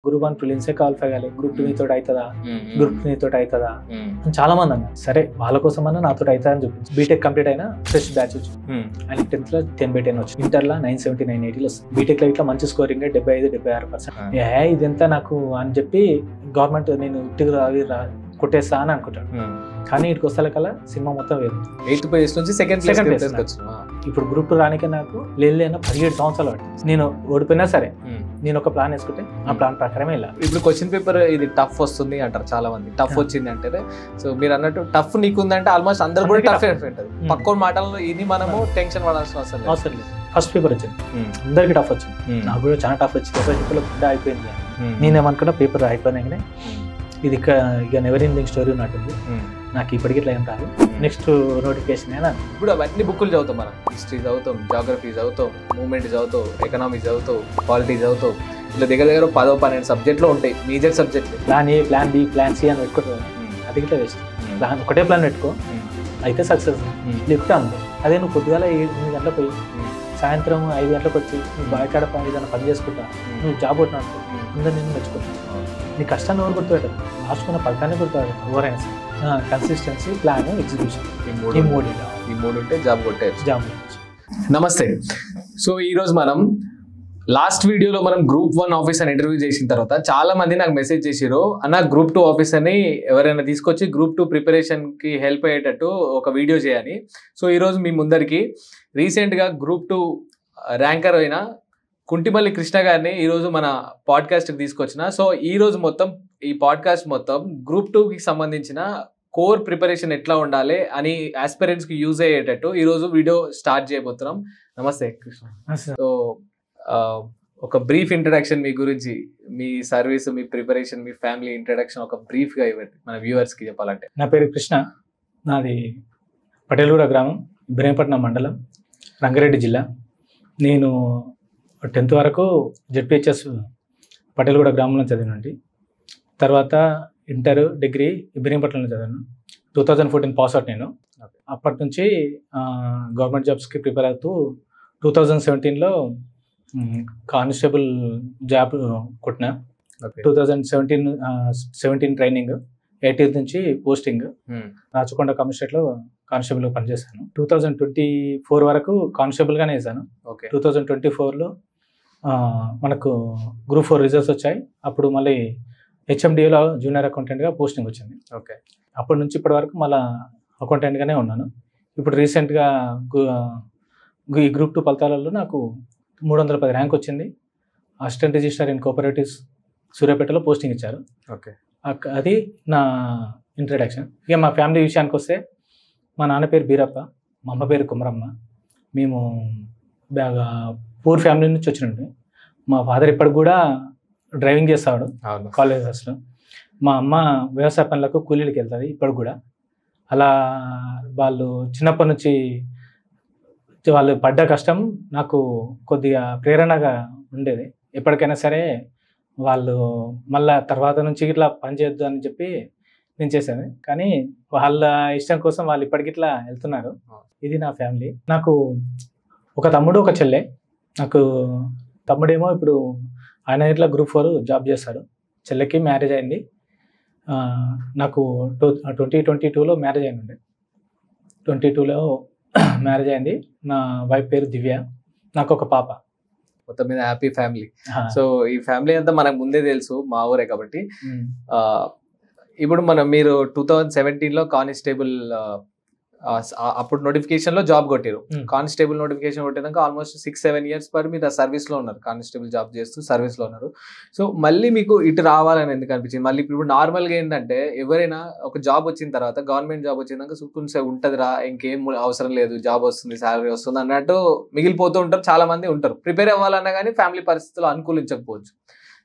Group 1 ప్రిలిమ్సే qualify కావాలి, group 2 నీతోటి అవుతుందా, గ్రూప్ 2 నీతోటి అవుతుందా అని చాలా మంది అన్నారు. సరే వాళ్ళ కోసమన్నా నాతో అవుతా అని చూపించి బీటెక్ కంప్లీట్ అయినా ఫ్రెష్ బ్యాచ్ వచ్చింది. ఆయన 10th లో 10/10 వచ్చింది, ఇంటర్లో 970 980 వస్తుంది, బీటెక్ లో ఇట్లా మంచి స్కోరింగ్ 75-76%. ఇదంతా నాకు అని చెప్పి గవర్నమెంట్ నేను ఇట్టుకు అవి కొట్టేస్తా అని అనుకుంటాడు. కానీ ఇటుకు వస్తే కల్లా సినిమా మొత్తం వేరు. 8th ప్లేస్ నుంచి సెకండ్ ప్లేస్. ఇప్పుడు గ్రూప్ 2 రానికే నాకు లేదైనా 17 సంవత్సరాలు పట్టింది. నేను ఓడిపోయినా సరే నేను ఒక ప్లాన్ వేసుకుంటే ఆ ప్లాన్ ప్రకారమే వెళ్ళాలి. ఇప్పుడు క్వశ్చన్ పేపర్ ఇది టఫ్ వస్తుంది అంటారు చాలా మంది, టఫ్ వచ్చింది అంటే. సో మీరు అన్నట్టు టఫ్ నీకుందంటే ఆల్మోస్ట్ అందరు కూడా టఫ్ ఉంటుంది. పక్క మాటల్లో ఇది మనము టెన్షన్ పడాల్సిన అవసరం లేదు. ఫస్ట్ పేపర్ వచ్చింది, అందరికి టఫ్ వచ్చింది, నాకు కూడా చాలా టఫ్ వచ్చింది. పేపర్లో ఫుడ్ అయిపోయింది, నేనేమనుకున్నా పేపర్ అయిపోయినాకనే ఇది ఇక నెవర్ ఎండింగ్ స్టోరీ ఉన్నట్టుంది, నాకు ఇప్పటికి ఇట్లా ఏం రాదు, నెక్స్ట్ నోటిఫికేషన్ అయినా. ఇప్పుడు అవన్నీ బుక్కులు చదువుతాం, మనం హిస్టరీ చదువుతాం, జాగ్రఫీ చదువుతాం, మూవ్మెంట్ చదువుతాం, ఎకనామిక్స్ చదువుతాం, పాలిటిక్స్ చదువుతాం, ఇట్లా దగ్గర 10-12 సబ్జెక్టులు ఉంటాయి, మేజర్ సబ్జెక్టులు. Plan A, plan B, plan C అని పెట్టుకుంటాను. అది ఇట్లా వేస్ట్. ప్లాన్ ఒకటే ప్లాన్ పెట్టుకో, అయితే సక్సెస్. లేకపోతే అంతే. అదే నువ్వు పొద్దుగాల 8 గంటలకు పోయి సాయంత్రం 5 గంటలకు వచ్చి నువ్వు బాయకాడ ఏదైనా పని చేసుకుంటా, నువ్వు జాబ్ కొట్టినట్టు అందరూ నేను మెచ్చుకుంటాను. నీ కష్టాన్ని ఎవరు గుర్తుపెట్టారు, రాసుకున్న పథకాన్ని గుర్తుపెట్టారు ఎవరైనా సరే. కన్సిస్టెన్సీ, ప్లాన్, ఎగ్జిక్యూషన్, ఈ మూడు ఉంటే జాబ్ కొట్టేయచ్చు. జాబ్. నమస్తే. సో ఈరోజు మనం లాస్ట్ వీడియోలో మనం గ్రూప్ 1 ఆఫీసర్ ఇంటర్వ్యూ చేసిన తర్వాత చాలా మంది నాకు మెసేజ్ చేసిరు, అన్న గ్రూప్ 2 ఆఫీసర్ని ఎవరైనా తీసుకొచ్చి గ్రూప్ 2 ప్రిపరేషన్కి హెల్ప్ అయ్యేటట్టు ఒక వీడియో చేయాలి. సో ఈరోజు మీ ముందరికి రీసెంట్గా గ్రూప్ 2 ర్యాంకర్ అయిన కుంటిమల్లి కృష్ణ గారిని ఈరోజు మన పాడ్కాస్ట్కి తీసుకొచ్చిన. సో ఈరోజు మొత్తం ఈ పాడ్కాస్ట్ మొత్తం గ్రూప్ 2కి సంబంధించిన కోర్ ప్రిపరేషన్ ఎట్లా ఉండాలి అని ఆస్పిరెంట్స్కి యూజ్ అయ్యేటట్టు ఈరోజు వీడియో స్టార్ట్ చేయబోతున్నాం. నమస్తే కృష్ణ. సో ఒక బ్రీఫ్ ఇంట్రడక్షన్ మీ గురించి, మీ సర్వీస్, మీ ప్రిపరేషన్, మీ ఫ్యామిలీ ఇంట్రడక్షన్ ఒక బ్రీఫ్గా ఇవ్వండి మన వ్యూవర్స్కి చెప్పాలంటే. నా పేరు కృష్ణ, నాది పటేల్గూడ గ్రామం, ఇబ్రహీంపట్నం మండలం, రంగారెడ్డి జిల్లా. నేను 10th వరకు జెడ్పిహెచ్ఎస్ పటేల్గూడ గ్రామంలో చదివినండి. తర్వాత ఇంటర్, డిగ్రీ ఇబ్రహీంపట్నంలో చదివాను. 2014 పాస్ అవుట్ నేను. అప్పటి నుంచి గవర్నమెంట్ జాబ్స్కి ప్రిపేర్ అవుతూ 2017లో కానిస్టేబుల్ జాబ్ కొట్టిన. 2017 ట్రైనింగ్, 18th నుంచి పోస్టింగ్ రాచకొండ కమిషనరేట్లో కానిస్టేబుల్ పనిచేశాను. 2024 వరకు కానిస్టేబుల్గానే వేసాను. 2024లో మనకు గ్రూప్ 4 రిజల్ట్స్ వచ్చాయి. అప్పుడు మళ్ళీ హెచ్ఎండిఏలో జూనియర్ అకౌంటెంట్గా పోస్టింగ్ వచ్చింది. అప్పటి నుంచి ఇప్పటి వరకు మళ్ళీ అకౌంటెంట్గానే ఉన్నాను. ఇప్పుడు రీసెంట్గా ఈ గ్రూప్ 2 ఫలితాలలో నాకు 310 ర్యాంక్ వచ్చింది. అసిస్టెంట్ రిజిస్ట్రార్ ఇన్ కోఆపరేటివ్స్ సూర్యాపేటలో పోస్టింగ్ ఇచ్చారు. అది నా ఇంట్రడక్షన్. ఇక మా ఫ్యామిలీ విషయానికి వస్తే, మా నాన్న పేరు బీరప్ప, మా అమ్మ పేరు కుమరమ్మ. మేము బాగా పూర్ ఫ్యామిలీ నుంచి వచ్చినట్టు. మా ఫాదర్ ఇప్పటికి కూడా డ్రైవింగ్ చేస్తాడు కాలేజెస్లో. మా అమ్మ వ్యవసాయ పనులకు కూలీలకు వెళ్తుంది ఇప్పటికి కూడా. అలా వాళ్ళు చిన్నప్పటి నుంచి వాళ్ళు పడ్డ కష్టం నాకు కొద్దిగా ప్రేరణగా ఉండేది. ఎప్పటికైనా సరే వాళ్ళు మళ్ళా తర్వాత నుంచి ఇట్లా పని చేయొద్దు అని చెప్పి నేను చేశాను. కానీ వాళ్ళ ఇష్టం కోసం వాళ్ళు ఇప్పటికి ఇట్లా వెళ్తున్నారు. ఇది నా ఫ్యామిలీ. నాకు ఒక తమ్ముడు, ఒక చెల్లె. నాకు తమ్ముడేమో ఇప్పుడు ఆయన ఇట్లా గ్రూప్ 4 జాబ్ చేస్తాడు. చెల్లెకి మ్యారేజ్ అయింది. నాకు 2022లో మ్యారేజ్ అయింది. 22లో మ్యారేజ్ అయింది. నా వైఫ్ పేరు దివ్య. నాకు ఒక పాప. మొత్తం మీద హ్యాపీ ఫ్యామిలీ. సో ఈ ఫ్యామిలీ అంతా మనకు ముందే తెలుసు, మా ఊరే కాబట్టి. ఇప్పుడు మీరు 2017లో కానిస్టేబుల్ అప్పుడు నోటిఫికేషన్ లో జాబ్ కొట్టారు. కానిస్టేబుల్ నోటిఫికేషన్ కొట్టినాక ఆల్మోస్ట్ 6-7 years మీరు ఆ సర్వీస్ లో ఉన్నారు, కానిస్టేబుల్ జాబ్ చేస్తూ సర్వీస్ లో ఉన్నారు. సో మళ్ళీ మీకు ఇటు రావాలని ఎందుకు అనిపించింది? మళ్ళీ ఇప్పుడు నార్మల్గా ఏంటంటే ఎవరైనా ఒక జాబ్ వచ్చిన తర్వాత, గవర్నమెంట్ జాబ్ వచ్చినాక సుఖంగా ఉంటుందిరా, ఇంకేం అవసరం లేదు, జాబ్ వస్తుంది, శాలరీ వస్తుంది అన్నట్టు మిగిలిపోతూ ఉంటారు. చాలా మంది ఉంటారు. ప్రిపేర్ అవ్వాలన్నా కానీ ఫ్యామిలీ పరిస్థితులు అనుకూలించకపోవచ్చు.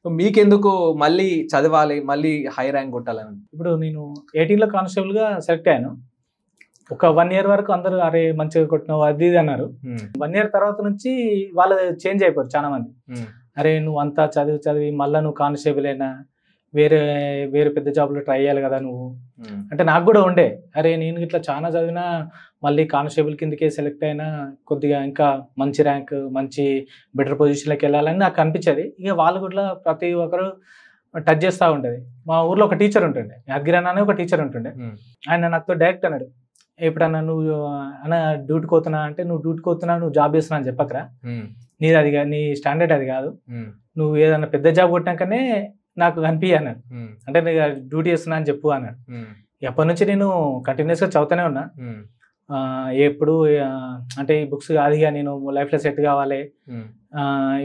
మీకెందుకు మళ్ళీ చదవాలి, మళ్ళీ హై ర్యాంక్ కొట్టాలని? ఇప్పుడు నేను 18లో కానిస్టేబుల్గా సెలెక్ట్ అయ్యాను. ఒక 1 year వరకు అందరూ అరే మంచిగా కొట్టినావు అది ఇది అన్నారు. 1 year తర్వాత నుంచి వాళ్ళు చేంజ్ అయిపోయారు చాలా మంది. అరే నువ్వు అంతా చదివి మళ్ళీ నువ్వు కానిస్టేబుల్ అయినా వేరే పెద్ద జాబ్లో ట్రై చేయాలి కదా నువ్వు అంటే నాకు కూడా ఉండే. అరే నేను ఇట్లా చాలా చదివినా మళ్ళీ కానిస్టేబుల్ కిందకే సెలెక్ట్ అయినా కొద్దిగా ఇంకా మంచి ర్యాంక్, మంచి బెటర్ పొజిషన్లోకి వెళ్ళాలని నాకు అనిపించేది. ఇక వాళ్ళు కూడా ప్రతి ఒక్కరు టచ్ చేస్తూ ఉండేది. మా ఊర్లో ఒక టీచర్ ఉంటుండే, యాదగిరి అనే ఒక టీచర్ ఉంటుండే. ఆయన నాతో డైరెక్ట్ అన్నాడు, ఎప్పుడన్నా నువ్వు అన్న డ్యూటీకి పోతున్నా అంటే, నువ్వు డ్యూటీకి పోతున్నా, నువ్వు జాబ్ చేస్తున్నా అని చెప్పకరా, నీది అది నీ స్టాండర్డ్ అది కాదు, నువ్వు ఏదన్నా పెద్ద జాబ్ కొట్టినాకనే నాకు కనిపి అన్నాడు. అంటే నేను డ్యూటీ చేస్తున్నా అని చెప్పు అన్నాడు. ఎప్పటి నుంచి నేను కంటిన్యూస్గా చదువుతూనే ఉన్నా. ఎప్పుడు అంటే ఈ బుక్స్ కాదుగా, నేను లైఫ్లో సెట్ కావాలి,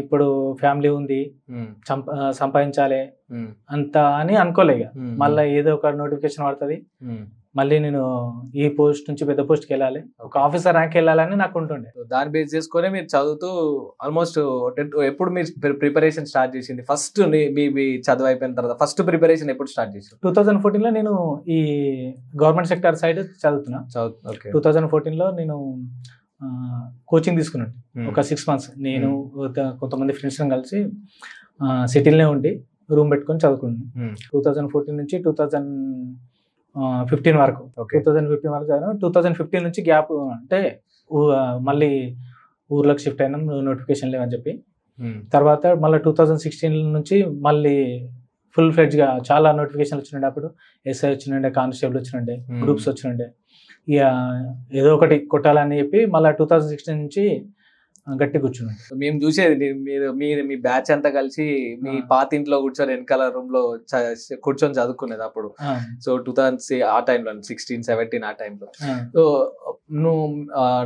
ఇప్పుడు ఫ్యామిలీ ఉంది, సంపాదించాలి అంత అని అనుకోలే. ఇక మళ్ళీ ఏదో ఒక నోటిఫికేషన్ పడుతుంది, మళ్ళీ నేను ఈ పోస్ట్ నుంచి పెద్ద పోస్ట్కి వెళ్ళాలి, ఒక ఆఫీసర్ ర్యాంక్ వెళ్ళాలని నాకు ఉంటుండే. దాన్ని బేస్ చేసుకొని మీరు చదువుతూ ఆల్మోస్ట్ ఎప్పుడు మీరు ప్రిపరేషన్ స్టార్ట్ చేసింది? ఫస్ట్ మీ చదువు అయిపోయిన తర్వాత ఫస్ట్ ప్రిపరేషన్ ఎప్పుడు స్టార్ట్ చేసి? 2014లో నేను ఈ గవర్నమెంట్ సెక్టర్ సైడ్ చదువుతున్నా. 2014లో నేను కోచింగ్ తీసుకున్నాను ఒక 6 months. నేను కొంతమంది ఫ్రెండ్స్ కలిసి సిటీలోనే ఉండి రూమ్ పెట్టుకొని చదువుకున్నాను. 2014 నుంచి 2015 వరకు. 2015 వరకు చదివాను. 2015 నుంచి గ్యాప్, అంటే మళ్ళీ ఊర్లోకి షిఫ్ట్ అయినాం, నోటిఫికేషన్ లేవని చెప్పి. తర్వాత మళ్ళీ 2016 నుంచి మళ్ళీ ఫుల్ ఫ్లెడ్జ్గా చాలా నోటిఫికేషన్లు వచ్చినండే. అప్పుడు ఎస్ఐ వచ్చినండే, కానిస్టేబుల్ వచ్చినండే, గ్రూప్స్ వచ్చినండే. ఇక ఏదో ఒకటి కొట్టాలని చెప్పి మళ్ళీ 2016 నుంచి గట్టి కూర్చున్నాం. మేము చూసేది మీరు మీ బ్యాచ్ అంతా కలిసి మీ పాత ఇంట్లో కూర్చొని వెనకాల రూమ్ లో కూర్చొని చదువుకునేది అప్పుడు. సో 2000 ఆ టైంలో 16, 17 ఆ టైంలో. సో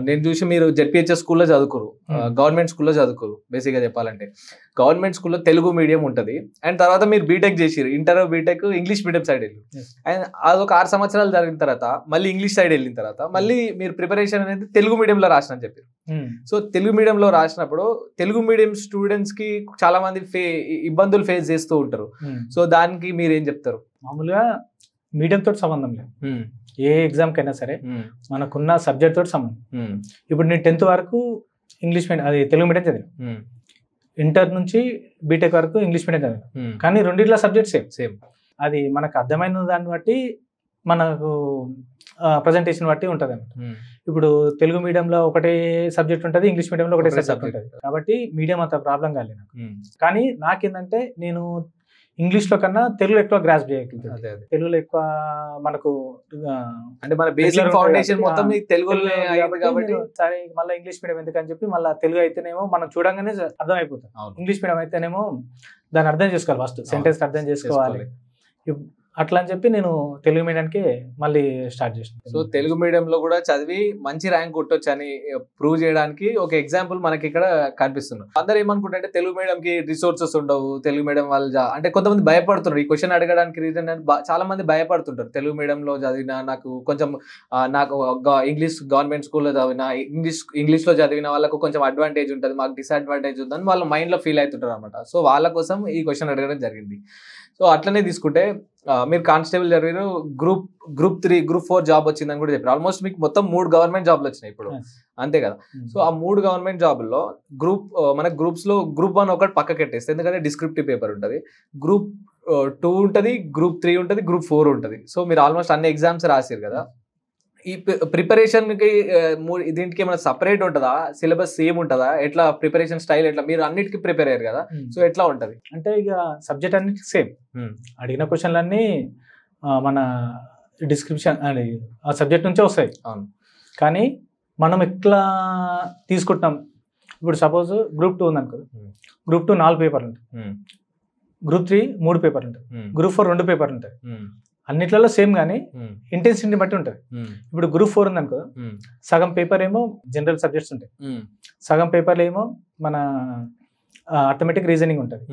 నేను చూసి మీరు జెడ్పిహెచ్ఎస్ స్కూల్లో చదువుకోరు, గవర్నమెంట్ స్కూల్లో చదువుకోరు. బేసిక్గా చెప్పాలంటే గవర్నమెంట్ స్కూల్లో తెలుగు మీడియం ఉంటుంది. అండ్ తర్వాత మీరు బీటెక్ చేసిరు, inter BTech English medium side వెళ్ళి, అండ్ అదొక 6 సంవత్సరాలు జరిగిన తర్వాత మళ్ళీ ఇంగ్లీష్ సైడ్ వెళ్ళిన తర్వాత మళ్ళీ మీరు ప్రిపరేషన్ అనేది తెలుగు మీడియంలో రాసిన అని చెప్పారు. సో తెలుగు మీడియంలో రాసినప్పుడు తెలుగు మీడియం స్టూడెంట్స్ కి చాలా మంది ఇబ్బందులు ఫేస్ చేస్తూ ఉంటారు. సో దానికి మీరు ఏం చెప్తారు? మామూలుగా మీడియం తోటి సంబంధం లేదు, ఏ ఎగ్జామ్ కైనా సరే మనకున్న సబ్జెక్ట్ తోటి సంబంధం. ఇప్పుడు నేను 10th వరకు ఇంగ్లీష్ మీడియం, అది తెలుగు మీడియం చదివాను. ఇంటర్ నుంచి బీటెక్ వరకు ఇంగ్లీష్ మీడియం చదివాను. కానీ రెండిట్ల సబ్జెక్ట్ సేమ్. అది మనకు అర్థమైన దాన్ని బట్టి, మనకు ప్రజెంటేషన్ బట్టి ఉంటుంది అన్నమాట. ఇప్పుడు తెలుగు మీడియంలో ఒకటే సబ్జెక్ట్ ఉంటుంది, ఇంగ్లీష్ మీడియంలో ఒకటే సబ్జెక్ట్ ఉంటుంది. కాబట్టి మీడియం అంత ప్రాబ్లం కాలేదు నాకు. కానీ నాకేంటంటే నేను ఇంగ్లీష్లో కన్నా తెలుగులో ఎక్కువ గ్రాస్ప్ చేయగలుగుతాను. తెలుగులో ఎక్కువ మనకు అంటే మన బేసిక్ ఫౌండేషన్ మొత్తం తెలుగులో కాబట్టి సరే మళ్ళీ ఇంగ్లీష్ మీడియం ఎందుకని చెప్పి మళ్ళీ తెలుగు అయితేనేమో మనం చూడంగానే అర్థం అయిపోతుంది. ఇంగ్లీష్ మీడియం అయితేనేమో దాన్ని అర్థం చేసుకోవాలి, ఫస్ట్ సెంటెన్స్ అర్థం చేసుకోవాలి. అట్లా అని చెప్పి నేను తెలుగు మీడియానికి మళ్ళీ స్టార్ట్ చేసాను. సో తెలుగు మీడియంలో కూడా చదివి మంచి ర్యాంక్ కొట్టొచ్చు అని ప్రూవ్ చేయడానికి ఒక ఎగ్జాంపుల్ మనకి ఇక్కడ కనిపిస్తుంది. అందరు ఏమనుకుంటే తెలుగు మీడియంకి రిసోర్సెస్ ఉండవు, తెలుగు మీడియం వాళ్ళు అంటే కొంతమంది భయపడుతున్నారు ఈ క్వశ్చన్ అడగడానికి. రీజన్ చాలా మంది భయపడుతుంటారు, తెలుగు మీడియంలో చదివిన నాకు కొంచెం నాకు ఇంగ్లీష్ గవర్నమెంట్ స్కూల్లో చదివిన ఇంగ్లీష్లో చదివిన వాళ్ళకు కొంచెం అడ్వాంటేజ్ ఉంటుంది, మాకు డిసడ్వాంటేజ్ ఉందని వాళ్ళ మైండ్లో ఫీల్ అవుతుంటారు అనమాట. సో వాళ్ళ కోసం ఈ క్వశ్చన్ అడగడం జరిగింది. సో అట్లనే తీసుకుంటే మీరు కానిస్టేబుల్ చదివారు, గ్రూప్ 3, గ్రూప్ 4 జాబ్ వచ్చిందని కూడా చెప్పారు. ఆల్మోస్ట్ మీకు మొత్తం 3 గవర్నమెంట్ జాబ్లు వచ్చినాయి ఇప్పుడు, అంతే కదా? సో ఆ 3 గవర్నమెంట్ జాబుల్లో మనకు గ్రూప్స్ లో గ్రూప్ 1 ఒకటి పక్కకెట్టేస్తే, ఎందుకంటే డిస్క్రిప్టివ్ పేపర్ ఉంటుంది, గ్రూప్ 2 ఉంటుంది, గ్రూప్ 3 ఉంటుంది, గ్రూప్ 4 ఉంటుంది. సో మీరు ఆల్మోస్ట్ అన్ని ఎగ్జామ్స్ రాసారు కదా. ఈ ప్రిపరేషన్ కి దీనికి ఏమైనా సపరేట్ ఉంటుందా, సిలబస్ సేమ్ ఉంటుందా, ఎట్లా ప్రిపరేషన్ స్టైల్ ఎట్లా? మీరు అన్నిటికీ ప్రిపేర్ అయ్యారు కదా, సో ఎట్లా ఉంటది? అంటే ఇక సబ్జెక్ట్ అన్నిటికీ సేమ్, అడిగిన క్వశ్చన్లన్నీ మన డిస్క్రిప్షన్ అని ఆ సబ్జెక్ట్ నుంచే వస్తాయి. అవును, కానీ మనం ఎట్లా తీసుకుంటాం. ఇప్పుడు సపోజ్ గ్రూప్ 2 ఉంది అనుకో, గ్రూప్ 2 4 పేపర్లు ఉంటాయి, గ్రూప్ 3 3 పేపర్లు ఉంటాయి, గ్రూప్ 4 2 పేపర్లు ఉంటాయి. అన్నిట్లలో సేమ్ గానీ ఇంటెన్సిటీని బట్టి ఉంటుంది. ఇప్పుడు గ్రూప్ 4 ఉంది అనుకో, సగం పేపర్ ఏమో జనరల్ సబ్జెక్ట్స్ ఉంటాయి, సగం పేపర్లు ఏమో మన ఆటోమేటిక్ రీజనింగ్ ఉంటుంది,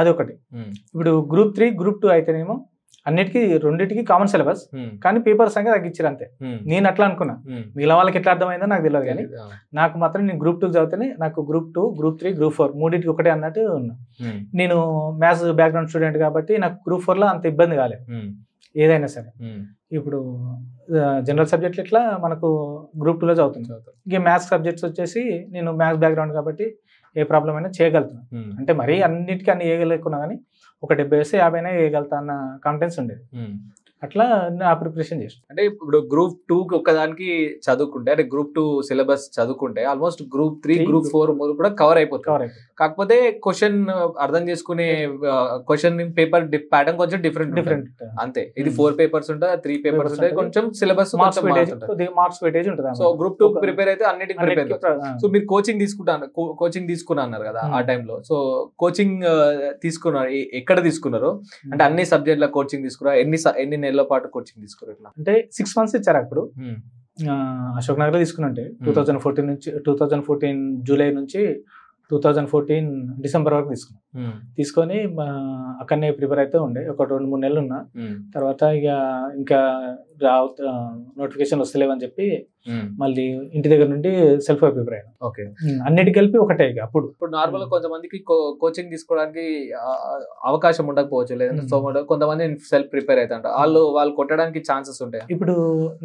అదొకటి. ఇప్పుడు గ్రూప్ 3 గ్రూప్ 2 అయితేనేమో రెండింటికి కామన్ సిలబస్, కానీ పేపర్ సంఖ్య తగ్గించారు అంతే. నేను అట్లా అనుకున్నా, మిగిలిన వాళ్ళకి ఎట్లా అర్థమైందో నాకు తెలియదు, కానీ నాకు మాత్రం నేను గ్రూప్ 2 చదివితేనే నాకు గ్రూప్ 2, గ్రూప్ 3, గ్రూప్ 4 మూడింటికి ఒకటే అన్నట్టు ఉన్నా. నేను మ్యాథ్స్ బ్యాక్గ్రౌండ్ స్టూడెంట్ కాబట్టి నాకు గ్రూప్ 4లో అంత ఇబ్బంది కాలేదు ఏదైనా సరే. ఇప్పుడు జనరల్ సబ్జెక్ట్లు ఇట్లా మనకు గ్రూప్ 2లో చదువుతుంది. ఇంక మ్యాథ్స్ సబ్జెక్ట్స్ వచ్చేసి నేను మ్యాథ్స్ బ్యాక్గ్రౌండ్ కాబట్టి ఏ ప్రాబ్లం అయినా చేయగలుగుతున్నాను. అంటే మరీ అన్నిటికీ అన్ని వేయగలుగుతున్నా, కానీ ఒక 70 50 వేయగలుగుతా అన్న కాన్ఫిడెన్స్ ఉండేది. అట్లా నా ప్రిపరేషన్ చేసిన. అంటే ఇప్పుడు గ్రూప్ 2 ఒక్కదానికి చదువుకుంటే అంటే గ్రూప్ 2 సిలబస్ చదువుకుంటే ఆల్మోస్ట్ గ్రూప్ 3 గ్రూప్ 4 కూడా కవర్ అయిపోతుంది. కాకపోతే క్వశ్చన్ అర్థం చేసుకునే క్వశ్చన్ పేపర్ ప్యాటర్న్ కొంచెం డిఫరెంట్ అంతే. ఇది 4 పేపర్స్ ఉంటాయి, 3 పేపర్స్ ఉంటాయి, కొంచెం సిలబస్ మార్క్స్ వెయిటేజ్ ఉంటుంది. సో గ్రూప్ 2 ప్రిపేర్ అయితే అన్నిటికీ ప్రిపేర్. సో మీరు కోచింగ్ తీసుకున్నా అన్నారు కదా ఆ టైంలో. సో కోచింగ్ తీసుకున్నారు, ఎక్కడ తీసుకున్నారు? అంటే అన్ని సబ్జెక్టుల కోచింగ్ తీసుకురా? ఎన్ని నెలల పాటు కోచింగ్ తీసుకున్నారు? అంటే 6 months ఇచ్చారు అప్పుడు. అశోక్ నగర్ లో తీసుకున్నట్టే 2014 నుంచి 2014 జూలై నుంచి 2014 డిసెంబర్ వరకు తీసుకున్నాను. తీసుకొని అక్కడనే ప్రిపేర్ అయితే ఉండే ఒక 2-3 నెలలు ఉన్నా. తర్వాత ఇక ఇంకా నోటిఫికేషన్ వస్తలేవని చెప్పి మళ్ళీ ఇంటి దగ్గర నుండి సెల్ఫ్ ప్రిపేర్ అయ్యాను. ఓకే, అన్నిటికి కలిపి ఒకటే. ఇక అప్పుడు నార్మల్ కొంతమందికి కోచింగ్ తీసుకోవడానికి అవకాశం ఉండకపోవచ్చు, లేదంటే కొంతమంది సెల్ఫ్ ప్రిపేర్ అవుతాంట, వాళ్ళు కొట్టడానికి ఛాన్సెస్ ఉంటాయి. ఇప్పుడు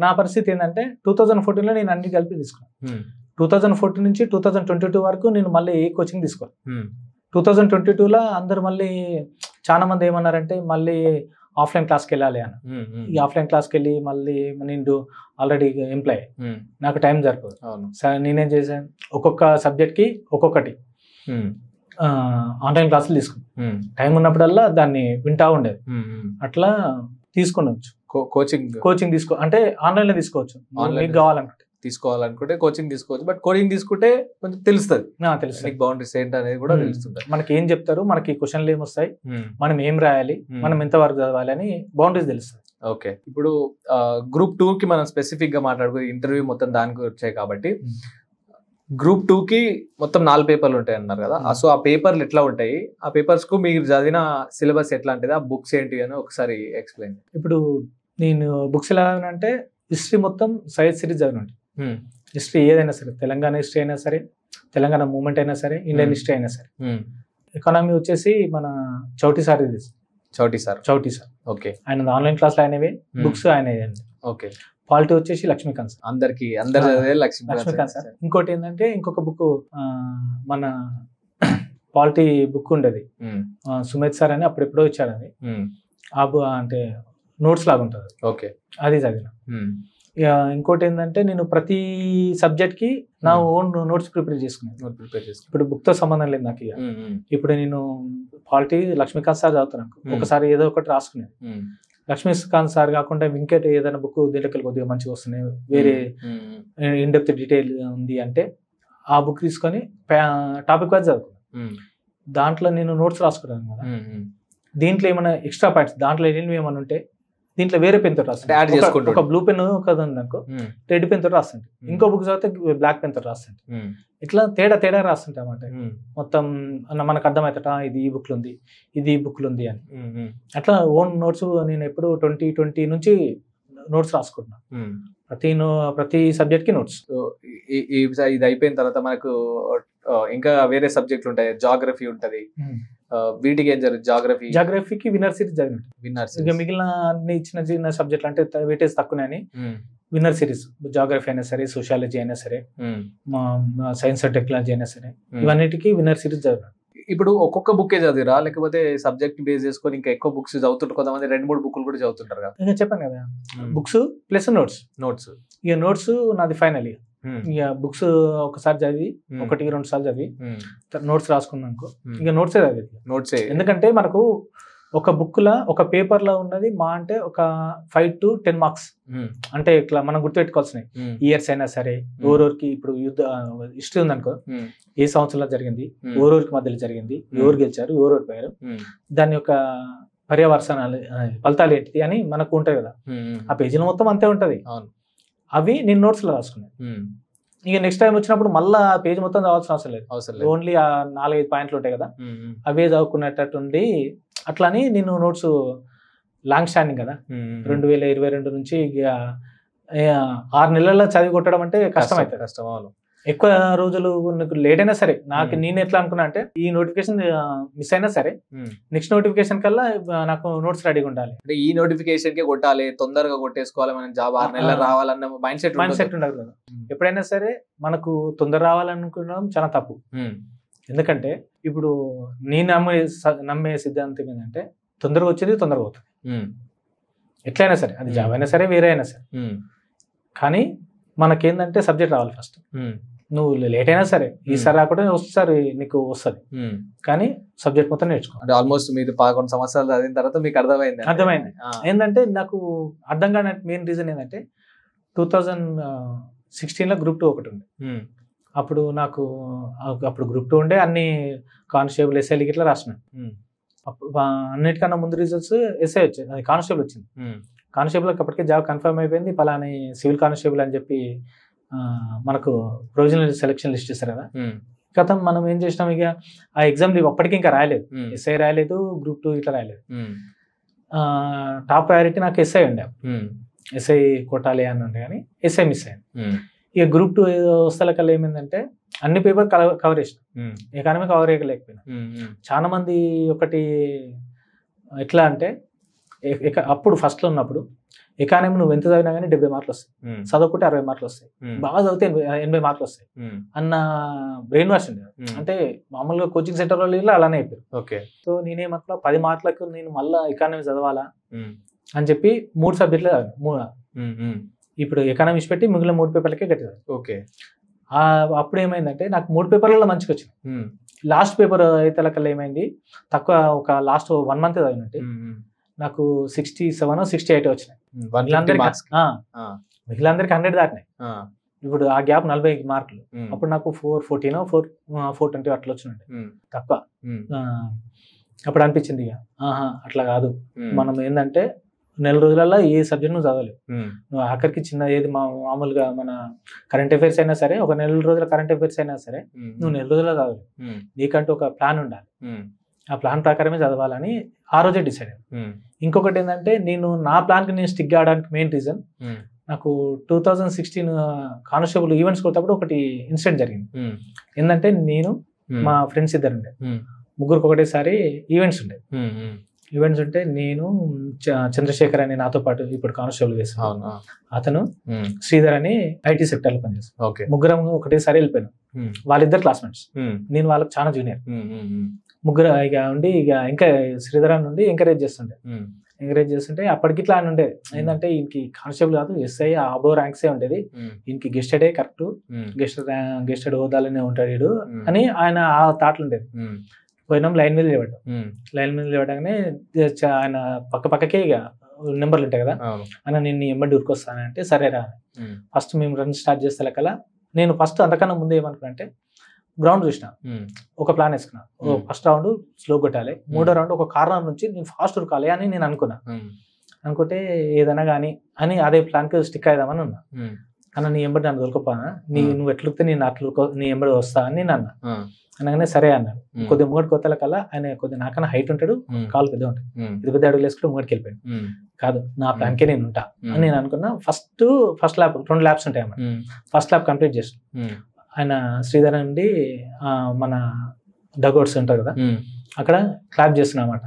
నా పరిస్థితి ఏంటంటే 2014 లో నేను అన్ని కలిపి తీసుకున్నాను. 2014 నుంచి 2022 వరకు నేను మళ్ళీ ఏ కోచింగ్ తీసుకోవాలి. 2022లో అందరు మళ్ళీ చాలా మంది ఏమన్నారంటే మళ్ళీ ఆఫ్లైన్ క్లాస్కి వెళ్ళాలి అని. ఈ ఆఫ్లైన్ క్లాస్కి వెళ్ళి మళ్ళీ నేను ఆల్రెడీ ఎంప్లాయ్, నాకు టైం సరిపోదు. నేనేం చేశాను, ఒక్కొక్క సబ్జెక్ట్కి ఒక్కొక్కటి ఆన్లైన్ క్లాసులు తీసుకున్నాను. టైం ఉన్నప్పుడల్లా దాన్ని వింటా ఉండేది. అట్లా తీసుకునొచ్చు. కోచింగ్ తీసుకో అంటే ఆన్లైన్లో తీసుకోవచ్చు, మీకు తీసుకోవాలనుకుంటే కోచింగ్ తీసుకోవచ్చు. బట్ కోచింగ్ తీసుకుంటే కొంచెం తెలుస్తుంది బౌండరీస్ ఏంటి అనేది కూడా తెలుస్తుంది. మనకి ఏం చెప్తారు, మనకి క్వశ్చన్లు ఏమొస్తాయి, మనం ఏం రాయాలి, మనం ఎంత వరకు చదవాలి అని బౌండరీస్ తెలుస్తుంది. ఓకే, ఇప్పుడు గ్రూప్ 2 కి మనం స్పెసిఫిక్ గా మాట్లాడుకో, ఇంటర్వ్యూ మొత్తం దానికి వచ్చాయి కాబట్టి గ్రూప్ 2 కి మొత్తం 4 పేపర్లు ఉంటాయి అన్నారు కదా. సో ఆ పేపర్లు ఎట్లా ఉంటాయి, ఆ పేపర్స్ కు మీరు చదివిన సిలబస్ ఎట్లాంటిది, ఆ బుక్స్ ఏంటి అని ఒకసారి ఎక్స్ప్లెయిన్. ఇప్పుడు నేను బుక్స్ ఎలా అంటే హిస్టరీ మొత్తం సైన్స్ సిరీస్ చదివినండి. హిస్టరీ ఏదైనా సరే, తెలంగాణ హిస్టరీ అయినా సరే, తెలంగాణ మూమెంట్ అయినా సరే, ఇండియన్ హిస్టరీ అయినా సరే. ఎకానమీ వచ్చేసి మన చౌటి సార్. ఓకే, ఆయన ఆన్లైన్ క్లాస్లో ఆయనవి, బుక్స్ ఆయన. ఓకే, పాలిటీ వచ్చేసి లక్ష్మీకాంత్ సార్. అందరు లక్ష్మీకాంత్ సార్. ఇంకోటి ఏంటంటే ఇంకొక బుక్ మన పాలిటీ బుక్ ఉండేది, సుమేత్ సార్ అని అప్పుడెప్పుడో ఇచ్చాడు. అది అంటే నోట్స్ లాగా ఉంటుంది. ఓకే, అది చదివిన. ఇంకోటి ఏంటంటే నేను ప్రతి సబ్జెక్ట్ కి నా ఓన్ నోట్స్ ప్రిపేర్ చేసుకున్నాను. ఇప్పుడు బుక్ తో సంబంధం లేదు నాకు. ఇక ఇప్పుడు నేను పాలిటీ లక్ష్మీకాంత్ సార్ చదువుతున్నాను, ఒకసారి ఏదో ఒకటి రాసుకునేది. లక్ష్మీకాంత్ సార్ కాకుండా ఇంకేట్ ఏదైనా బుక్ దీంట్లోకి కొద్దిగా మంచిగా వస్తున్నాయి, వేరే ఇన్డెప్త్ డీటెయిల్ ఉంది అంటే ఆ బుక్ తీసుకొని టాపిక్ వైజ్ చదువుకున్నాను. దాంట్లో నేను నోట్స్ రాసుకున్నాను కదా. దీంట్లో ఏమైనా ఎక్స్ట్రా పాయింట్స్, దాంట్లో ఏమైనా ఉంటే దీంట్లో వేరే పెన్ తోటి రాస్తాను. ఒక బ్లూ పెన్ కదా అనుకో, రెడ్ పెన్ తోటి రాస్తుంటే, ఇంకో బుక్ చదివితే బ్లాక్ పెన్ తోటి రాస్తుంటే, ఇట్లా తేడా రాస్తుంటే అన్నమాట. మొత్తం మనకు అర్థమవుతా ఇది ఈ బుక్లు ఉంది, ఇది ఈ బుక్లు ఉంది అని. అట్లా ఓన్ నోట్స్ నేను ఎప్పుడు 2020 నుంచి నోట్స్ రాసుకుంటున్నాను. ప్రతి సబ్జెక్ట్ కి నోట్స్. ఇది అయిపోయిన తర్వాత మనకు ఇంకా వేరే సబ్జెక్టులు ఉంటాయి, జాగ్రఫీ ఉంటది. వీటికి ఏం జరుగుతుంది? జాగ్రఫీకి విన్నర్ సిరీస్ చదివినట్టు. ఇంకా మిగిలిన అన్ని చిన్న సబ్జెక్టులు అంటే వెయిటేజ్ తక్కువనే విన్నర్ సిరీస్. జాగ్రఫీ అయినా సరే, సోషాలజీ అయినా సరే, సైన్స్ అండ్ టెక్నాలజీ అయినా సరే, ఇవన్నిటికీ విన్నర్ సిరీస్ చదివినాడు. ఇప్పుడు ఒక్కొక్క బుక్కే చదివిరా, లేకపోతే సబ్జెక్ట్ బేస్ చేసుకొని ఇంకా ఎక్కువ బుక్స్ చదువుతుంటారు? కొంతమంది 2-3 బుక్లు కూడా చదువుతుంటారు కదా. ఇంకా చెప్పాను కదా, బుక్స్ ప్లస్ నోట్స్. ఇక నోట్స్ నాది ఫైనల్. ఇక బుక్స్ ఒకసారి చదివి 1-2 సార్లు చదివి నోట్స్ రాసుకున్నాను. ఇక నోట్సే చదివి. ఎందుకంటే మనకు ఒక బుక్ లా ఒక పేపర్ లో ఉన్నది మా అంటే ఒక 5 to 10 మార్క్స్. అంటే ఇట్లా మనం గుర్తుపెట్టుకోవాల్సినవి ఇయర్స్ అయినా సరే, ఓరోరికి ఇప్పుడు హిస్టరీ ఉందనుకో, ఏ సంవత్సరంలో జరిగింది, ఓరోరికి మధ్యలో జరిగింది, ఎవరు గెలిచారు, ఎవరు ఓడిపోయారు, దాని యొక్క పర్యవసనాలు ఫలితాలు ఏంటిది అని మనకు ఉంటాయి కదా. ఆ పేజీలో మొత్తం అంతే ఉంటది. అవి నేను నోట్స్ లో రాసుకున్నాను. ఇక నెక్స్ట్ టైం వచ్చినప్పుడు మళ్ళీ ఆ పేజ్ మొత్తం చదవాల్సిన అవసరం లేదు. ఓన్లీ ఆ 4-5 పాయింట్లు ఉంటాయి కదా, అవే చదువుకునేటట్టుండి. అట్లని నేను నోట్స్ లాంగ్ స్టాండింగ్ కదా, 2022 నుంచి ఇక 6 నెలల్లో చదివి కొట్టడం అంటే కష్టం అవుతుంది. ఎక్కువ రోజులు లేట్ అయినా సరే, నేను ఎట్లా అనుకున్నా అంటే ఈ నోటిఫికేషన్ మిస్ అయినా సరే నెక్స్ట్ నోటిఫికేషన్ కల్లా నాకు నోట్స్ రెడీగా ఉండాలి. అంటే ఈ నోటిఫికేషన్ కే కొట్టాలి, తొందరగా కొట్టేసుకోవాలి, మనం జాబ్ 6 నెలలు రావాలన్న మైండ్ సెట్ ఉండదు కదా. ఎప్పుడైనా సరే మనకు తొందర రావాలనుకోవడం చాలా తప్పు. ఎందుకంటే ఇప్పుడు నేను నమ్మే సిద్ధాంతం ఏంటంటే తొందరగా వచ్చేది తొందరగా అవుతుంది. ఎట్లయినా సరే, అది జాబ్ అయినా సరే వేరే అయినా సరే. కానీ మనకేందంటే సబ్జెక్ట్ రావాలి ఫస్ట్. నువ్వు లేట్ అయినా సరే, ఈసారి రాకుండా ఒకసారి నీకు వస్తుంది, కానీ సబ్జెక్ట్ మొత్తం నేర్చుకో. అంటే ఆల్మోస్ట్ మీరు 11 సంవత్సరాలు చదివిన తర్వాత మీకు అర్థమైంది. ఏంటంటే నాకు అర్థం కాని మెయిన్ రీజన్ ఏంటంటే 2016లో గ్రూప్ 2 ఒకటి ఉంది. అప్పుడు నాకు గ్రూప్ 2 ఉండే, అన్ని కానిస్టేబుల్ ఎస్ఐ ఇట్లా రాసినాను. అన్నిటికన్నా ముందు రిజల్ట్స్ ఎస్ఐ వచ్చాయి, అది కానిస్టేబుల్ వచ్చింది. కానిస్టేబుల్ అప్పటికే జాబ్ కన్ఫర్మ్ అయిపోయింది. పలాని సివిల్ కానిస్టేబుల్ అని చెప్పి మనకు ప్రొవిజనల్ సెలక్షన్ లిస్ట్ ఇస్తారు కదా. గతం మనం ఏం చేసినాం, ఇక ఆ ఎగ్జామ్ అప్పటికి ఇంకా రాయలేదు, ఎస్ఐ రాయలేదు, గ్రూప్ 2 ఇట్లా రాయలేదు. టాప్ ప్రయారిటీ నాకు ఎస్ఐ ఉండే, ఎస్ఐ కొట్టాలి అని ఉండే, కానీ ఎస్ఐ మిస్ అయ్యాను. ఇక గ్రూప్ 2 వస్తలకల్లా ఏమైందంటే అన్ని పేపర్ కవర్ చేసిన, ఎకానమీ కవర్ చేయలేకపోయినా. చాలా మంది ఒకటి ఎట్లా అంటే అప్పుడు ఫస్ట్లో ఉన్నప్పుడు ఎకానమీ నువ్వు ఎంత చదివినా కానీ 70 మార్కులు వస్తాయి, చదువుకుంటే 60 మార్కులు వస్తాయి, బాగా చదివితే 80 మార్కులు వస్తాయి అన్న బ్రెయిన్ వాష్ ఉంది. అంటే మామూలుగా కోచింగ్ సెంటర్ వాళ్ళు అలానే అయిపోయారు. సో నేనేమట్లా 10 మార్కులకు నేను మళ్ళీ ఎకానమీ చదవాలా అని చెప్పి 3 సబ్జెక్టులు చదివాను. ఇప్పుడు ఎకానమీస్ పెట్టి మిగిలిన 3 పేపర్లకే గట్టి. అప్పుడు ఏమైందంటే నాకు 3 పేపర్లలో మంచిగా వచ్చింది. లాస్ట్ పేపర్ అయితే కల్లా ఏమైంది, తక్కువ ఒక లాస్ట్ 1 మంత్ చదివినట్టు నాకు 67 68 వచ్చినాయి. మిగిలినందరికి 100 దాటినాయి. ఇప్పుడు ఆ గ్యాప్ 40 మార్కులు. అప్పుడు నాకు 414 420 అట్లా వచ్చినట్టు, తక్కువ. అప్పుడు అనిపించింది ఇక అట్లా కాదు, మనం ఏంటంటే నెల రోజులలో ఏ సబ్జెక్ట్ నువ్వు చదవలేవు. నువ్వు ఆఖరికి చిన్న ఏది మామూలుగా మన కరెంట్ అఫైర్స్ అయినా సరే, ఒక నెల రోజుల కరెంట్ అఫైర్స్ అయినా సరే నువ్వు నెల రోజుల్లో చదవలేవు. నీకంటూ ఒక ప్లాన్ ఉండాలి, ఆ ప్లాన్ ప్రకారమే చదవాలని ఆ రోజే డిసైడ్ అయ్యాను. ఇంకొకటి ఏంటంటే నేను నా ప్లాన్కి నేను స్టిక్ కావడానికి మెయిన్ రీజన్, నాకు 2016 కానిస్టేబుల్ ఈవెంట్స్ కొట్టేటప్పుడు ఒకటి ఇన్సిడెంట్ జరిగింది. ఏంటంటే నేను మా ఫ్రెండ్స్ ఇద్దరు ఉండే, ముగ్గురికి ఒకటేసారి ఈవెంట్స్ ఉండే. ఈవెంట్స్ ఉంటే నేను చంద్రశేఖర్ అని నాతో పాటు ఇప్పుడు కానిస్టేబుల్ చేస్తాను, అతను శ్రీధర్ అని ఐటీ సెక్టర్ లో పనిచేస్తాను. ముగ్గురం ఒకటేసారి వెళ్ళిపోయాను. వాళ్ళిద్దరు క్లాస్మేట్స్, నేను వాళ్ళకి చాలా జూనియర్. ముగ్గురు ఇక ఉండి ఇక ఇంకా శ్రీధర్ నుండి ఎంకరేజ్ చేస్తుంటే అప్పటికి ఇట్లా అని ఉండే ఏంటంటే ఈయనకి కానిస్టేబుల్ కాదు ఎస్ఐ అబో ర్యాంక్సే ఉండేది, ఈయనకి గెస్టెడే కరెక్ట్, గెస్టెడ్ హోదాలనే ఉంటాడు అని ఆయన ఆ థాట్లు ఉండేది. పోయినాం లైన్ మీద లేవడంగానే ఆయన పక్కకే ఇక నెంబర్లు ఉంటాయి కదా, అన్న నేను ఎంబడి ఉరికొస్తానంటే సరేరా. ఫస్ట్ మేము రన్ స్టార్ట్ చేస్తే కల్లా నేను ఫస్ట్ అంతకన్నా ముందు ఏమనుకున్నా అంటే గ్రౌండ్ చూసిన, ఒక ప్లాన్ వేసుకున్నా. ఫస్ట్ రౌండ్ స్లో కొట్టాలి, 3వ రౌండ్ ఒక కార్నర్ నుంచి నేను ఫాస్ట్ ఉరకాలి అని నేను అనుకున్నా. అనుకుంటే ఏదైనా కానీ అని అదే ప్లాన్కి స్టిక్ అయిదామని ఉన్నా. అన్న నీ ఎంబడి నన్ను దొరకపోనా, నువ్వు ఎట్లుకితే నేను అట్లు నీ ఎంబడి వస్తా అని నేను అన్నా. అనగానే సరే అన్నాడు. కొద్దిగా ముంగడికి కొత్తల కల్లా ఆయన కొద్దిగా నాకన్నా హైట్ ఉంటాడు, కాలు పెద్ద ఉంటాడు, పెద్ద అడుగులు వేసుకుంటే ముంగడికి వెళ్ళిపోయాడు. కాదు నా ప్లాన్కే నేను ఉంటా అని నేను అనుకున్నా. ఫస్ట్ ల్యాబ్ 2 ల్యాబ్స్ ఉంటాయి అన్నమాట. ఫస్ట్ ల్యాబ్ కంప్లీట్ చేసాను. ఆయన శ్రీధర్ నుండి మన డగౌట్స్ ఉంటారు కదా, అక్కడ క్లాప్ చేస్తున్నా అన్నమాట.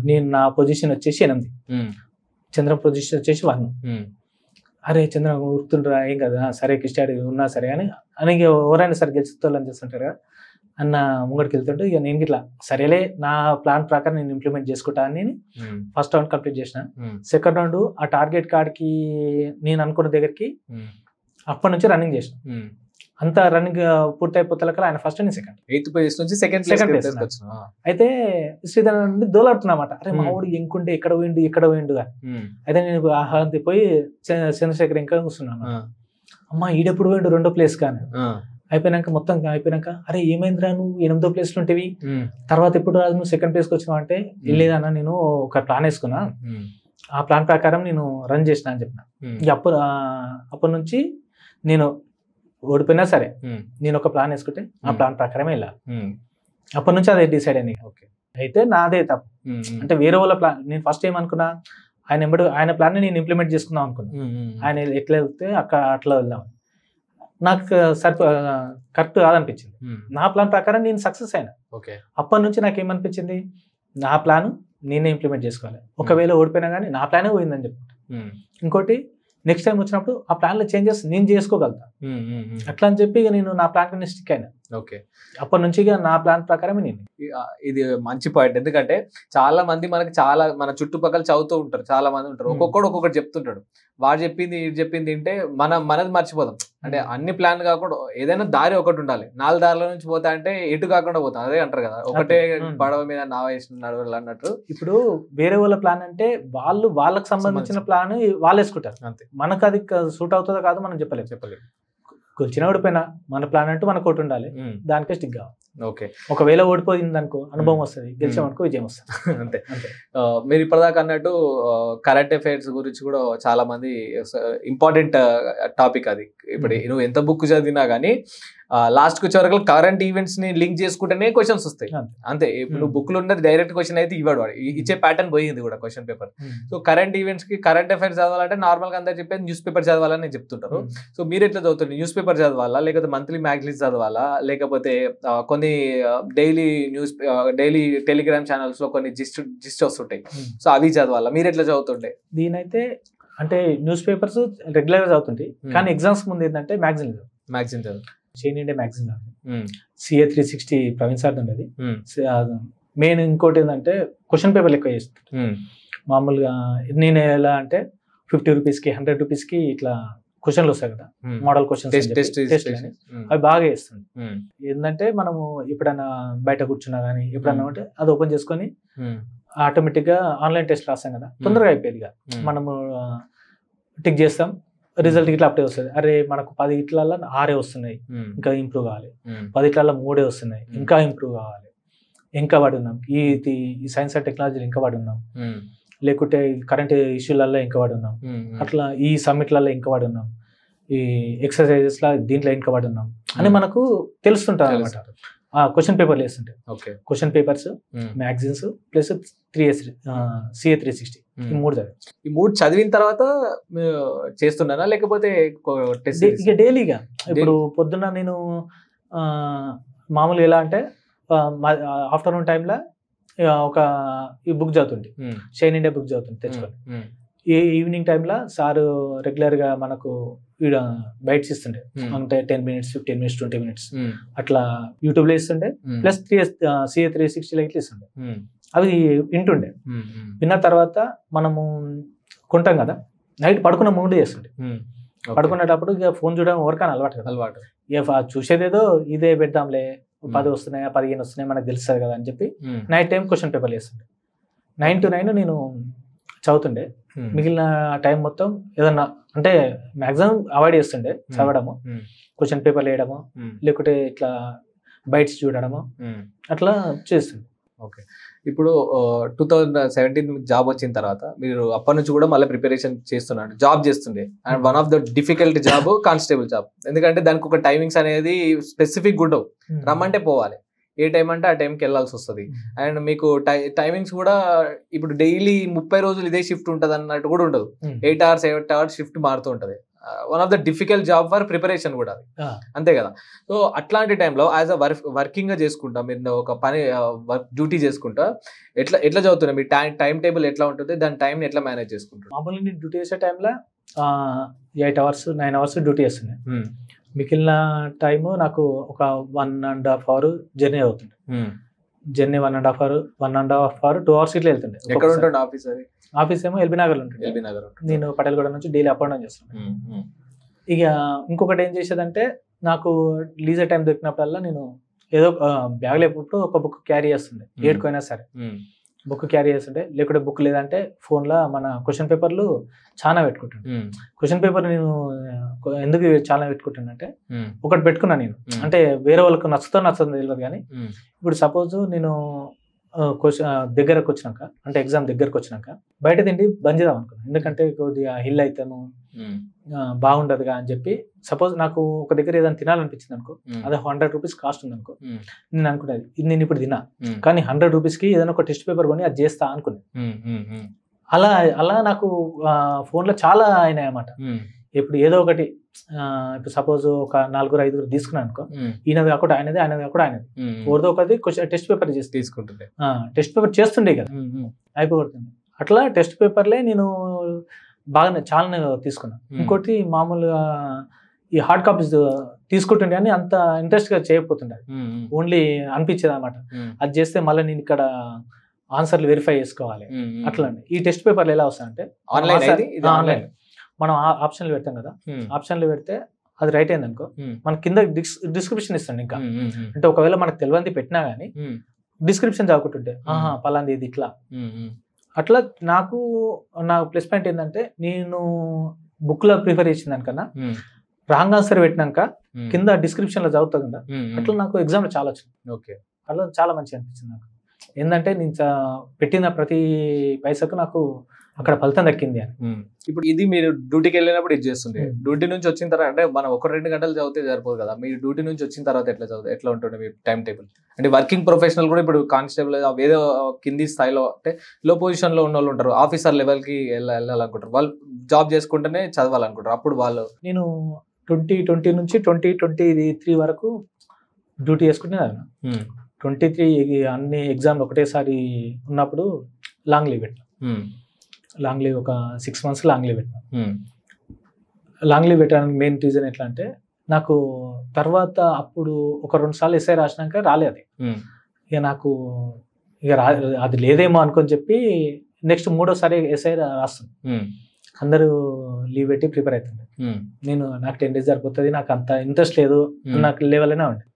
నేను నా పొజిషన్ వచ్చేసి 8, చంద్ర పొజిషన్ వచ్చేసి 1. అరే చంద్ర ఉరుకుతుండ్రా ఏం కదా, సరే కిస్టాడి ఉన్నా సరే అని ఎవరైనా సరే గెలుచుకోవాలని చేస్తుంటారు కదా అన్న ముంగడికి వెళ్తుంటే ఇక నేను ఇట్లా సరేలే నా ప్లాన్ ప్రకారం నేను ఇంప్లిమెంట్ చేసుకుంటా అని ఫస్ట్ రౌండ్ కంప్లీట్ చేసిన. సెకండ్ రౌండ్ ఆ టార్గెట్ కార్డ్కి నేను అనుకున్న దగ్గరికి అప్పటి నుంచి రన్నింగ్ చేసిన. అంతా రన్నింగ్ పూర్తి అయిపోతా ఆయన ఫస్ట్ నేను సెకండ్, 8th ప్లేస్ నుంచి సెకండ్ ప్లేస్. అయితే శ్రీధర్ నుండి దోలాడుతున్నమాట, అరే మా వాడు ఇంకుంటే ఎక్కడ పోయిండు అని. అయితే నేను పోయి చంద్రశేఖర్ ఇంకా కూర్చున్నాను. అమ్మా ఈడెప్పుడు పోయిండు 2వ ప్లేస్ కానీ మొత్తం అయిపోయినాక అరే ఏమైందిరా నువ్వు 8వ ప్లేస్ లో ఉంటేవి, తర్వాత ఎప్పుడు రాజు నువ్వు సెకండ్ ప్లేస్కి వచ్చినావు అంటే వెళ్ళేదన్నా నేను ఒక ప్లాన్ వేసుకున్నా, ఆ ప్లాన్ ప్రకారం నేను రన్ చేసిన అని చెప్పిన. అప్పటి నుంచి నేను ఓడిపోయినా సరే నేను ఒక ప్లాన్ వేసుకుంటే ఆ ప్లాన్ ప్రకారమే వెళ్ళాలి. అప్పటి నుంచి అదే డిసైడ్ అయింది. అయితే నాదే తప్పు, అంటే వేరే వాళ్ళ ప్లాన్ నేను ఫస్ట్ ఏమనుకున్నా, ఆయన ప్లాన్ నేను ఇంప్లిమెంట్ చేసుకుందాం అనుకున్నా. ఆయన ఎట్లా వెళ్తే అట్లా వెళ్దాం, నాకు కరెక్ట్ కాదనిపించింది. నా ప్లాన్ ప్రకారం నేను సక్సెస్ అయినా. అప్పటి నుంచి నాకు ఏమనిపించింది, నా ప్లాన్ నేనే ఇంప్లిమెంట్ చేసుకోవాలి. ఒకవేళ ఓడిపోయినా కానీ నా ప్లానే పోయిందని చెప్పుకుంటా. ఇంకోటి నెక్స్ట్ టైం వచ్చినప్పుడు ఆ ప్లాన్లో చేంజెస్ నేను చేసుకోగలుగుతా. అట్లా అని చెప్పి నేను నా ప్లాన్ స్టిక్ అయినా. ఓకే. అప్పటి నుంచి ఇక నా ప్లాన్ ప్రకారం నేను ఇది మంచి పాయింట్. ఎందుకంటే చాలా మంది మన చుట్టుపక్కల చదువుతూ ఉంటారు, చాలా మంది ఉంటారు, ఒక్కొక్కటి చెప్తుంటాడు. వాడు చెప్పింది ఇది చెప్పింది తింటే మనది మర్చిపోతాం. అంటే అన్ని ప్లాన్ కాకుండా ఏదైనా దారి ఒకటి ఉండాలి. 4 దారిల నుంచి పోతా అంటే ఎటు కాకుండా పోతాం. అదే అంటారు కదా, ఒకటే పడవ మీద నావ వేసిన నడవలు అన్నట్టు. ఇప్పుడు వేరే వాళ్ళ ప్లాన్ అంటే వాళ్ళకి సంబంధించిన ప్లాన్ వాళ్ళు వేసుకుంటారు. అంతే, మనకు అది సూట్ అవుతుందో కాదు మనం చెప్పలేము. గెలిచిన ఓడిపోయినా మన ప్లాన్ అంటూ మనకు ఒకటి ఉండాలి, దానికే స్టిక్ కావాలి. ఓకే. ఒకవేళ ఓడిపోయింది అనుకో అనుభవం వస్తుంది, గెలిచామనుకో విజయం వస్తుంది. అంతే. మీరు ఇప్పటిదాకా అన్నట్టు కరెంట్ అఫైర్స్ గురించి కూడా చాలా మంది ఇంపార్టెంట్ టాపిక్ అది. ఇప్పుడు నువ్వు ఎంత బుక్ చదివినా కానీ లాస్ట్ కి వచ్చే వరకు కరెంట్ ఈవెంట్స్ ని లింక్ చేసుకుంటేనే క్వశ్చన్స్ వస్తాయి. అంతే. ఇప్పుడు నువ్వు బుక్ లో ఉన్నది డైరెక్ట్ క్వశ్చన్ అయితే ఇవ్వడు, వాడు ఇచ్చే ప్యాటర్న్ పోయింది కూడా question paper. So current events కి కరెంట్ అఫైర్స్ చదవాలంటే నార్మల్ గా అందరూ చెప్పేది న్యూస్ పేపర్ చదవాలని చెప్తుంటారు. సో మీరు ఎట్లా చదువుతుంది? న్యూస్ పేపర్ చదవాలా, లేకపోతే మంత్లీ మ్యాగజైన్స్ చదవాలా, లేకపోతే కొన్ని డైలీ టెలిగ్రామ్ ఛానల్స్ లో కొన్ని జిస్ట్ వస్తుంటాయి, సో అవి చదవాలా? మీరు ఎట్లా చదువుతుండే? దీనైతే అంటే న్యూస్ పేపర్స్ రెగ్యులర్ గా చదువుతుంటాయి, కానీ ఎగ్జామ్స్ ముందు ఏంటంటే మ్యాగజైన్ చదువు. Shine India magazine CA 360 Praveen sir ఉండేది. మెయిన్ ఇంకోటి ఏంటంటే క్వశ్చన్ పేపర్లు ఎక్కువ చేస్తుంది. మామూలుగా నేను ఎలా అంటే 50 రూపీస్కి 100 రూపీస్కి ఇట్లా క్వశ్చన్లు వస్తాయి కదా, మోడల్ క్వశ్చన్స్, అవి బాగా చేస్తుంది. ఏంటంటే మనము ఎప్పుడైనా బయట కూర్చున్నా కానీ ఎప్పుడన్నా ఉంటే అది ఓపెన్ చేసుకొని ఆటోమేటిక్ గా ఆన్లైన్ టెస్ట్ రాస్తాం కదా, తొందరగా అయిపోయేది. మనము టిక్ చేస్తాం, రిజల్ట్ ఇట్లా అప్పుడే వస్తుంది. అరే మనకు 10 ఇట్లలో 6 వస్తున్నాయి, ఇంకా ఇంప్రూవ్ కావాలి. 10 ఇట్లలో 3 వస్తున్నాయి, ఇంకా ఇంప్రూవ్ కావాలి. ఇంకా వాడు ఉన్నాం ఈ సైన్స్ అండ్ టెక్నాలజీలో ఇంకా వాడు ఉన్నాం, లేకుంటే కరెంట్ ఇష్యూలలో ఇంకా వాడు ఉన్నాం, అట్లా ఈ సమ్మిట్లలో ఇంకా వాడు ఉన్నాం, ఈ ఎక్సర్సైజెస్ లా దీంట్లో ఇంకా వాడు ఉన్నాం అని మనకు తెలుస్తుంటారు అనమాట. క్వశ్చన్ పేపర్లు వేస్తుంటాయి. Question papers, magazines plus CA 360 ఈ 3 చదివి. ఈ 3 చదివిన తర్వాత చేస్తున్నానా, లేకపోతే ఇక డైలీగా? ఇప్పుడు పొద్దున్న నేను మామూలుగా ఎలా అంటే ఆఫ్టర్నూన్ టైంలో ఒక ఈ బుక్ చదువుతుండే, షైన్ ఇండియా బుక్ చదువుతుంది తెచ్చుకొని. ఈ ఈవినింగ్ టైంలో సారు రెగ్యులర్గా మనకు ఈడ బైట్స్ ఇస్తుండే, అంటే 10 minutes 15 minutes 20 minutes అట్లా యూట్యూబ్లో ఇస్తుండే, ప్లస్ CA 360 ఇట్లా ఇస్తుండే. అవి వింటుండే. విన్న తర్వాత మనము కొంటాం కదా, నైట్ పడుకున్న ముందు చేస్తుండే. పడుకునేటప్పుడు ఇక ఫోన్ చూడడం ఎవరికైనా అలవాటు. ఇక చూసేదేదో ఇదే పెడదాంలే, 10 వస్తున్నాయా 15 వస్తున్నాయా మనకు తెలుస్తుంది కదా అని చెప్పి నైట్ టైం క్వశ్చన్ పేపర్లు వేస్తుండే. 9 to 9 నేను చదువుతుండే. మిగిలిన టైం మొత్తం ఏదన్నా అంటే మ్యాక్సిమం అవాయిడ్ చేస్తుండే చదవడము, క్వశ్చన్ పేపర్లు వేయడము, లేకుంటే ఇట్లా బైట్స్ చూడడము, అట్లా చేస్తుండే. ఓకే. ఇప్పుడు 2017 జాబ్ వచ్చిన తర్వాత మీరు అప్పటి నుంచి కూడా మళ్ళీ ప్రిపరేషన్ చేస్తున్నాడు, జాబ్ చేస్తుండే. And one of the difficult job constable job. ఎందుకంటే దానికి ఒక టైమింగ్స్ అనేది స్పెసిఫిక్ ఉండవు, రమ్మంటే పోవాలి, ఏ టైం అంటే ఆ టైంకి వెళ్ళాల్సి వస్తుంది. అండ్ మీకు టైమింగ్స్ కూడా ఇప్పుడు డైలీ 30 రోజులు ఇదే షిఫ్ట్ ఉంటుంది అన్నట్టు కూడా ఉండదు. 8 hours 8 hours షిఫ్ట్ మారుతూ ఉంటుంది. One of the difficult job for preparation కూడా అది, అంతే కదా. సో అట్లాంటి టైంలో యాజ్ అ వర్కింగ్ గా చేసుకుంటా, మీరు ఒక పని డ్యూటీ చేసుకుంటా ఎట్లా చదువుతున్నా, మీ టైం టేబుల్ ఎట్లా ఉంటుంది, దాని టైం ఎట్లా మేనేజ్ చేసుకుంటారు? మామూలుగా నేను డ్యూటీ చేసే టైంలో 8 hours 9 hours డ్యూటీ చేస్తున్నాయి. మిగిలిన టైము నాకు ఒక 1.5 hour జర్నీ అవుతుంది. జర్నీ 1.5 hour 2 hours ఇట్లా వెళ్తుండే. ఎక్కడ ఉంటుంది ఆఫీస్? అది ఆఫీస్ ఏమో ఎల్బీ నగర్ లో ఉంటుంది. నేను పటేల్గూడ నుంచి డైలీ అప్ అండ్ డౌన్ చేస్తాను. ఇక ఇంకొకటి ఏం చేసేదంటే, నాకు లీజర్ టైం దొరికినప్పుడల్లా నేను ఏదో బ్యాగ్లో ఎప్పుడు ఒక బుక్ క్యారీ చేస్తుండే, ఏడుకోయినా సరే బుక్ క్యారీ చేస్తుంటే, లేకుంటే బుక్ లేదంటే ఫోన్లో మన క్వశ్చన్ పేపర్లు చాలా పెట్టుకుంటాను. క్వశ్చన్ పేపర్ నేను ఎందుకు చాలా పెట్టుకుంటానంటే, ఒకటి పెట్టుకున్నా నేను, అంటే వేరే వాళ్ళకి నచ్చదో తెలియదు కానీ, ఇప్పుడు సపోజ్ నేను దగ్గరకు వచ్చినాక, అంటే ఎగ్జామ్ దగ్గరకు వచ్చినాక బయట తిండి బంద్ చేద్దాం అనుకున్నాను. ఎందుకంటే కొద్దిగా హిల్ అవుతాను, బాగుండదుగా అని చెప్పి. సపోజ్ నాకు ఒక దగ్గర ఏదైనా తినాలనిపించింది అనుకో, అదే 100 రూపీస్ కాస్ట్ ఉంది అనుకో, నేను అనుకునేది ఇది నేను ఇప్పుడు తిన్నా, కానీ 100 రూపీస్కి ఏదైనా ఒక టెస్ట్ పేపర్ కొని అది చేస్తా అనుకున్నాను. అలా నాకు ఫోన్లో చాలా అయినాయి అన్నమాట. ఇప్పుడు ఏదో ఒకటి, ఇప్పుడు సపోజ్ ఒక 4-5 తీసుకున్నాను అనుకో, ఈయనది కాకుండా ఆయనది, ఆయనది కాకుండా ఆయనది, ఎవరిదో ఒకటి టెస్ట్ పేపర్ చేసి తీసుకుంటుండే, టెస్ట్ పేపర్ చేస్తుండే కదా, అయిపోతుంది. అట్లా టెస్ట్ పేపర్లే నేను బాగా చాలా తీసుకున్నాను. ఇంకోటి మామూలుగా ఈ హార్డ్ కాపీస్ తీసుకుంటుండే కానీ అంత ఇంట్రెస్ట్గా చేయకపోతుండే, ఓన్లీ అనిపించేది అనమాట. అది చేస్తే మళ్ళీ నేను ఇక్కడ ఆన్సర్లు వెరిఫై చేసుకోవాలి అట్లా. ఈ టెస్ట్ పేపర్లు ఎలా వస్తాయంటే ఆన్లైన్ మనం ఆప్షన్లు పెడతాం కదా, ఆప్షన్లు పెడితే అది రైట్ అయింది అనుకో మన కింద డిస్క్రిప్షన్ ఇస్తాండి. ఇంకా అంటే ఒకవేళ మనకు తెలియంది పెట్టినా గానీ డిస్క్రిప్షన్ చదువుకుంటుంటే పలాంది ఇది ఇట్లా అట్లా. నాకు నా ప్లస్ పాయింట్ ఏంటంటే నేను బుక్ లో ప్రిఫర్ చేసిన దానికన్నా రాంగ్ ఆన్సర్ పెట్టినాక కింద డిస్క్రిప్షన్ లో చదువుతుంది కదా, అట్లా నాకు ఎగ్జామ్ లో చాలా వచ్చింది. అట్లా చాలా మంచిగా అనిపించింది నాకు. ఏంటంటే నేను పెట్టిన ప్రతి పైసకు నాకు అక్కడ ఫలితం దక్కింది అని. ఇప్పుడు ఇది మీరు డ్యూటీకి వెళ్ళినప్పుడు ఇది చేస్తుంది, డ్యూటీ నుంచి వచ్చిన తర్వాత అంటే మనం 1-2 గంటలు చదివితే సరిపోదు కదా, మీరు డ్యూటీ నుంచి వచ్చిన తర్వాత ఎట్లా ఉంటుంది మీ టైం టేబుల్? అంటే వర్కింగ్ ప్రొఫెషనల్ కూడా ఇప్పుడు కానిస్టేబుల్ ఏదో కింది స్థాయిలో అంటే లో పొజిషన్ లో ఉన్న వాళ్ళు ఉంటారు, ఆఫీసర్ లెవెల్ కి వెళ్ళాలనుకుంటారు, వాళ్ళు జాబ్ చేసుకుంటేనే చదవాలనుకుంటారు. అప్పుడు వాళ్ళు నేను 2020 నుంచి 2023 వరకు డ్యూటీ చేసుకుంటే 23 అన్ని ఎగ్జామ్లు ఒకటేసారి ఉన్నప్పుడు లాంగ్ లీవ్ పెట్టినా. లాంగ్ లీవ్ ఒక 6 months లాంగ్ లీవ్ పెట్టినా. లాంగ్ లీవ్ పెట్టడానికి మెయిన్ రీజన్ ఎట్లా అంటే నాకు తర్వాత అప్పుడు ఒక 2 సార్లు ఎస్ఐ రాసినాక రాలే అది. ఇక నాకు ఇక అది లేదేమో అనుకొని చెప్పి నెక్స్ట్ 3వ సారి ఎస్ఐ రాస్తుంది. అందరూ లీవ్ పెట్టి ప్రిపేర్ అవుతుంది. నాకు 10 days సరిపోతుంది, నాకు అంత ఇంట్రెస్ట్ లేదు, నాకు లెవెల్నే ఉండే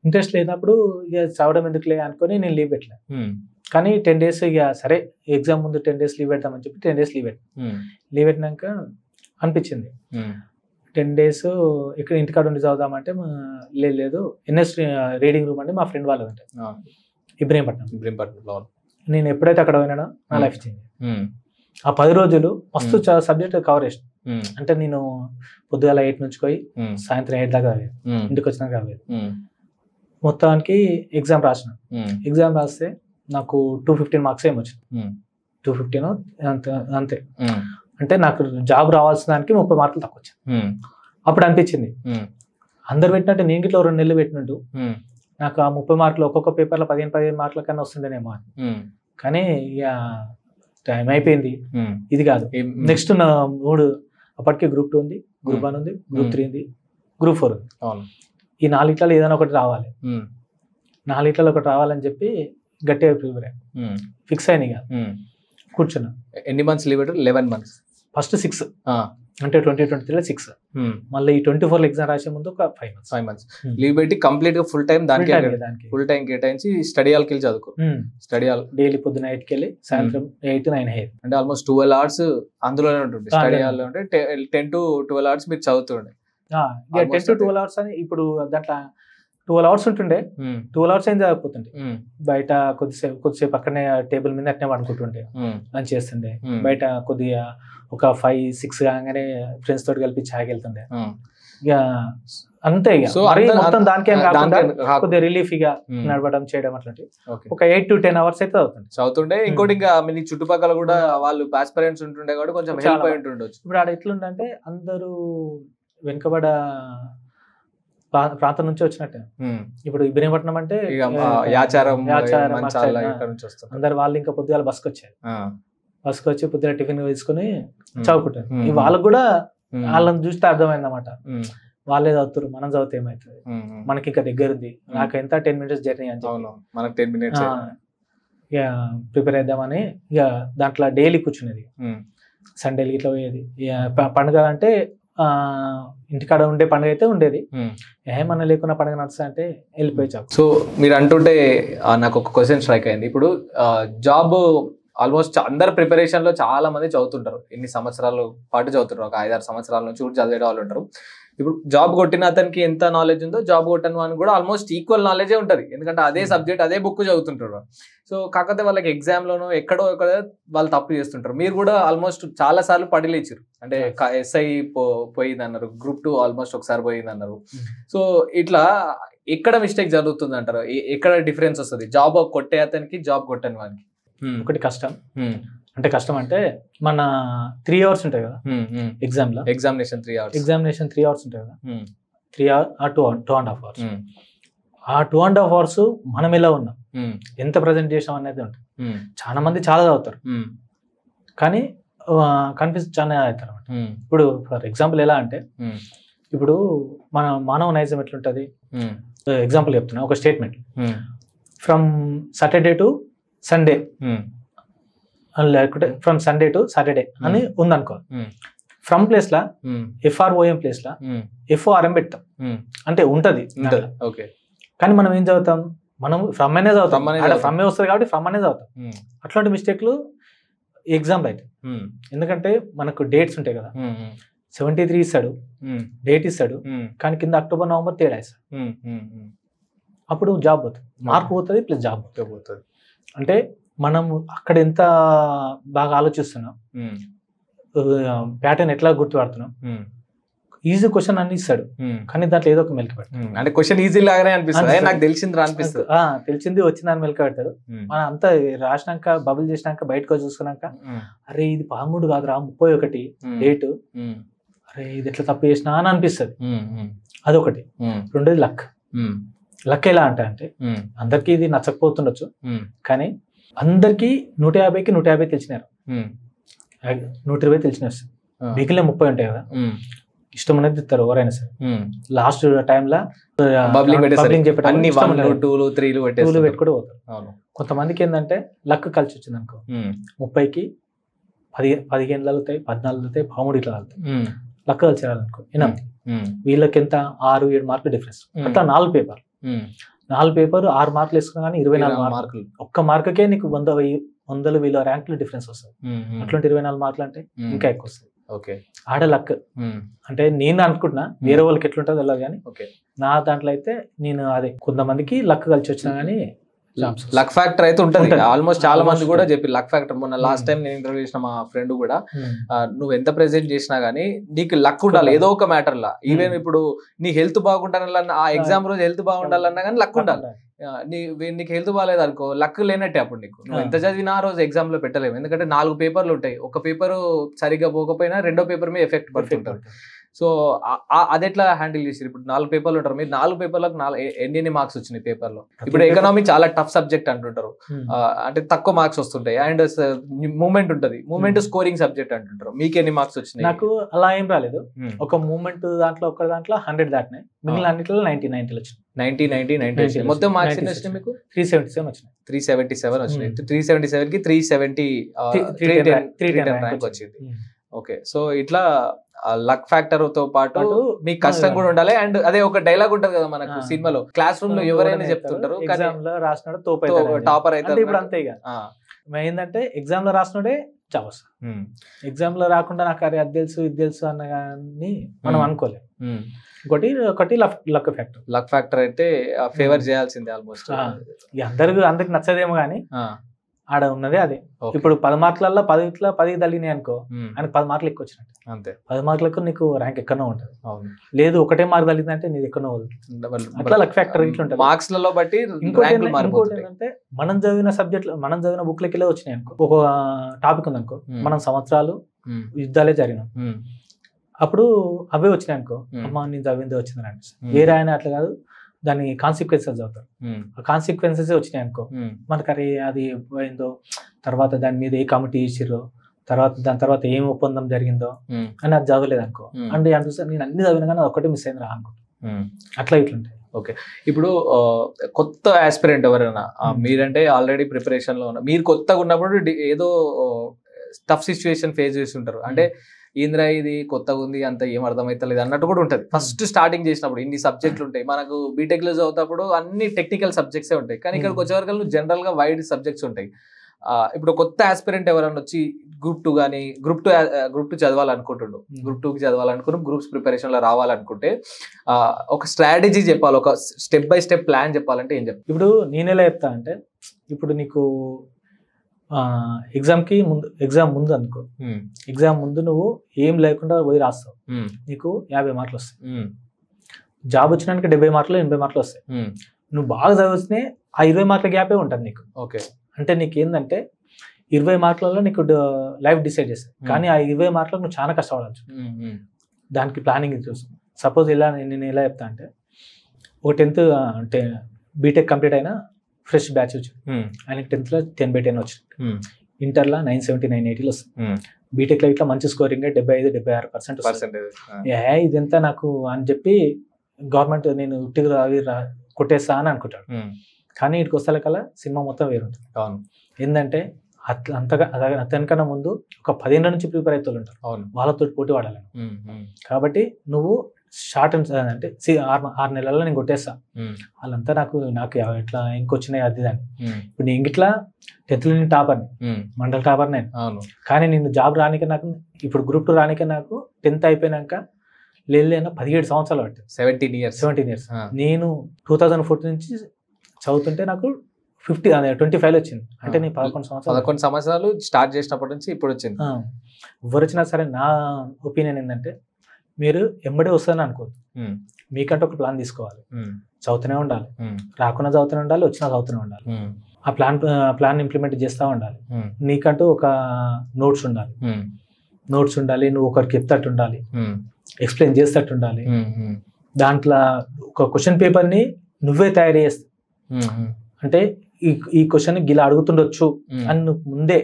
ఇంట్రెస్ట్ లేనప్పుడు ఇక చదవడం ఎందుకులే అనుకొని నేను లీవ్ పెట్టలే. కానీ 10 days ఇక సరే ఎగ్జామ్ ముందు 10 days లీవ్ పెడతామని చెప్పి 10 days లీవ్ పెట్టాను. లీవ్ పెట్టినాక అనిపించింది 10 days ఇక్కడ ఇంటికాడ ఉండి చదువుదామంటే లేదు, ఎన్ఎస్ రీడింగ్ రూమ్ అంటే మా ఫ్రెండ్ వాళ్ళు ఉంటాయి ఇబ్రహీంపట్నం. నేను ఎప్పుడైతే అక్కడ పోయినానో నా లైఫ్ చేంజ్. ఆ 10 రోజులు మస్తు సబ్జెక్ట్ కవర్ చేసిన. అంటే నేను పొద్దుగాల 8 నుంచి పోయి సాయంత్రం 8 దాకా చదివేది, ఇంటికి వచ్చినాక చదివేది. మొత్తానికి ఎగ్జామ్ రాసిన. ఎగ్జామ్ రాస్తే నాకు 215 మార్క్స్ ఏమి వచ్చింది, 215 అంతే. అంటే నాకు జాబ్ రావాల్సిన దానికి 30 మార్కులు తక్కువ వచ్చాయి. అప్పుడు అనిపించింది అందరు పెట్టినట్టు నేను గిట్లా 2 నెలలు పెట్టినట్టు నాకు ఆ 30 మార్కులు ఒక్కొక్క పేపర్లో 15 మార్కుల కన్నా వస్తుండేనేమో అని. కానీ ఇక టైం అయిపోయింది, ఇది కాదు. నెక్స్ట్ నా 3 అప్పటికే గ్రూప్ 2 ఉంది, గ్రూప్ 1 ఉంది, గ్రూప్ 3 ఉంది, గ్రూప్ 4 ఉంది. ఈ 4 ఏదైనా ఒకటి రావాలి, 4 ఒకటి రావాలని చెప్పి గట్టిగా ప్రిపేర్ అయ్యా. ఫిక్స్ అయినా ఇక కూర్చున్నా. ఎన్ని మంత్స్ లీవ్ పెట్టారు? 11 months. ఫస్ట్ 6 అంటే 2023లో 6, మళ్ళీ ఈ 24 ఎగ్జామ్ రాసే ముందు ఒక 5 months లీవ్ పెట్టి కంప్లీట్ గా ఫుల్ టైం దానికి ఫుల్ టైం కేటాయించి స్టడీ హాల్కి వెళ్ళి చదువుకో. స్టడీ హాల్ డైలీ పొద్దున 8కి వెళ్ళి సాయంత్రం 8, 9 అయ్యేది. అంటే ఆల్మోస్ట్ 12 hours అందులోనే ఉంటుంది స్టడీ హాల్. అంటే 10 to 12 hours మీరు చదువుతుండే. 10 to 12 hours అని ఇప్పుడు దాంట్లో 12 hours ఉంటుండే. 12 hours ఏం చదవకపోతుండే, బయట కొద్దిసేపు అక్కడనే టేబుల్ మీద అట్నే పడుకుంటుండే, లంచ్ చేస్తుండే. బయట కొద్దిగా ఒక 5-6 కాగానే ఫ్రెండ్స్ తోటి కలిపి ఛాయ్కి వెళ్తుండే. ఇక అంతే. ఇక మొత్తం దానికే కాకుండా కొద్దిగా రిలీఫ్ గా నడవడం చేయడం అట్లాంటివి ఒక 8 to 10 hours అయితే చదువుతుండే. ఇంకోటి ఇంకా మీ చుట్టుపక్కల కూడా వాళ్ళు ఆస్పిరెంట్స్ ఉంటుండే కాబట్టి కొంచెం హెల్ప్ అయి ఉంటుండొచ్చు. ఇప్పుడు ఆడ ఎట్లుందంటే అందరూ వెనుకబడ ప్రాంతం నుంచి వచ్చినట్టే. ఇప్పుడు ఇబ్రహీంపట్నం అంటే అందరు వాళ్ళు ఇంకా పొద్దుగాల బస్కి వచ్చారు, బస్కి వచ్చి పొద్దున టిఫిన్ తీసుకుని చదువుకుంటారు. వాళ్ళకు కూడా వాళ్ళని చూస్తే అర్థమైంది అన్నమాట, వాళ్ళే చదువుతారు, మనం చదివితే ఏమవుతుంది, మనకి ఇంకా దగ్గర ఉంది, నాకు ఎంత 10 minutes జర్నీ అని చెప్పి ఇక ప్రిపేర్ అవుదామని ఇక దాంట్లో డైలీ కూర్చునేది. సండేలు ఇట్లా పోయేది. పండుగ అంటే ఇంటికాడ ఉండే పండుగ అయితే ఉండేది, ఏమన్నా లేకున్నా పండుగ నడుస్తా అంటే వెళ్ళిపోయి. సో మీరు అంటుంటే నాకు ఒక క్వశ్చన్ స్ట్రైక్ అయింది. ఇప్పుడు జాబ్ ఆల్మోస్ట్ అందరు ప్రిపరేషన్ లో చాలా మంది చదువుతుంటారు, ఎన్ని సంవత్సరాల పాటు చదువుతుంటారు, ఒక 5-6 సంవత్సరాల నుంచి కూడా చదివే వాళ్ళు ఉంటారు. ఇప్పుడు జాబ్ కొట్టిన అతనికి ఎంత నాలెడ్జ్ ఉందో జాబ్ కొట్టిన వానికి కూడా ఆల్మోస్ట్ ఈక్వల్ నాలెడ్జే ఉంటుంది, ఎందుకంటే అదే సబ్జెక్ట్ అదే బుక్ చదువుతుంటారు. సో కాకపోతే వాళ్ళకి ఎగ్జామ్లోనో ఎక్కడో వాళ్ళు తప్పు చేస్తుంటారు. మీరు కూడా ఆల్మోస్ట్ చాలా సార్లు పడిలేచారు, అంటే ఎస్ఐ పోయింది అన్నారు, గ్రూప్ 2 ఆల్మోస్ట్ ఒకసారి పోయింది అన్నారు. సో ఇట్లా ఎక్కడ మిస్టేక్ జరుగుతుంది అంటారు, ఎక్కడ డిఫరెన్స్ వస్తుంది జాబ్ కొట్టే అతనికి జాబ్ కొట్టని వానికి? ఒకటి కష్టం. అంటే కష్టం అంటే మన 3 hours ఉంటాయి కదా ఎగ్జామ్ లో, ఎగ్జామినేషన్ 3 hours ఉంటాయి కదా, 3 hours 2.5 hours. ఆ 2.5 hours మనం ఎలా ఉన్నాం, ఎంత ప్రజెంట్ చేసాం అనేది ఉంటుంది. చాలా మంది చాలా చదువుతారు కానీ కన్ఫ్యూజ్ చాలా అవుతారు అనమాట. ఇప్పుడు ఫర్ ఎగ్జాంపుల్ ఎలా అంటే ఇప్పుడు మన మానవ నైజం ఎట్లుంటుంది, ఎగ్జాంపుల్ చెప్తున్నా, ఒక statement from Saturday to Sunday లేకుంటే ఫ్రమ్ సండే టు సాటర్డే అని ఉందనుకో, from place law FROM place law FORM పెడతాం, అంటే ఉంటది. కానీ మనం ఏం చదువుతాం, మనం ఫ్రమ్ అనే చదువుతాం, ఫ్రమ్ వస్తుంది కాబట్టి ఫ్రమ్ అనే చదువుతాం. అట్లాంటి మిస్టేక్లు ఎగ్జామ్ అవుతాయి. ఎందుకంటే మనకు డేట్స్ ఉంటాయి కదా, 73 ఇస్తాడు, డేట్ ఇస్తాడు, కానీ కింద అక్టోబర్ నవంబర్ తేడా ఇస్తాడు. అప్పుడు జాబ్ పోతుంది, మార్క్ పోతుంది, ప్లస్ జాబ్ పోతుంది. అంటే మనం అక్కడ ఎంత బాగా ఆలోచిస్తున్నాం, ప్యాటర్న్ ఎట్లా గుర్తుపడుతున్నాం. ఈజీ క్వశ్చన్ అన్ని ఇస్తాడు, కానీ దాంట్లో ఏదో ఒక మెలిక పెడతాడు. అంటే క్వశ్చన్ ఈజీ లాగానే అనిపిస్తుంది, నాకు తెలిసింది అనిపిస్తుంది, తెలిసింది వచ్చిందని మెలిక పెడతాడు. మనం అంతా రాసినాక బబుల్ చేసినాక బయటకు చూసుకున్నాక, అరే ఇది 13 కాదురా 31 డేట్, అరే ఇది ఎట్లా తప్పు చేసినా అని అనిపిస్తుంది. అదొకటి. రెండోది లక్. లక్ ఎలా అంటే అందరికీ ఇది నచ్చకపోతుండొచ్చు, కానీ అందరికీ 150కి 150 తెలిసినారు, 120 తెలిసినారు. మిగిలిన 30 ఉంటాయి కదా, ఇష్టం అనేది ఇస్తారు ఎవరైనా సరే. లాస్ట్ టైంలో పెట్టుకుంటూ పోతారు. కొంతమందికి ఏంటంటే లక్ కలిసి వచ్చింది అనుకో, 30కి 15 అవుతాయి, 14 అవుతాయి, 13 ఇట్లా అవుతాయి. లక్ కలిసి రాలనుకో, వీళ్ళకి ఎంత 6-7 మార్కులు డిఫరెన్స్. అట్లా 4 పేపర్ 6 మార్కులు వేసుకున్నా కానీ 24 మార్కులు. ఒక్క మార్కుకే నీకు 100,000 ర్యాంకులు డిఫరెన్స్ వస్తుంది. అట్లాంటి 24 మార్కులు అంటే ఇంకా ఎక్కువ వస్తుంది. ఆడ లక్ అంటే నేను అనుకుంటున్నా, వేరే వాళ్ళకి ఎట్లుంటుందో తెలియదు, కానీ నా దాంట్లో అయితే నేను అదే కొంతమందికి లక్ కలిసి వచ్చినా కానీ లక్ ఫ్యాక్టర్ అయితే ఉంటుంది. ఆల్మోస్ట్ చాలా మంది కూడా చెప్పి లక్ ఫ్యాక్టర్. మొన్న లాస్ట్ టైం నేను ఇంటర్వ్యూ చేసిన మా ఫ్రెండ్ కూడా, నువ్వు ఎంత ప్రెజెంట్ చేసినా గానీ నీకు లక్ ఉండాలి ఏదో ఒక మ్యాటర్ లా. ఈవెన్ ఇప్పుడు నీ హెల్త్ బాగుంటానన్నా, ఆ ఎగ్జామ్ రోజు హెల్త్ బాగుండాలన్నా కానీ లక్ ఉండాలి. నీకు హెల్త్ బాగాలేదు అనుకో, లక్ లేనట్టే. అప్పుడు నీకు నువ్వు ఎంత చదివినా ఆ రోజు ఎగ్జామ్ లో పెట్టలేము, ఎందుకంటే 4 పేపర్లు ఉంటాయి. ఒక పేపర్ సరిగ్గా పోకపోయినా రెండో పేపర్ మీద ఎఫెక్ట్ పడుతుంటారు. సో అది ఎట్లా హ్యాండిల్ చేసారు? ఇప్పుడు 4 పేపర్లు ఉంటారు, మీరు 4 పేపర్లకు ఎన్ని మార్క్స్ వచ్చినాయి పేపర్లో? ఇప్పుడు ఎకనామీ చాలా టఫ్ సబ్జెక్ట్ అంటుంటారు, అంటే తక్కువ మార్క్స్ వస్తుంటాయి. అండ్ మూమెంట్ ఉంటుంది, మూమెంట్ స్కోరింగ్ సబ్జెక్ట్ అంటుంటారు. మీకు ఎన్ని మార్క్స్ వచ్చినాయి? నాకు అలా ఏం రాలేదు. ఒక మూమెంట్ దాంట్లో 100 దాటినాయి, మిగిలిన అన్నిట్లో 90 వచ్చినాయి. 90 మొత్తం మార్క్స్ ఎన్ని వచ్చినాయి మీకు? 377 వచ్చినాయి. 377 వచ్చినాయి. 377 కి 310 ర్యాంక్ వచ్చింది. ఓకే, సో ఇట్లా లక్ ఫ్యాక్టర్ తో పాటు మీకు కష్టం కూడా ఉండాలి. అండ్ అదే ఒక డైలాగ్ ఉంటది కదా మనకు సినిమాలో, క్లాస్ రూమ్ లో ఎవరైనా చెప్తుంటారు, ఎగ్జామ్ లో రాసినాడు టాపర్ అయితే. ఇప్పుడు అంతే ఇక ఏంటంటే ఎగ్జామ్ లో రాసినోడే జాబ్ వస్తుంది. ఎగ్జామ్ లో రాకుండా నాకు అది తెలుసు ఇది తెలుసు అన్న కానీ మనం అనుకోలేము. ఒకటి లక్ ఫ్యాక్టర్. లక్ ఫ్యాక్టర్ అయితే ఫేవర్ చేయాల్సిందే ఆల్మోస్ట్. అందరికి నచ్చదేమో కానీ ఆడ ఉన్నదే అదే. ఇప్పుడు 10 మార్కులలో 10 తగిలినాయి అనుకో, ఆయనకు 10 మార్కులు ఎక్కువ వచ్చినట్టు. అంతే, 10 మార్కులకు నీకు ర్యాంక్ ఎక్కడో ఉంటుంది. లేదు ఒకటే మార్క్ తగిలిందంటే నీది ఎక్కడో అట్లా లక్ ఫ్యాక్టర్ ఇట్లా ఉంటుంది. మార్క్స్ లలో బట్టి ఇంకోటి ఏంటంటే మనం చదివిన సబ్జెక్ట్ మనం చదివిన బుక్లకి వెళ్ళి వచ్చినాయి అనుకో. ఒక టాపిక్ ఉంది అనుకో, మనం సంవత్సరాలు యుద్ధాలే జరిగినాం, అప్పుడు అవే వచ్చినాయి అనుకో, అమ్మ నేను చదివిందే వచ్చిందని అనిపిస్తుంది. వేరే ఆయన అట్లా కాదు, దాని కాన్సిక్వెన్సెస్ చదువుతారు. ఆ కాన్సిక్వెన్సెస్ వచ్చినాయి అనుకో, మనకు అరే అది పోయిందో, తర్వాత దాని మీద ఏ కమిటీ ఇచ్చిర్రో, దాని తర్వాత ఏం ఒప్పందం జరిగిందో అని అది చదవలేదు అనుకో, అంటే అనిపిస్తుంది నేను అన్ని చదివినా కానీ ఒక్కటే మిస్ అయింది రా అనుకో. అట్లా ఇట్లుంటాయి. ఓకే, ఇప్పుడు కొత్త ఆస్పిరెంట్ ఎవరైనా, మీరంటే ఆల్రెడీ ప్రిపరేషన్ లో ఉన్న, మీరు కొత్తగా ఉన్నప్పుడు ఏదో టఫ్ సిచ్యువేషన్ ఫేస్ చేసి ఉంటారు. అంటే ఏంద్రా ఇది కొత్తగా ఉంది, అంత ఏం అర్థమైతలేదు అన్నట్టు కూడా ఉంటుంది. ఫస్ట్ స్టార్టింగ్ చేసినప్పుడు ఇన్ని సబ్జెక్టులు ఉంటాయి. మనకు బీటెక్ లో చదువుతాప్పుడు అన్ని టెక్నికల్ సబ్జెక్ట్సే ఉంటాయి, కానీ ఇక్కడికి వచ్చే వరకు జనరల్ గా వైడ్ సబ్జెక్ట్స్ ఉంటాయి. ఇప్పుడు కొత్త ఆస్పిరెంట్ ఎవరైనా వచ్చి గ్రూప్ 2 కానీ గ్రూప్ టూ చదవాలనుకుంటుండు, గ్రూప్ 2కి చదవాలనుకుని గ్రూప్స్ ప్రిపరేషన్ లో రావాలనుకుంటే ఒక స్ట్రాటజీ చెప్పాలి, ఒక స్టెప్ బై స్టెప్ ప్లాన్ చెప్పాలంటే ఏం చెప్తాను? ఇప్పుడు నేను ఎలా చెప్తా అంటే, ఇప్పుడు నీకు ఎగ్జామ్ ముందు అనుకో, ఎగ్జామ్ ముందు నువ్వు ఏం లేకుండా పోయి రాస్తావు, నీకు 50 మార్కులు వస్తాయి. జాబ్ వచ్చినానికి 70 మార్కులు 80 మార్కులు వస్తాయి. నువ్వు బాగా చదివిస్తే ఆ 20 మార్కుల గ్యాపే ఉంటుంది నీకు. ఓకే, అంటే నీకు ఏంటంటే 20 మార్కులలో నీకు లైఫ్ డిసైడ్ చేస్తుంది, కానీ ఆ 20 మార్కులకు నువ్వు చాలా కష్టపడాల్సి. దానికి ప్లానింగ్ చూస్తాం. సపోజ్ నేను ఎలా చెప్తా అంటే, ఒక 10th అంటే బీటెక్ కంప్లీట్ అయినా ఫ్రెష్ బ్యాచ్ వచ్చింది, ఆయనకి 10th లో 10/10 వచ్చింది. ఇంటర్లో 970, 980 వస్తుంది. బీటెక్లో ఇట్లా మంచి స్కోరింగ్ 75-76% వస్తుంది. ఇదంతా నాకు అని చెప్పి గవర్నమెంట్ నేను ఉట్టిగా అవి కొట్టేస్తా అని అనుకుంటాడు. కానీ ఇటుకు వస్తే కల్లా సినిమా మొత్తం వేరుంటుంది. ఏంటంటే అతనికన్నా ముందు ఒక 10 ఏళ్ళ నుంచి ప్రిపేర్ అవుతూ ఉంటారు, వాళ్ళతో పోటీ పడాలి. కాబట్టి నువ్వు షార్ట్ అంటే 6 నెలల్లో నేను కొట్టేస్తా, వాళ్ళంతా నాకు ఎట్లా ఇంకొచ్చినాయి అది దాన్ని. ఇప్పుడు నేను ఇంగిట్లా 10th టాపర్ని, మండల్ టాపర్ నేను. కానీ నేను జాబ్ రానికే నాకు ఇప్పుడు గ్రూప్ 2 రానికే నాకు 10th అయిపోయినాక లేదైనా 17 సంవత్సరాలు పట్టింది. 17 years. నేను 2014 నుంచి చదువుతుంటే నాకు 25 వచ్చింది. అంటే నేను 11 సంవత్సరాలు స్టార్ట్ చేసినప్పటి నుంచి ఇప్పుడు వచ్చింది. ఎవరు వచ్చినా సరే నా ఒపీనియన్ ఏంటంటే మీరు ఎంబడే వస్తుందని అనుకోవద్దు. మీకంటే ఒక ప్లాన్ తీసుకోవాలి, చదువుతూనే ఉండాలి, రాకుండా చదువుతూనే ఉండాలి, వచ్చినా చదువుతూనే ఉండాలి. ఆ ప్లాన్ ఇంప్లిమెంట్ చేస్తూ ఉండాలి. నీకంటూ ఒక నోట్స్ ఉండాలి, నువ్వు ఒకరికి చెప్తట్టు ఉండాలి, ఎక్స్ప్లెయిన్ చేస్తట్టు ఉండాలి. దాంట్లో ఒక క్వశ్చన్ పేపర్ని నువ్వే తయారు చేస్తావు. అంటే ఈ క్వశ్చన్ గిలా అడుగుతుండొచ్చు అని నువ్వు ముందే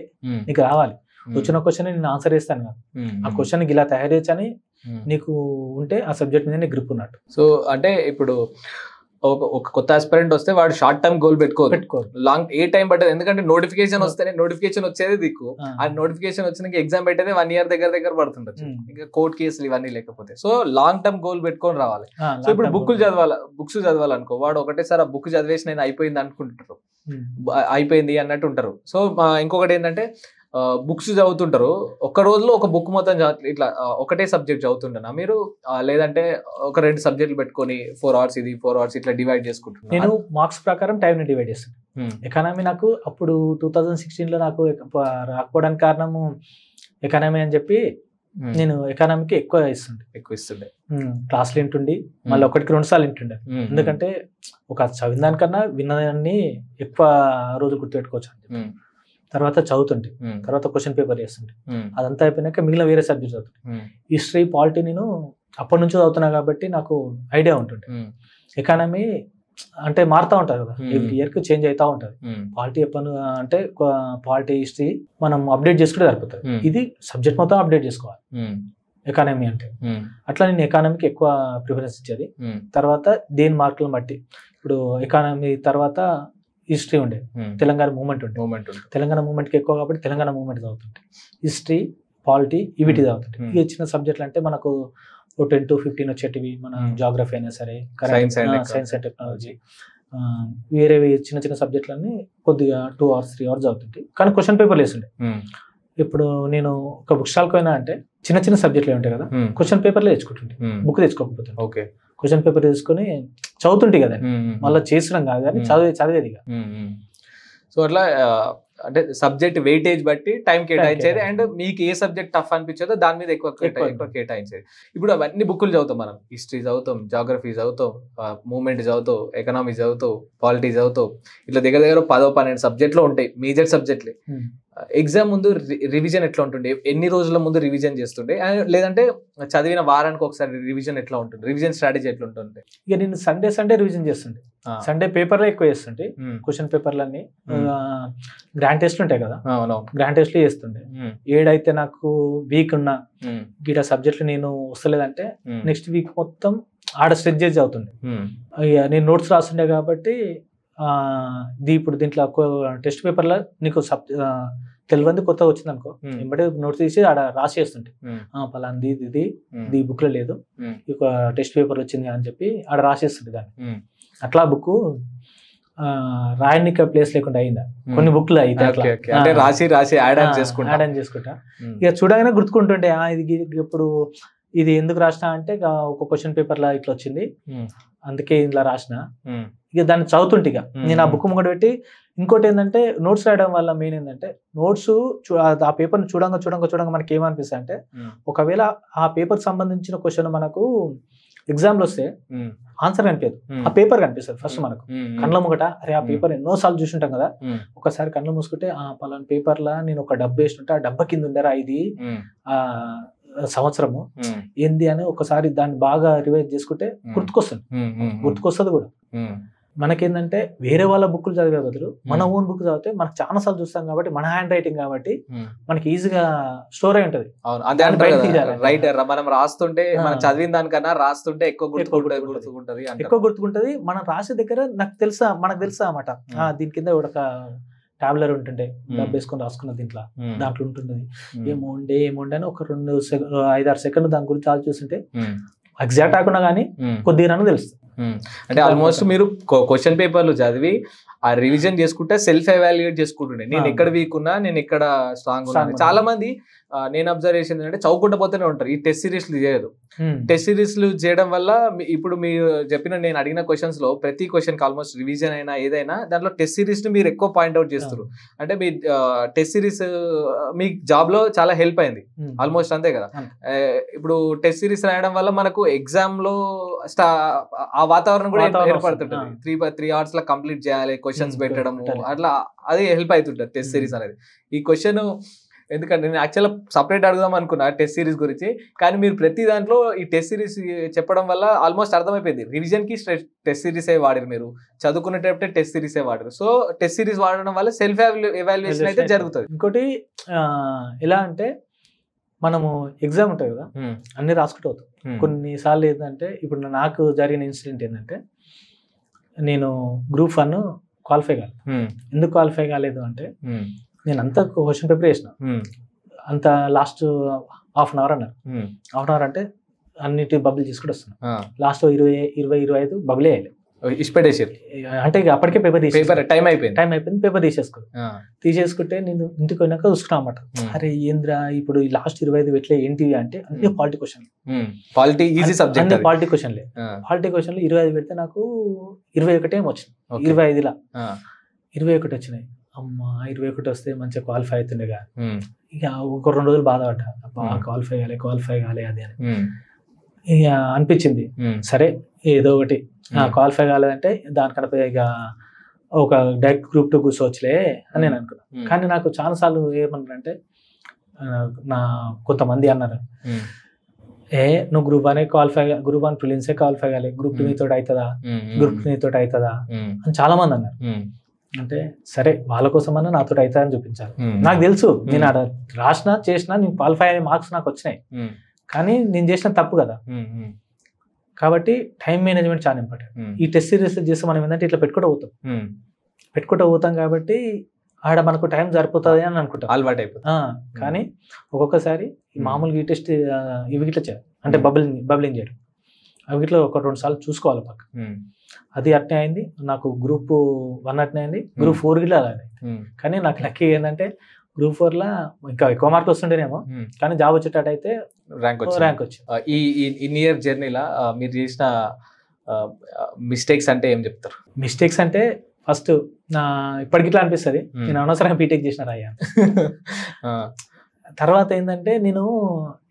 నీకు రావాలి. వచ్చిన క్వశ్చన్ నేను ఆన్సర్ చేస్తాను కదా, ఆ క్వశ్చన్ గిలా తయారు చేయొచ్చని నీకు ఉంటే ఆ సబ్జెక్ట్ మీద గ్రిప్ ఉన్నట్టు. సో అంటే ఇప్పుడు ఒక కొత్త ఆస్పిరెంట్ వస్తే వాడు షార్ట్ టర్మ్ గోల్ పెట్టుకోరు, లాంగ్ ఏ టైం పట్టదు. ఎందుకంటే నోటిఫికేషన్ వస్తేనే, నోటిఫికేషన్ వచ్చేది దిక్కు, ఆ నోటిఫికేషన్ వచ్చినాక ఎగ్జామ్ పెట్టేది 1 year దగ్గర పడుతుండొచ్చు, ఇంకా కోర్ట్ కేసులు ఇవన్నీ లేకపోతే. సో లాంగ్ టర్మ్ గోల్ పెట్టుకొని రావాలి. సో ఇప్పుడు బుక్స్ చదవాలనుకో, వాడు ఒకటేసారి ఆ బుక్ చదివేసి నేను అయిపోయింది అనుకుంటారు, అయిపోయింది అన్నట్టు ఉంటారు. సో ఇంకొకటి ఏంటంటే బుక్స్ చదువుతుంటారు, ఒక్క రోజులో ఒక బుక్ మొత్తం ఇట్లా ఒకటే సబ్జెక్ట్ చదువుతుంటారా మీరు, లేదంటే ఒక 2 సబ్జెక్టులు పెట్టుకొని 4 hours ఇది 4 hours ఇట్లా డివైడ్ చేసుకుంటున్నాను? నేను మార్క్స్ ప్రకారం టైంని డివైడ్ చేస్తాను. ఎకానమీ నాకు అప్పుడు 2016లో నాకు రాకపోవడానికి కారణము ఎకానమీ అని చెప్పి నేను ఎకానమీకి ఎక్కువ ఇస్తుండే. క్లాసులు వింటుండి మళ్ళీ 1-2 సార్లు వింటుండే. ఎందుకంటే ఒక చదివిన దానికన్నా విన్నదాన్ని ఎక్కువ రోజులు గుర్తుపెట్టుకోవచ్చు అని చెప్పి. తర్వాత చదువుతుంటే, తర్వాత క్వశ్చన్ పేపర్ చేస్తుంటే, అదంతా అయిపోయినాక మిగిలిన వేరే సబ్జెక్ట్ చదువుతుంటే. హిస్టరీ, పాలిటీ నేను అప్పటి నుంచి చదువుతున్నా కాబట్టి నాకు ఐడియా ఉంటుండే. ఎకానమీ అంటే మారుతూ ఉంటుంది కదా, ఎవ్రీ ఇయర్కి చేంజ్ అవుతూ ఉంటుంది. పాలిటీ అంటే పాలిటీ, హిస్టరీ మనం అప్డేట్ చేసుకుంటే సరిపోతుంది. ఇది సబ్జెక్ట్ మొత్తం అప్డేట్ చేసుకోవాలి ఎకానమీ అంటే. అట్లా నేను ఎకానమీకి ఎక్కువ ప్రిఫరెన్స్ ఇచ్చేది. తర్వాత దేని మార్కులను బట్టి, ఇప్పుడు ఎకానమీ తర్వాత హిస్టరీ ఉండే, తెలంగాణ మూమెంట్ ఉండే, తెలంగాణ మూమెంట్కి ఎక్కువ కాబట్టి తెలంగాణ మూమెంట్ చదువుతుంటే, హిస్టరీ, పాలిటీ ఇవిటి చదువుతుంటే. ఇవి వచ్చిన సబ్జెక్టులు అంటే మనకు 10 to 15 వచ్చేటివి, మన జాగ్రఫీ అయినా సరే, సైన్స్ అండ్ టెక్నాలజీ, వేరే చిన్న సబ్జెక్టులన్నీ కొద్దిగా 2 hours 3 hours చదువుతుంటాయి. కానీ క్వశ్చన్ పేపర్లు వేస్తుండే. ఇప్పుడు నేను ఒక బుక్ స్టాల్కి పోయినా అంటే చిన్న సబ్జెక్టులు ఉంటాయి కదా, క్వశ్చన్ పేపర్లు తెచ్చుకుంటుంటే, బుక్ తెచ్చుకోకపోతే క్వశ్చన్ పేపర్ తీసుకొని చదువుతుంటే కదా, మళ్ళీ చేసడం కాదు కానీ చదివేది. సో అట్లా అంటే సబ్జెక్ట్ వెయిటేజ్ బట్టి టైం కేటాయించేది, అండ్ మీకు ఏ సబ్జెక్ట్ టఫ్ అనిపించదో దాని మీద ఎక్కువ కేటాయించేది. ఇప్పుడు అవన్నీ బుక్కులు చదువుతాం మనం, హిస్టరీ చదువుతాం, జాగ్రఫీ చదువుతాం, మూమెంట్ చదువుతాం, ఎకనామీ చదువుతాం, పాలిటీ చదువుతాం, ఇట్లా దగ్గర 10-12 సబ్జెక్టులు ఉంటాయి, మేజర్ సబ్జెక్టులే. ఎగ్జామ్ ముందు రివిజన్ ఎట్లా ఉంటుండే, ఎన్ని రోజుల ముందు రివిజన్ చేస్తుండే, లేదంటే చదివిన వారానికి ఒకసారి రివిజన్ ఎట్లా ఉంటుంది, రివిజన్ స్ట్రాటజీ ఎట్లా ఉంటుంది? ఇక నేను సండే రివిజన్ చేస్తుండే, సండే పేపర్లో ఎక్కువ చేస్తుంటే, క్వశ్చన్ పేపర్లన్నీ గ్రాండ్ టెస్ట్ ఉంటాయి కదా, గ్రాండ్ టెస్ట్లు చేస్తుండే. ఏడైతే నాకు వీక్ ఉన్నా గీట సబ్జెక్టులు నేను వస్తలేదంటే నెక్స్ట్ వీక్ మొత్తం ఆడ స్ట్రెచ్ చేసి చదువుతుండే. నేను నోట్స్ రాస్తుండే కాబట్టి ఇప్పుడు దీంట్లో టెస్ట్ పేపర్లో నీకు తెలియంది కొత్తగా వచ్చింది అనుకో, ఎంబడే నోట్స్ తీసి ఆడ రాసి వేస్తుంటే, పలాంది ఇది ఈ బుక్ లో లేదు, ఇక టెస్ట్ పేపర్ వచ్చింది అని చెప్పి ఆడ రాసేస్తుంటే దాన్ని. అట్లా బుక్ రాయనిక ప్లేస్ లేకుండా అయిందా కొన్ని బుక్లు అయితే రాసి యాడ్ ఆన్ చేసుకుంటా. ఇక చూడగానే గుర్తుకుంటుంటే ఇది ఇప్పుడు ఇది ఎందుకు రాసిన అంటే ఒక క్వశ్చన్ పేపర్ లా ఇట్లా వచ్చింది, అందుకే ఇలా రాసిన. ఇక దాన్ని చదువుతుంటే ఇక నేను ఆ బుక్ ముంగట పెట్టి. ఇంకోటి ఏంటంటే నోట్స్ రాయడం వల్ల మెయిన్ ఏంటంటే నోట్స్ ఆ పేపర్ని చూడంగా మనకి ఏమనిపిస్తుంది అంటే, ఒకవేళ ఆ పేపర్ సంబంధించిన క్వశ్చన్ మనకు ఎగ్జామ్లో వస్తే ఆన్సర్ కనిపించదు, ఆ పేపర్ కనిపిస్తుంది ఫస్ట్ మనకు కళ్ళ ముంగట. అరే ఆ పేపర్ ఎన్నోసార్లు చూసుంటాం కదా, ఒకసారి కళ్ళు మూసుకుంటే పలానా పేపర్లా నేను ఒక డబ్బు వేస్తుంటే ఆ డబ్బా కింద ఉండరా ఇది ఆ సంవత్సరము ఏంది అని ఒకసారి దాన్ని బాగా రివైజ్ చేసుకుంటే గుర్తుకొస్తుంది కూడా. మనకేంటంటే వేరే వాళ్ళ బుక్లు చదివే బదులు మన ఓన్ బుక్ చదివితే మనకు చాలా సార్లు చూస్తాం కాబట్టి మన హ్యాండ్ రైటింగ్ కాబట్టి మనకి ఈజీగా స్టోర్ అయి ఉంటది. రైటర్ మనం రాస్తుంటే మనం చదివిన దానికన్నా రాస్తుంటే ఎక్కువ గుర్తుకుంటది. మనం రాసే దగ్గర మనకు తెలుసా అన్నమాట. దీని కింద ఒక టాబ్లర్ ఉంటుండే డబ్బేసుకొని రాసుకున్న దాంట్లో ఉంటుంది ఏమోండే అని ఒక 5-6 సెకండ్లు దాని గురించి ఆలోచిస్తుంటే ఎగ్జాక్ట్ కాకుండా కానీ కొద్దిగా తెలుస్తుంది. అంటే ఆల్మోస్ట్ మీరు క్వశ్చన్ పేపర్లు చదివి ఆ రివిజన్ చేసుకుంటే సెల్ఫ్ ఎవాల్యుయేట్ చేసుకుంటుండే నేను ఎక్కడ వీక్ ఉన్నా, నేను ఎక్కడ స్ట్రాంగ్ ఉన్నా. చాలా మంది నేను అబ్జర్వ్ చేసింది ఏంటంటే చదువుకుంటూ పోతూనే ఉంటారు, ఈ టెస్ట్ సిరీస్లు చేయరు. టెస్ట్ సిరీస్లు చేయడం వల్ల ఇప్పుడు మీరు చెప్పిన నేను అడిగిన క్వశ్చన్స్ లో ప్రతి క్వశ్చన్ ఆల్మోస్ట్ రివిజన్ అయినా ఏదైనా దాంట్లో టెస్ట్ సిరీస్ ని మీరు ఎక్కువ పాయింట్అవుట్ చేస్తారు. అంటే మీ టెస్ట్ సిరీస్ మీ జాబ్ లో చాలా హెల్ప్ అయింది ఆల్మోస్ట్, అంతే కదా. ఇప్పుడు టెస్ట్ సిరీస్ రాయడం వల్ల మనకు ఎగ్జామ్ లో ఆ వాతావరణం కూడా ఏర్పడుతుంటది. 3 hours లో కంప్లీట్ చేయాలి, క్వశ్చన్స్ పెట్టడము అట్లా అది హెల్ప్ అవుతుంటది టెస్ట్ సిరీస్ అనేది. ఈ క్వశ్చన్ ఎందుకంటే నేను యాక్చువల్గా సపరేట్ అడుగుదాం అనుకున్నా టెస్ట్ సిరీస్ గురించి, కానీ మీరు ప్రతి దాంట్లో ఈ టెస్ట్ సిరీస్ చెప్పడం వల్ల ఆల్మోస్ట్ అర్థమైపోయింది. రివిజన్ కి టెస్ట్ సిరీస్ వాడారు, మీరు చదువుకునేటప్పుడే టెస్ట్ సిరీస్ వాడారు. సో టెస్ట్ సిరీస్ వాడడం వల్ల సెల్ఫ్ ఎవాల్యుయేషన్ అయితే జరుగుతుంది. ఇంకోటి ఎలా అంటే మనము ఎగ్జామ్ ఉంటుంది కదా, అన్ని రాసుకుంటూ అవుతాం. కొన్నిసార్లు ఏంటంటే ఇప్పుడు నాకు జరిగిన ఇన్సిడెంట్ ఏంటంటే నేను గ్రూప్ 1 క్వాలిఫై కాలేదు. ఎందుకు క్వాలిఫై కాలేదు అంటే నేను అంతా క్వశ్చన్ పేపర్ చేసిన, అంత లాస్ట్ హాఫ్ అన్ అవర్ అన్నారు. హాఫ్ అన్ అవర్ అంటే అన్నిటి బబుల్ తీసుకుంటూ వస్తున్నాను. లాస్ట్ 20-25 బబులే వేయాలి అంటే అప్పటికే పేపర్ టైం అయిపోయింది. పేపర్ తీసేసుకుంటే నేను ఇంటికి పోయినాక చూసుకున్నా అన్నమాట. అరే ఏంద్రా ఇప్పుడు ఈ లాస్ట్ 25 ఎట్లా ఏంటి అంటే అన్ని polity question, polity easy subject, అన్ని పాలిటీ క్వశ్చన్లే. పాలిటీ క్వశ్చన్లు 25 పెడితే నాకు 21 ఏమో వచ్చింది. 25లా 21 వచ్చినాయి. అమ్మా 21 వస్తే మంచిగా క్వాలిఫై అవుతుండేగా. ఇక ఒక 2 రోజులు బాధపడ్డా, క్వాలిఫై కాలే అది అని. ఇక అనిపించింది సరే ఏదో ఒకటి క్వాలిఫై కాలేదంటే దానికన్నా ఇక ఒక డైరెక్ట్ గ్రూప్ 2 కూర్చోవచ్చులే అని నేను అనుకున్నా. కానీ నాకు చాలా సార్లు ఏమన్నారంటే కొంతమంది అన్నారు, నువ్వు గ్రూప్ 1 ప్రిలిమ్సే క్వాలిఫై కాలే, గ్రూప్ 2 నీతోటి అవుతుందా, గ్రూప్ 2 నీతోటి అవుతుందా అని చాలా మంది అన్నారు. అంటే సరే వాళ్ళ కోసమన్నా నాతో అవుతా అని చూపించాలి. నాకు తెలుసు నేను అక్కడ రాసినా చేసినా నేను క్వాలిఫై అయ్యే మార్క్స్ నాకు వచ్చినాయి, కానీ నేను చేసిన తప్పు కదా. కాబట్టి టైం మేనేజ్మెంట్ చాలా ఇంపార్టెంట్. ఈ టెస్ట్ సిరీస్ చేస్తే మనం ఏంటంటే ఇట్లా పెట్టుకుంటూ పోతాం కాబట్టి ఆడ మనకు టైం సరిపోతుంది అని అనుకుంటాం, అలవాటు అయిపోతుంది. కానీ ఒక్కొక్కసారి మామూలుగా ఈ టెస్ట్ ఇవి ఇట్లా చేయాలి అంటే బబ్లింగ్ చేయడం అవి ఇట్లా 1-2 సార్లు చూసుకోవాలి పక్క. అది అట్నే అయింది నాకు. గ్రూప్ 1 అట్నే అయింది, గ్రూప్ 4 గిట్లా అలానే. కానీ నాకు లక్కీ ఏంటంటే గ్రూప్ 4లా ఇంకా ఎక్కువ మార్కులు వస్తుంటేనేమో, కానీ జాబ్ వచ్చేటట్టయితే ర్యాంక్ వచ్చింది. ఈ ఇన్ ఇయర్ జర్నీలా మీరు చేసిన మిస్టేక్స్ అంటే ఏం చెప్తారు? మిస్టేక్స్ అంటే ఫస్ట్ ఇప్పటికిట్లా అనిపిస్తుంది నేను అనవసరంగా బీటెక్ చేసిన రాయ్యా. తర్వాత ఏంటంటే నేను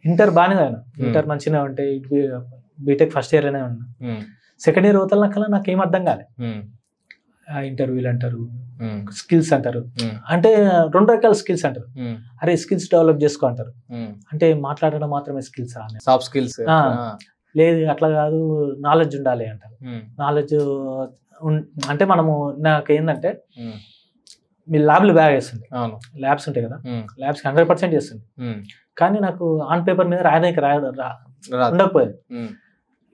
ఇంటర్ బాగానే చదివాను, ఇంటర్ మంచిగా ఉంటే బీటెక్ ఫస్ట్ ఇయర్లోనే ఉన్నా. సెకండ్ ఇయర్ అవుతాకల్లా నాకు ఏం అర్థం కాలే. ఇంటర్వ్యూలు అంటారు, స్కిల్స్ అంటారు, అంటే 2 రకాల స్కిల్స్ అంటారు. అరే స్కిల్స్ డెవలప్ చేసుకో అంటారు, అంటే మాట్లాడడం మాత్రమే స్కిల్స్, సాఫ్ట్ స్కిల్స్ లేదు అట్లా కాదు, నాలెడ్జ్ ఉండాలి అంటారు. నాలెడ్జ్ అంటే మనము నాకు ఏంటంటే మీ ల్యాబ్లు బాగా చేస్తుంది, ల్యాబ్స్ ఉంటాయి కదా, ల్యాబ్స్ 100% చేస్తుంది. కానీ నాకు ఆన్ పేపర్ మీద రాయడానికి ఉండకపోయేది.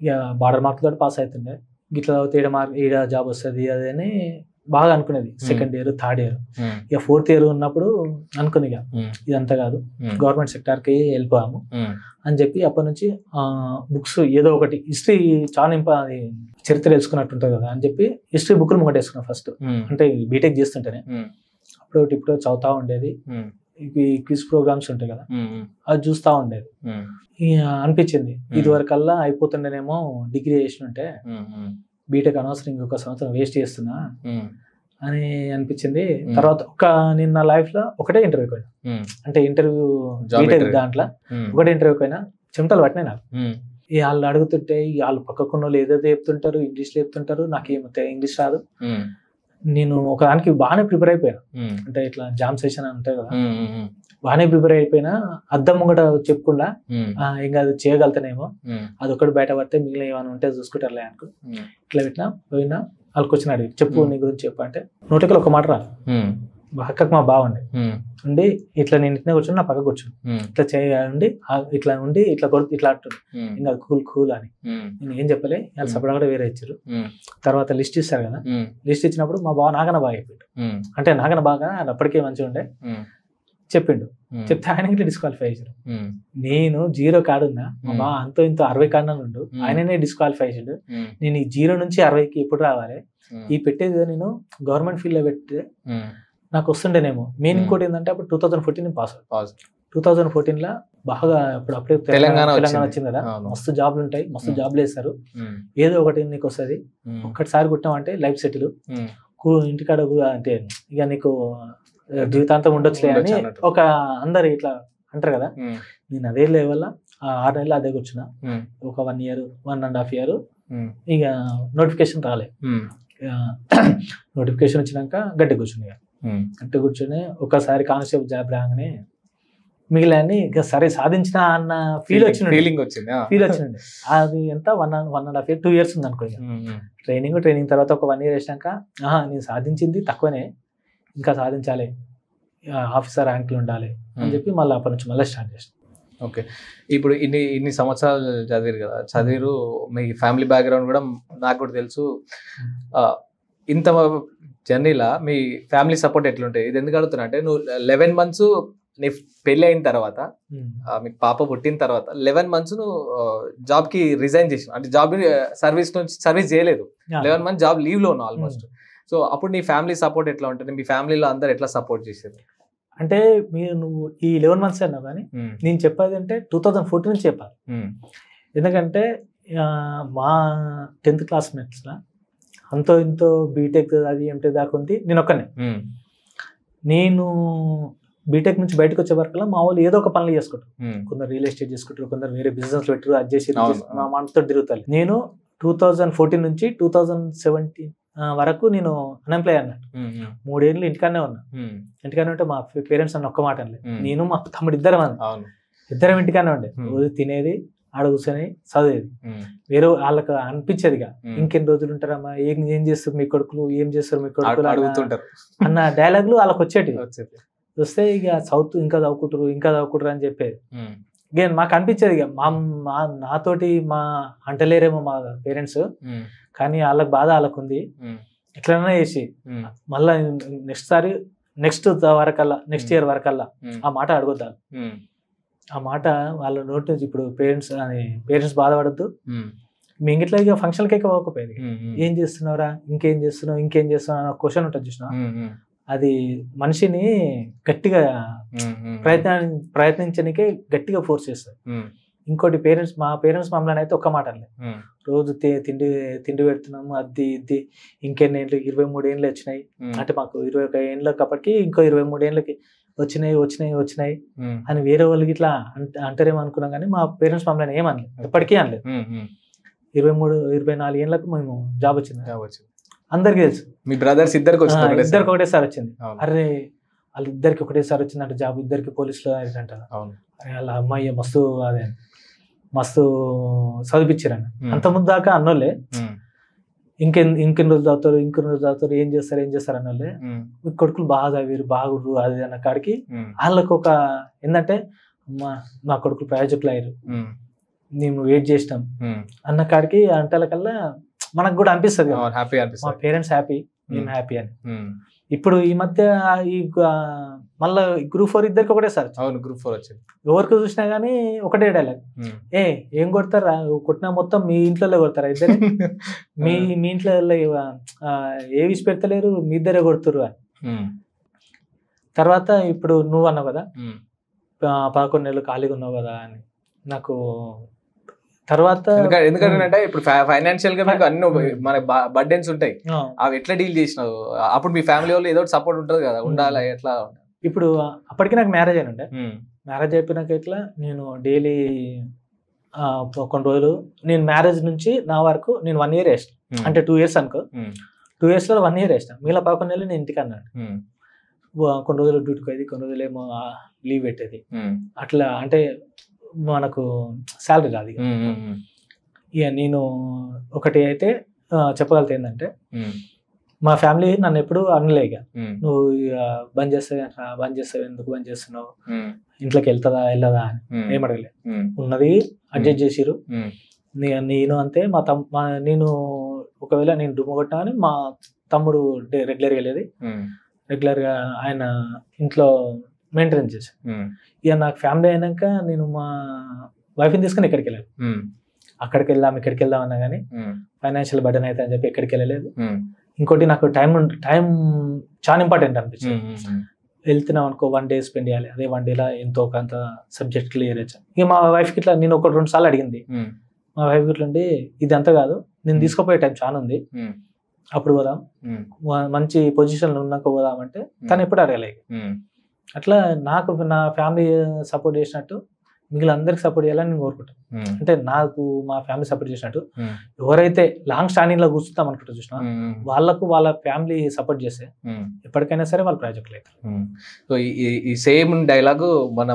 ఇక బార్డర్ మార్క్ తోటి పాస్ అవుతుండే, గిట్లా ఈడ జాబ్ వస్తుంది అదని బాగా అనుకునేది. సెకండ్ ఇయర్ థర్డ్ ఇయర్ ఇక 4th ఇయర్ ఉన్నప్పుడు అనుకుని ఇక ఇదంతా కాదు గవర్నమెంట్ సెక్టార్కి వెళ్ళిపోయాము అని చెప్పి అప్పటి నుంచి బుక్స్ ఏదో ఒకటి హిస్టరీ చాలా చరిత్ర తెలుసుకున్నట్టు ఉంటుంది కదా అని చెప్పి హిస్టరీ బుక్లు ముంగటేసుకున్నా ఫస్ట్. అంటే బీటెక్ చేస్తుంటేనే ఇప్పుడు చదువుతా ఉండేది. ఇవి క్విజ్ ప్రోగ్రామ్స్ ఉంటాయి కదా అది చూస్తూ ఉండేది. అనిపించింది ఇది వరకల్లా అయిపోతుండేనేమో, డిగ్రీ చేసినంటే బీటెక్ అనవసరం ఇంకొక సంవత్సరం వేస్ట్ చేస్తున్నా అని అనిపించింది. తర్వాత నేను నా లైఫ్ లో ఒకటే ఇంటర్వ్యూకి పోయినా, అంటే ఇంటర్వ్యూ బీటెక్ దాంట్లో ఒకటే ఇంటర్వ్యూకి పోయినా, చెమటలు పట్టినాయి నాకు. వాళ్ళు అడుగుతుంటే వాళ్ళు పక్కకున్న వాళ్ళు ఏదైతే చెప్తుంటారు, ఇంగ్లీష్లో చెప్తుంటారు, నాకేమో ఇంగ్లీష్ రాదు. నేను ఒకదానికి బాగానే ప్రిపేర్ అయిపోయాను, అంటే ఇట్లా జామ్ సెషన్ అని ఉంటాయి కదా, బాగానే ప్రిపేర్ అయిపోయినా అద్దం ముంగట చెప్పకుండా ఇంకా అది చేయగలుగుతానేమో, అది ఒకటి బయట పడితే మిగిలిన ఏమైనా ఉంటే చూసుకుంటారులే అనుకో ఇట్లా పోయినా వాళ్ళకి వచ్చిన అడిగి చెప్పు నీ గురించి చెప్పు అంటే నోటికి ఒక మాట రాదు. పక్కకు మా బాగుండే ఉండి ఇట్లా నేను ఇట్లా కూర్చొని నా పక్క కూర్చొని ఇట్లా చేయండి ఇట్లా ఉండి ఇట్లా ఇట్లా అంటుంది ఇంకా కూల్ కూల్ అని నేను ఏం చెప్పలే. వాళ్ళు సపడా కూడా వేరే ఇచ్చారు. తర్వాత లిస్ట్ ఇస్తారు కదా, లిస్ట్ ఇచ్చినప్పుడు మా బావ నాకన్నా బాగా చెప్పిండు. అంటే నాకన్నా బాగా అప్పటికే మంచిగా ఉండే చెప్పిండు. చెప్తే ఆయన ఇట్లా డిస్క్వాలిఫై చేశారు. నేను 0 కాడున్నా మా బావ అంతో ఇంతో 60 కాడన ఉండు, ఆయననే డిస్క్వాలిఫై చేసిండు. నేను ఈ 0 నుంచి 60కి ఎప్పుడు రావాలి, ఈ పెట్టేది నేను గవర్నమెంట్ ఫీల్డ్ లో పెడితే నాకు వస్తుండేనేమో. మెయిన్ ఇంకోటి ఏంటంటే అప్పుడు 2014 పాస్. 2014 బాగా అప్పుడే తెలంగాణ వచ్చింది కదా, మస్తు జాబ్లు ఉంటాయి, మస్తు జాబ్లు వేస్తారు, ఏదో ఒకటి నీకు వస్తుంది, ఒక్కటిసారి కుట్టామంటే లైఫ్ సెటిల్, ఇంటికాడ అంటే ఇక నీకు జీవితాంతం ఉండొచ్చులే అని ఒక అందరు ఇట్లా అంటారు కదా. నేను అదే లెవెల్ 6 నెలలు అదే కూర్చున్నా. ఒక 1 year 1.5 year ఇక నోటిఫికేషన్ రాలే. నోటిఫికేషన్ వచ్చినాక గట్టి కూర్చుని కూర్చొని ఒకసారి కానిస్టేబుల్ జాబ్ రాగానే మిగిలిన ఇక సరే సాధించిన అన్న ఫీల్ వచ్చింది. అది ఎంత 1.5 year 2 years ఉంది అనుకో. ట్రైనింగ్ తర్వాత ఒక 1 year వేసినాక నేను సాధించింది తక్కువనే, ఇంకా సాధించాలి, ఆఫీసర్ ర్యాంకులు ఉండాలి అని చెప్పి మళ్ళీ అప్పటి నుంచి మళ్ళీ స్టార్ట్ చేస్తాను. ఓకే, ఇప్పుడు ఇన్ని సంవత్సరాలు చదివారు కదా, చదివారు, మీ ఫ్యామిలీ బ్యాక్గ్రౌండ్ కూడా నాకు కూడా తెలుసు. ఇంత జర్నీలా మీ ఫ్యామిలీ సపోర్ట్ ఎట్లుంటాయి? ఇది ఎందుకు అడుగుతున్నా అంటే, నువ్వు 11 months నీ పెళ్ళి అయిన తర్వాత, మీకు పాప పుట్టిన తర్వాత 11 months నువ్వు జాబ్కి రిజైన్ చేసినావు. అంటే జాబ్ సర్వీస్ చేయలేదు, 11 months జాబ్ లీవ్లో ఉన్నావు ఆల్మోస్ట్. సో అప్పుడు నీ ఫ్యామిలీ సపోర్ట్ ఎట్లా ఉంటుంది? మీ ఫ్యామిలీలో అందరు ఎట్లా సపోర్ట్ చేసేది? అంటే నువ్వు ఈ 11 months అన్నావు కానీ నేను చెప్పేది అంటే 2014 నుంచి చెప్పాలి. ఎందుకంటే మా 10th classmates అంతో ఇంతో బీటెక్ అది ఎంటెక్ దాకా ఉంది, నేను ఒక్కనే. నేను బీటెక్ నుంచి బయటకు వచ్చే వరకు మా వాళ్ళు ఏదో ఒక పనులు చేసుకుంటారు. కొందరు రియల్ ఎస్టేట్ చేసుకుంటారు, కొందరు వేరే బిజినెస్ పెట్టారు, అది చేసి మా మనతో తిరుగుతారు. నేను 2014 నుంచి 2017 వరకు నేను అన్ఎంప్లాయ్ అన్నట్టు. 3 years ఇంటికానే ఉన్నా. ఇంటికానే ఉంటే మా పేరెంట్స్ అన్న ఒక్క మాట అనలేదు. నేను మా తమ్ముడు ఇద్దరం ఇంటికానే ఉండే. రోజు తినేది, ఆడ కూర్చొని చదివేది. వేరే వాళ్ళకి అనిపించేదిగా ఇంకెన్ని రోజులు ఉంటారమ్మా, ఏం చేస్తారు మీ కొడుకులు, ఏం చేస్తారు మీ కొడుకులు అన్న డైలాగులు వాళ్ళకి వచ్చేటి. వస్తే ఇక ఇంకా చదువుకుంటారు అని చెప్పేది. ఇక మాకు అనిపించేది ఇక నాతోటి అంటలేరేమో మా పేరెంట్స్, కానీ వాళ్ళకి బాధ వాళ్ళకు ఉంది, ఎట్లైనా చేసి మళ్ళా నెక్స్ట్ ఇయర్ వరకల్లా ఆ మాట అడగొద్దాం. ఆ మాట వాళ్ళ నోటి నుంచి ఇప్పుడు పేరెంట్స్ బాధపడద్దు. మీ ఇంట్లో ఇక ఫంక్షన్కి పోకపోయేది, ఏం చేస్తున్నావురా, ఇంకేం చేస్తున్నావు అన్న క్వశ్చన్ ఉంటుంది చూసినా, అది మనిషిని గట్టిగా ప్రయత్నించడానికే గట్టిగా ఫోర్స్ చేస్తారు. ఇంకోటి మా పేరెంట్స్ మమ్మల్ని అయితే ఒక్క మాట అనలేదు. రోజు తిండి పెడుతున్నాము, అది ఇది ఇంకెన్ని ఏళ్ళు, 23 ఏళ్ళు వచ్చినాయి అంటే మాకు 21 ఏళ్ళ కాబట్టి ఇంకో 23 ఏళ్ళకి వచ్చినాయి అని వేరే వాళ్ళకి ఇట్లా అంటారేమో అనుకున్నాం. కానీ మా పేరెంట్స్ మమ్మల్ని ఏమనలేదు, ఎప్పటికీ అనలేదు. 23-24 ఏళ్ళకు మేము జాబ్ వచ్చింది. అందరికి తెలుసు. మీ బ్రదర్స్ ఇద్దరికి ఒకటేసారి వచ్చింది. అరే వాళ్ళిద్దరికి ఒకటేసారి వచ్చిందంటే జాబ్, ఇద్దరికి పోలీసులో అంటారు. వాళ్ళ అమ్మాయి మస్తు చదివించారని. అంత ముందు దాకా అన్నోళ్ళే ఇంకెన్ని రోజులు చదువుతారు, ఏం చేస్తారు అన్నోళ్ళే. మీ కొడుకులు బాగా చదివారు, బాగుర్రు అది అన్న కాడికి వాళ్ళకి ఒక ఏంటంటే మా కొడుకులు ప్రయోజకులు అయ్యారు, మేము వెయిట్ చేసినాం అన్న కాడికి అంటలకల్లా మనకు కూడా అనిపిస్తుంది మా పేరెంట్స్ హ్యాపీ, మేము హ్యాపీ అని. ఇప్పుడు ఈ మధ్య మళ్ళీ Group 4 ఇద్దరికి ఒకటేసారి. Group 4 వచ్చింది. ఎవరికి చూసినా గానీ ఒకటే డైలాగ్, ఏం కొడతారా, కొట్టినా మొత్తం మీ ఇంట్లో కొడతారా ఇద్దరే, మీ ఇంట్లో ఏవి పెడతలేరు, మీ ఇద్దరే కొడుతురు అని. తర్వాత ఇప్పుడు నువ్వు అన్నావు కదా 11 నెలలు ఖాళీగా ఉన్నావు కదా అని. నాకు తర్వాత ఎందుకంటే ఇప్పుడు ఫైనాన్షియల్ గా మీకు అన్ని మన బర్డెన్స్ ఉంటాయి, అవి ఎట్లా డీల్ చేసినావు? అప్పుడు మీ ఫ్యామిలీ వాళ్ళు ఏదో సపోర్ట్ ఉంటుంది కదా, ఉండాలి ఎట్లా? ఇప్పుడు అప్పటికి నాకు మ్యారేజ్ అయినండే. మ్యారేజ్ అయిపోయినాక ఇట్లా నేను డైలీ కొన్ని రోజులు నేను మ్యారేజ్ నుంచి నా వరకు నేను 1 year వేసిన, అంటే 2 years అనుకో. 2 years లో 1 year వేసిన, మిగతా 11 నెలలు నేను ఇంటికి అన్నాడు. కొన్ని రోజులు డ్యూటీకి పోయేది, కొన్ని రోజులు ఏమో లీవ్ పెట్టేది. అట్లా అంటే మనకు శాలరీ రాదు. ఇక నేను ఒకటి అయితే చెప్పగలుగుతా ఏంటంటే మా ఫ్యామిలీ నన్ను ఎప్పుడు అనలేక నువ్వు బంద్ చేస్తావు ఎందుకు బంద్ చేస్తున్నావు, ఇంట్లోకి వెళ్తుందా వెళ్ళదా అని ఏం అడగలే. ఉన్నది అడ్జస్ట్ చేసిరు. నేను అంతే. నేను ఒకవేళ నేను డుమ్మ కొట్టినా అని మా తమ్ముడు రెగ్యులర్గా వెళ్ళేది. రెగ్యులర్గా ఆయన ఇంట్లో మెయింటెనెన్స్ చేశాను. ఇక నాకు ఫ్యామిలీ అయినాక నేను మా వైఫ్ని తీసుకుని ఇక్కడికి వెళ్ళాను. ఇక్కడికి వెళ్దాం అన్నా కానీ ఫైనాన్షియల్ బర్డెన్ అయితే అని చెప్పి ఎక్కడికి వెళ్ళలేదు. ఇంకోటి నాకు టైం చాలా ఇంపార్టెంట్ అనిపించింది. వెళ్తున్నాం అనుకో 1 day స్పెండ్ చేయాలి. అదే 1 day ఎంతో కొంత సబ్జెక్ట్ క్లియర్ అయ్యా. ఇక మా వైఫ్కి ఇట్లా నేను 1-2 సార్లు అడిగింది. మా వైఫ్ ఇట్లా ఉండి ఇది అంతా కాదు, నేను తీసుకుపోయే టైం చాలా ఉంది, అప్పుడు పోదాం, మంచి పొజిషన్లో ఉన్నాక పోదాం అంటే తను ఎప్పుడు అడగలేదు. అట్లా నాకు నా ఫ్యామిలీ సపోర్ట్ చేసినట్టు మిగిలిన అందరికి సపోర్ట్ చేయాలని నేను కోరుకుంటాను. అంటే నాకు మా ఫ్యామిలీ సపోర్ట్ చేసినట్టు ఎవరైతే లాంగ్ స్టాండింగ్ లో కూర్చుంటాం అనుకుంటా చూసినా వాళ్ళకు వాళ్ళ ఫ్యామిలీ సపోర్ట్ చేస్తే ఎప్పటికైనా సరే వాళ్ళ ప్రాజెక్టులు అవుతారు. సో ఈ సేమ్ డైలాగ్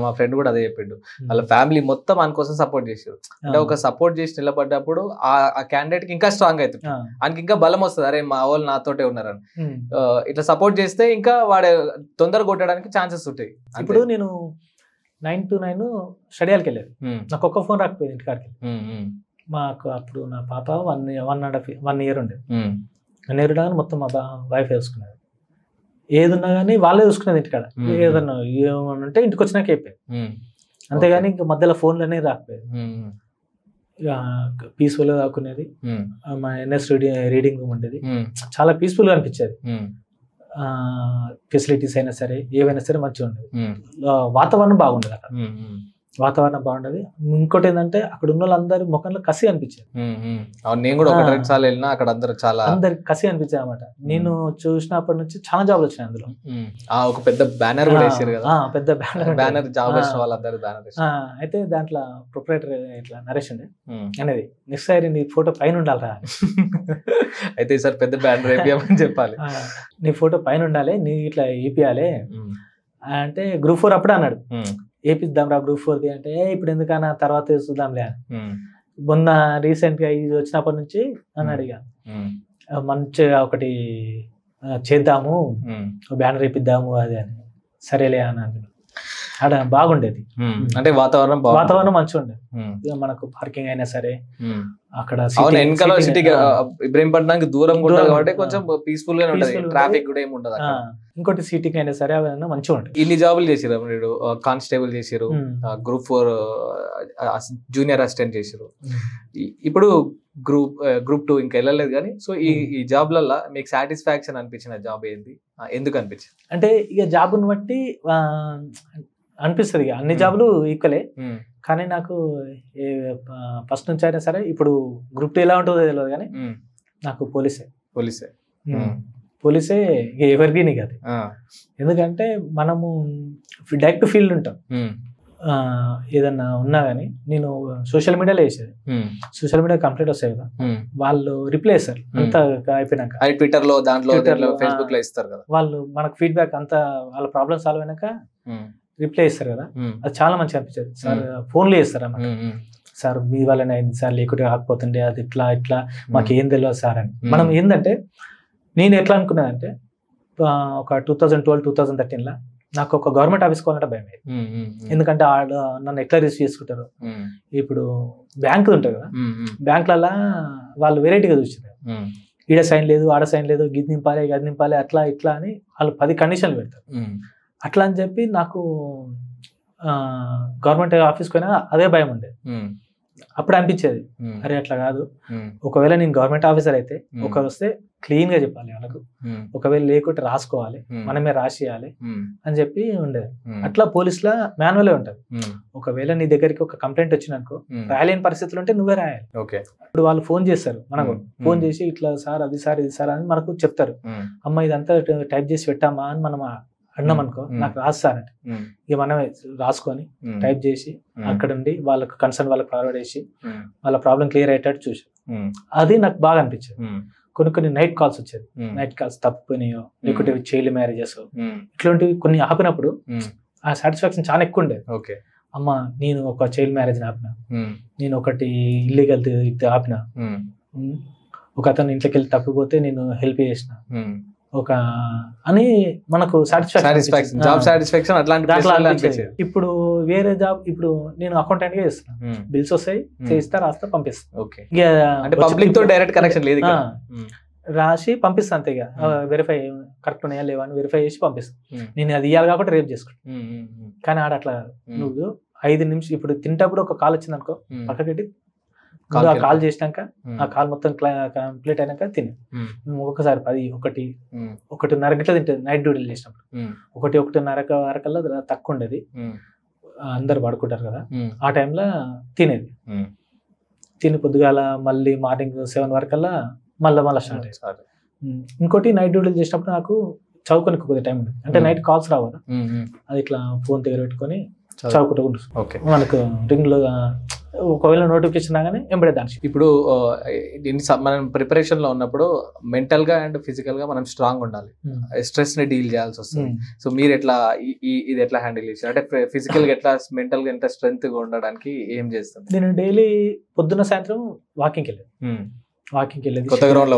మా ఫ్రెండ్ కూడా అదే చెప్పిండు. వాళ్ళ ఫ్యామిలీ మొత్తం మన కోసం సపోర్ట్ చేసారు. అంటే ఒక సపోర్ట్ చేసి నిలబడ్డప్పుడు ఆ క్యాండిడేట్ కి ఇంకా స్ట్రాంగ్ అవుతుంది, ఆయనకి ఇంకా బలం వస్తుంది. అరే మా వాళ్ళు నాతోటే ఉన్నారని ఇట్లా సపోర్ట్ చేస్తే ఇంకా వాడు తొందరగా కొట్టడానికి ఛాన్సెస్ ఉంటాయి. ఇప్పుడు నేను 9 to 9 స్టడీ హాల్కి వెళ్ళేది. నాకు ఒక్క ఫోన్ రాకపోయింది ఇంటికాడికి. మాకు అప్పుడు నా పాప 1 year ఉండేది. 1 year ఉండగానే మొత్తం మా వైఫ్ వేసుకునేది. ఏది ఉన్నా కానీ వాళ్ళే చూసుకునేది ఇంటికాడ. ఏదన్నా ఏమన్నా ఉంటే ఇంటికి వచ్చినాక అయిపోయింది. అంతేగాని ఇంకా మధ్యలో ఫోన్లనే రాకపోయేది. పీస్ఫుల్గా రాకునేది. మా NS రీడింగ్ రూమ్ ఉండేది, చాలా పీస్ఫుల్గా అనిపించేది. ఫెసిలిటీస్ అయినా సరే ఏవైనా సరే మంచిగా ఉండేది. వాతావరణం బాగుండేది అక్కడ. వాతావరణం బాగుండేది. ఇంకోటి ఏంటంటే అక్కడ ఉన్న వాళ్ళందరి ముఖంలో కసి అనిపించేది. నేను కూడా 1-2 సార్లు వెళ్ళినా అక్కడ అందరికి కసి అనిపించేది అనమాట. నేను చూసినప్పటి నుంచి చాలా జాబ్లు వచ్చినాయి అందులో. ఒక పెద్ద బ్యానర్ కూడా వేసారు కదా, పెద్ద బ్యానర్ జాబ్ వాళ్ళందరూ బ్యానర్. అయితే దాంట్లో ప్రొపరేటర్ ఇట్లా నరేష్ ఉండే అనేది నెక్స్ట్ సారి నీ ఫోటో పైన ఉండాలిరా. అయితే సార్ పెద్ద బ్యానర్ వేపియమని చెప్పాలి. నీ ఫోటో పైన ఉండాలి, నీ ఇట్లా వేపియాలి అంటే Group 4 అప్పుడే అన్నాడు. వేపిద్దాం రా Group 4 అంటే ఇప్పుడు ఎందుకన్నా తర్వాత చూద్దాంలే అని. మొన్న రీసెంట్ గా ఇది వచ్చినప్పటి నుంచి అన్నాడు ఇక మంచిగా ఒకటి చేద్దాము, బ్యానర్ వేపిద్దాము అది అని. సరేలే అని అన్నాడు. అక్కడ బాగుండేది. అంటే వాతావరణం మంచిగా ఉండేది. మనకు పార్కింగ్ అయినా సరే అక్కడ ఇబ్రహీంపట్నానికి దూరం కాబట్టి కొంచెం పీస్ఫుల్ గా ఉంటుంది, ట్రాఫిక్ కూడా ఏమి ఉండదు. ఇంకోటి సీటింగ్ అయినా సరే అవన్నీ మంచిగా ఉంటాయి. ఇన్ని జాబులు చేసారు మీరు, కానిస్టేబుల్ చేసారు, Group 4 జూనియర్ అసిస్టెంట్ చేసారు. ఇప్పుడు గ్రూప్ 2 ఇంకా వెళ్ళలేదు కానీ సో ఈ జాబ్లలో మీకు సాటిస్ఫాక్షన్ అనిపించిన జాబ్ ఏంది, ఎందుకు అనిపించింది? అంటే ఇక జాబ్ని బట్టి అనిపిస్తుంది. అన్ని జాబులు ఈక్వలే, కానీ నాకు ఫస్ట్ నుంచి అయినా సరే ఇప్పుడు Group 2 ఎలా ఉంటుందో తెలియదు కానీ నాకు పోలీసే ఇక ఎవరికి కాదు. ఎందుకంటే మనము డైరెక్ట్ ఫీల్డ్ ఉంటాం. ఏదన్నా ఉన్నా కానీ నేను సోషల్ మీడియాలో వేసేది. సోషల్ మీడియా కంప్లీట్ వస్తాయి కదా, వాళ్ళు రిప్లై ఇస్తారు అంతా అయిపోయినాక. ట్విట్టర్ లో దాంట్లో ఫేస్బుక్ లో ఇస్తారు కదా, వాళ్ళు మనకు ఫీడ్బ్యాక్ అంతా వాళ్ళ ప్రాబ్లమ్ సాల్వ్ అయినాక రిప్లై ఇస్తారు కదా. అది చాలా మంచిగా అనిపించేది. సార్ ఫోన్లో చేస్తారు అన్నమాట. సార్ మీ వల్లనే అయింది సార్, లేకుంటే కాకపోతుండే అది ఇట్లా మాకు ఏం తెలియదు సార్ అని. మనం ఏంటంటే నేను ఎట్లా అనుకున్నానంటే ఒక 2012-2013 నాకు ఒక గవర్నమెంట్ ఆఫీస్ కోవాలంటే భయం అయ్యేది. ఎందుకంటే నన్ను ఎట్లా రిసీవ్ చేసుకుంటారు. ఇప్పుడు బ్యాంకులు ఉంటాయి కదా, బ్యాంకులలో వాళ్ళు వెరైటీగా చూస్తారు. ఈడ సైన్ లేదు, ఆడ సైన్ లేదు, గిది నింపాలి, గది నింపాలి, అట్లా ఇట్లా అని వాళ్ళు 10 కండిషన్లు పెడతారు. అట్లా అని చెప్పి నాకు గవర్నమెంట్ ఆఫీస్కి పోయినా అదే భయం ఉండేది. అప్పుడు అనిపించేది అరే అట్లా కాదు, ఒకవేళ నేను గవర్నమెంట్ ఆఫీసర్ అయితే ఒకరు వస్తే క్లీన్ గా చెప్పాలి వాళ్ళకు, ఒకవేళ లేకుంటే రాసుకోవాలి, మనమే రాసియాలి అని చెప్పి ఉండేది. అట్లా పోలీసుల మాన్యువల్ ఉంటది. ఒకవేళ నీ దగ్గరికి ఒక కంప్లైంట్ వచ్చిందనుకో, రాయలేని పరిస్థితులు ఉంటే నువ్వే రాయాలి. ఇప్పుడు వాళ్ళు ఫోన్ చేస్తారు మనకు, ఫోన్ చేసి ఇట్లా సార్ అది సార్ ఇది సార్ అని మనకు చెప్తారు. అమ్మ ఇదంతా టైప్ చేసి పెట్టామా అని మనం అన్నాం అనుకో, నాకు రాస్తారంటే ఇక మనమే రాసుకొని టైప్ చేసి అక్కడ ఉండి వాళ్ళకు కన్సర్న్ వాళ్ళకి ఫార్వర్డ్ చేసి వాళ్ళ ప్రాబ్లం క్లియర్ అయ్యేటట్టు చూసారు. అది నాకు బాగా అనిపించేది. కొన్ని నైట్ కాల్స్ వచ్చేది, నైట్ కాల్స్ తప్పిపోయినాయో లేకుంటే చైల్డ్ మ్యారేజెస్ ఇట్లాంటివి కొన్ని ఆపినప్పుడు ఆ సాటిస్ఫాక్షన్ చాలా ఎక్కువ ఉండేది. అమ్మ నేను ఒక చైల్డ్ మ్యారేజ్ ఆపిన, నేను ఒకటి ఇల్లీగల్ ఆపిన, ఒక అతను ఇంట్లోకి వెళ్ళి తప్పిపోతే నేను హెల్ప్ చేసిన ఒక అని మనకు సాటిస్ఫాక్షన్ జాబ్ సాటిస్ఫాక్షన్ అట్లాంటి. ఇప్పుడు వేరే జాబ్, ఇప్పుడు నేను అకౌంటెంట్ గా చేస్తున్నా, బిల్స్ వస్తాయి, చేయిస్తా, రాస్తా, పంపిస్తా. పబ్లిక్ తో డైరెక్ట్ కనెక్షన్ లేదు, రాసి పంపిస్తా అంతే. ఇక వెరిఫై కరెక్ట్ ఉన్నాయా లేవా అని వెరిఫై చేసి పంపిస్తా. నేను అది ఇవ్వాలి కాబట్టి రేపు చేసుకుంటా. కానీ ఆడ అట్లా నువ్వు 5 నిమిషాలు ఇప్పుడు తింటప్పుడు ఒక కాల్ వచ్చింది అనుకో, పక్కకెట్టి ఆ కాల్ చేసినాక ఆ కాల్ మొత్తం కంప్లీట్ అయినాక తిని ఒక్కొక్కసారి 10, 1:30 గంటల తింటుంది. నైట్ డ్యూటీలు చేసినప్పుడు 1:30 వరకల్లా తక్కువ ఉండేది, అందరు పడుకుంటారు కదా, ఆ టైంలో తినేది. తిని పొద్దుగాల మళ్ళీ మార్నింగ్ 7 వరకల్లా మళ్ళీ స్టార్ట్ అయ్యింది. ఇంకోటి నైట్ డ్యూటీలు చేసినప్పుడు నాకు చదువుకొని కొద్దిగా టైం ఉంది, అంటే నైట్ కాల్స్ రావు కదా, అది ఇట్లా ఫోన్ దగ్గర పెట్టుకొని చదువుకుంటూ మనకు రింగ్ లో ఒకవేళ నోటిఫికేషన్ రాగానే ఎంబడే దాని. ఇప్పుడు మనం ప్రిపరేషన్ లో ఉన్నప్పుడు మెంటల్ గా అండ్ ఫిజికల్ గా మనం స్ట్రాంగ్ ఉండాలి, స్ట్రెస్ ని డీల్ చేయాల్సి వస్తుంది. సో మీరు ఎట్లా ఇది ఎట్లా హ్యాండిల్ చేశారు? అంటే ఫిజికల్ గా ఎట్లా, మెంటల్ గా ఎంత స్ట్రెంత్ గా ఉండడానికి ఏం చేస్తుంది? నేను డైలీ పొద్దున్న సాయంత్రం వాకింగ్ వెళ్ళేది, కొత్త గ్రౌండ్ లో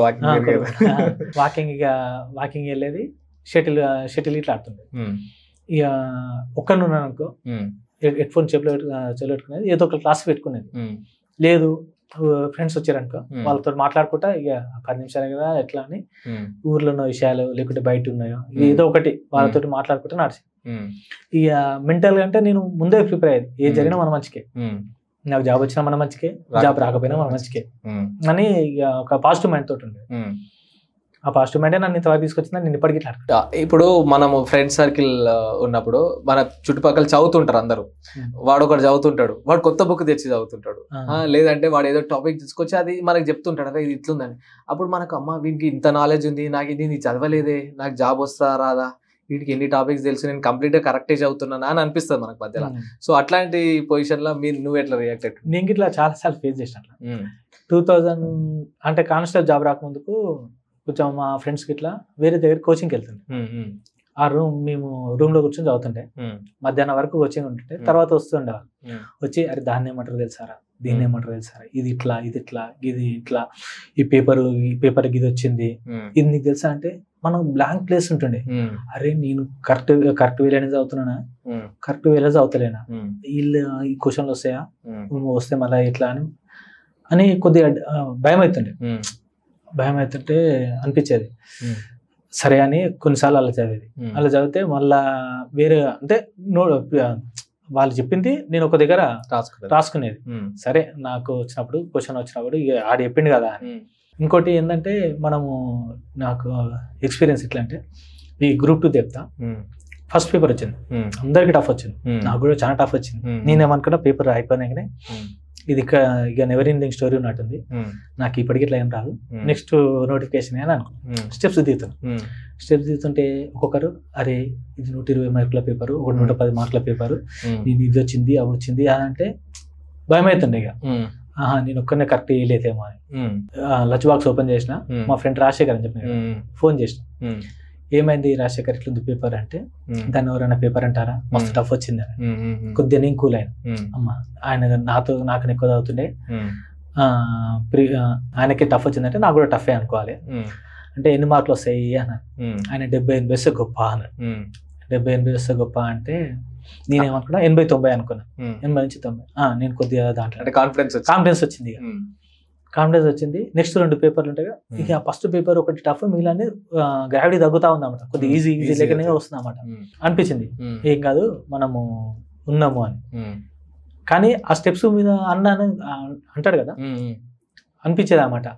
వాకింగ్ వెళ్ళేది, షటిల్ ఇట్లా ఆడుతుండే. ఇక ఒక్కనున్నాను అనుకో, హెడ్ ఫోన్ చెప్పులు పెట్టుకునేది, ఏదో ఒక క్లాస్ పెట్టుకునేది. లేదు ఫ్రెండ్స్ వచ్చారనుకో, వాళ్ళతో మాట్లాడుకుంటా ఇక 10 నిమిషాలే కదా ఎట్లా అని ఊర్లో ఉన్న విషయాలు లేకుంటే బయట ఉన్నాయో ఏదో ఒకటి వాళ్ళతో మాట్లాడుకుంటా నడిచి. ఇక మెంటల్ గా అంటే నేను ముందే ప్రిపేర్ అయ్యేది, ఏ జరిగినా మన మంచికే, నాకు జాబ్ వచ్చినా మన మంచికే, జాబ్ రాకపోయినా మన మంచికే అని ఇక ఒక పాజిటివ్ మైండ్ తోటి ఉండేది. ఆ పాజిటివ్ మైండే నన్ను ఇంతవరకు తీసుకొచ్చిందని నేను ఇప్పటికీ. ఇప్పుడు మనము ఫ్రెండ్ సర్కిల్ ఉన్నప్పుడు మన చుట్టుపక్కల చదువుతుంటారు అందరూ, వాడు ఒకటి చదువుతుంటాడు, వాడు కొత్త బుక్ తెచ్చి చదువుతుంటాడు, లేదంటే వాడు ఏదో టాపిక్ తీసుకొచ్చి అది మనకు చెప్తుంటాడు, అదే ఇది ఇట్లుందని. అప్పుడు మనకు అమ్మ వీడికి ఇంత నాలెడ్జ్ ఉంది, నాకు ఇది చదవలేదే, నాకు జాబ్ వస్తా రాదా, వీటికి ఎన్ని టాపిక్స్ తెలుసు, నేను కంప్లీట్ గా కరెక్టే చదువుతున్నానా అని అనిపిస్తుంది మనకు మధ్యలో. సో అట్లాంటి పొజిషన్ లో నువ్వు ఎట్లా రియాక్ట్ అయ్యి? నేను ఇట్లా చాలా సార్లు ఫేస్ చేసిన. 2000 అంటే కానిస్టేబుల్ జాబ్ రాకముందుకు కొంచెం మా ఫ్రెండ్స్కి ఇట్లా వేరే దగ్గర కోచింగ్కి వెళ్తుండే. ఆ మేము రూమ్ లో కూర్చొని చదువుతుంటే మధ్యాహ్నం వరకు కోచింగ్ ఉంటుంటే, తర్వాత వస్తుండే వచ్చి అరే దాన్ని ఏమంటారు తెలుసారా, దీన్ని ఏమంటారు తెలుసారా, ఇది ఇట్లా ఇది ఇట్లా ఇది ఇట్లా, ఈ పేపర్కి ఇది వచ్చింది, ఇది నీకు తెలుసా అంటే మనం బ్లాంక్ ప్లేస్ ఉంటుండే. అరే నేను కరెక్ట్ వేలేనే చదువుతున్నానా, కరెక్ట్ వేలే చదువుతలేనా, వీళ్ళు ఈ క్వశ్చన్లు వస్తాయా, వస్తే మళ్ళీ ఇట్లా అని కొద్దిగా భయం అవుతుంటే అనిపించేది. సరే అని కొన్నిసార్లు అలా చదివితే మళ్ళా వేరే అంటే వాళ్ళు చెప్పింది నేను ఒక దగ్గర రాసుకునేది. సరే నాకు వచ్చినప్పుడు క్వశ్చన్ వచ్చినప్పుడు ఇక ఆడ చెప్పింది కదా అని. ఇంకోటి ఏంటంటే నాకు ఎక్స్పీరియన్స్ ఎట్లా అంటే, ఈ Group 2 చెప్తా, ఫస్ట్ పేపర్ వచ్చింది, అందరికి టఫ్ వచ్చింది, నాకు కూడా చాలా టఫ్ వచ్చింది. నేనేమనుకున్నా పేపర్ అయిపోయినాకనే ఇది ఇక నెవర్ ఎండింగ్ స్టోరీ ఉన్నట్టుంది, నాకు ఇప్పటికి ఇట్లా ఏం రాదు, నెక్స్ట్ నోటిఫికేషన్ అని అనుకున్నాను. స్టెప్స్ దిగుతుంటే ఒక్కొక్కరు అరే ఇది 120 మార్కుల పేపరు, 110 మార్కుల పేపరు, నేను ఇది వచ్చింది అవి వచ్చింది అని అంటే భయం అవుతుండే. ఇక నేను ఒక్కనే కరెక్ట్ వేయలేదేమో అని లంచ్ బాక్స్ ఓపెన్ చేసిన, మా ఫ్రెండ్ రాజశేఖర్ అని చెప్పిన ఫోన్ చేసిన, ఏమైంది రాజశేఖర్ ఇట్లుంది పేపర్ అంటే, దాన్ని ఎవరైనా పేపర్ అంటారా, మస్తు టఫ్ వచ్చింది అని. కొద్దిగా నేను కూల్ అయినా, అమ్మ ఆయన నాకు ఎక్కువ చదువుతుండే, ఆయనకి టఫ్ వచ్చిందంటే నాకు కూడా టఫే అనుకోవాలి అంటే ఎన్ని మార్కులు వస్తాయి అన్నారు. ఆయన 70-80 వస్తే గొప్ప అన్నాడు. 70-80 వస్తే గొప్ప అంటే నేనేమనుకున్నా 80-90 అనుకున్నా, 80 నుంచి 90. నేను కొద్దిగా దాంట్లో కాన్ఫిడెన్స్ వచ్చింది. కాన్ఫిడెన్స్ వచ్చింది. నెక్స్ట్ 2 పేపర్లు ఉంటాయి. ఇక ఫస్ట్ పేపర్ ఒకటి టఫ్, మిగిలిన గ్రావిటీ తగ్గుతా ఉందన్నమాట, కొద్దిగా ఈజీ లెక్కనే వస్తుంది అన్నమాట. అనిపించింది ఏం కాదు మనము ఉన్నాము అని. కానీ ఆ స్టెప్స్ మీద అంటాడు కదా, అనిపించేది అన్నమాట.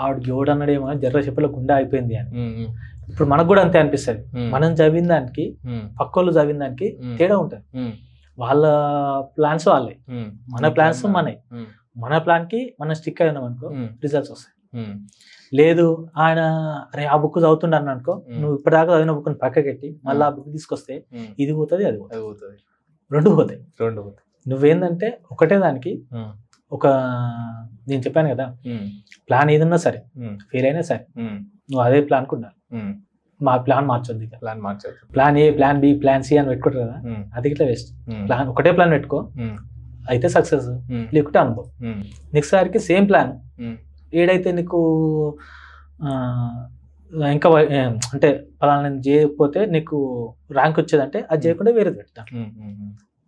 ఆవిడకి ఎవడు అన్నాడేమో జర్ర చెప్పలో గుండె అయిపోయింది అని. ఇప్పుడు మనకు కూడా అంతే అనిపిస్తుంది. మనం చదివిన దానికి పక్కోళ్ళు చదివిన దానికి తేడా ఉంటుంది. వాళ్ళ ప్లాన్స్ వాళ్ళే, మన ప్లాన్స్ మనవి. మన ప్లాన్ కి మనం స్టిక్ అయినాం అనుకో రిజల్ట్స్ వస్తాయి. లేదు ఆయన అరే ఆ బుక్ చదువుతుండ అన్న అనుకో, నువ్వు ఇప్పటిదాకా చదివిన బుక్ పక్కకెట్టి మళ్ళీ ఆ బుక్ తీసుకొస్తే ఇది పోతుంది అది పోతుంది, రెండు పోతాయి. నువ్వేందంటే ఒకటే దానికి ఒక నేను చెప్పాను కదా, ప్లాన్ ఏదన్నా సరే ఫెయిల్ అయినా సరే నువ్వు అదే ప్లాన్ ఉండాలి. మా plan మార్చొద్దు. Plan A, plan B, plan C అని పెట్టుకుంటారు కదా, అది ఇట్లా వేస్ట్. ప్లాన్ ఒకటే ప్లాన్ పెట్టుకో, అయితే సక్సెస్, లేకుంటే అనుభవం. నెక్స్ట్ సారికి సేమ్ ప్లాన్ ఏడైతే నీకు ఇంకా అంటే పలానా చేయకపోతే నీకు ర్యాంక్ వచ్చేదంటే అది చేయకుండా వేరేది పెడతాను.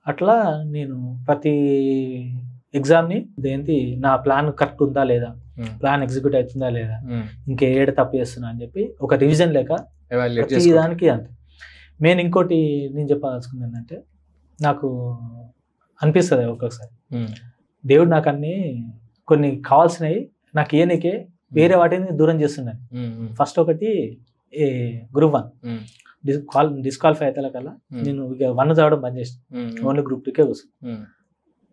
అట్లా నేను ప్రతి ఎగ్జామ్ని ఏంటి నా ప్లాన్ కరెక్ట్ ఉందా లేదా, ప్లాన్ ఎగ్జిక్యూట్ అవుతుందా లేదా, ఇంకా ఏడు తప్పు చేస్తున్నా అని చెప్పి ఒక రివిజన్ లేక ప్రతి దానికి అంతే. మెయిన్ ఇంకోటి నేను చెప్పాల్సింది ఏంటంటే, నాకు అనిపిస్తుంది ఒక్కొక్కసారి దేవుడు నాకు అన్ని కొన్ని కావాల్సినవి నాకు ఏనికే వేరే వాటిని దూరం చేస్తున్నాను. ఫస్ట్ ఒకటి గ్రూప్ 1 డిస్క్వాలిఫై అయితే కల్లా నేను ఇక 1 చదవడం బంద్ చేసిన, ఓన్లీ గ్రూప్ 2కే కూర్చున్నాను.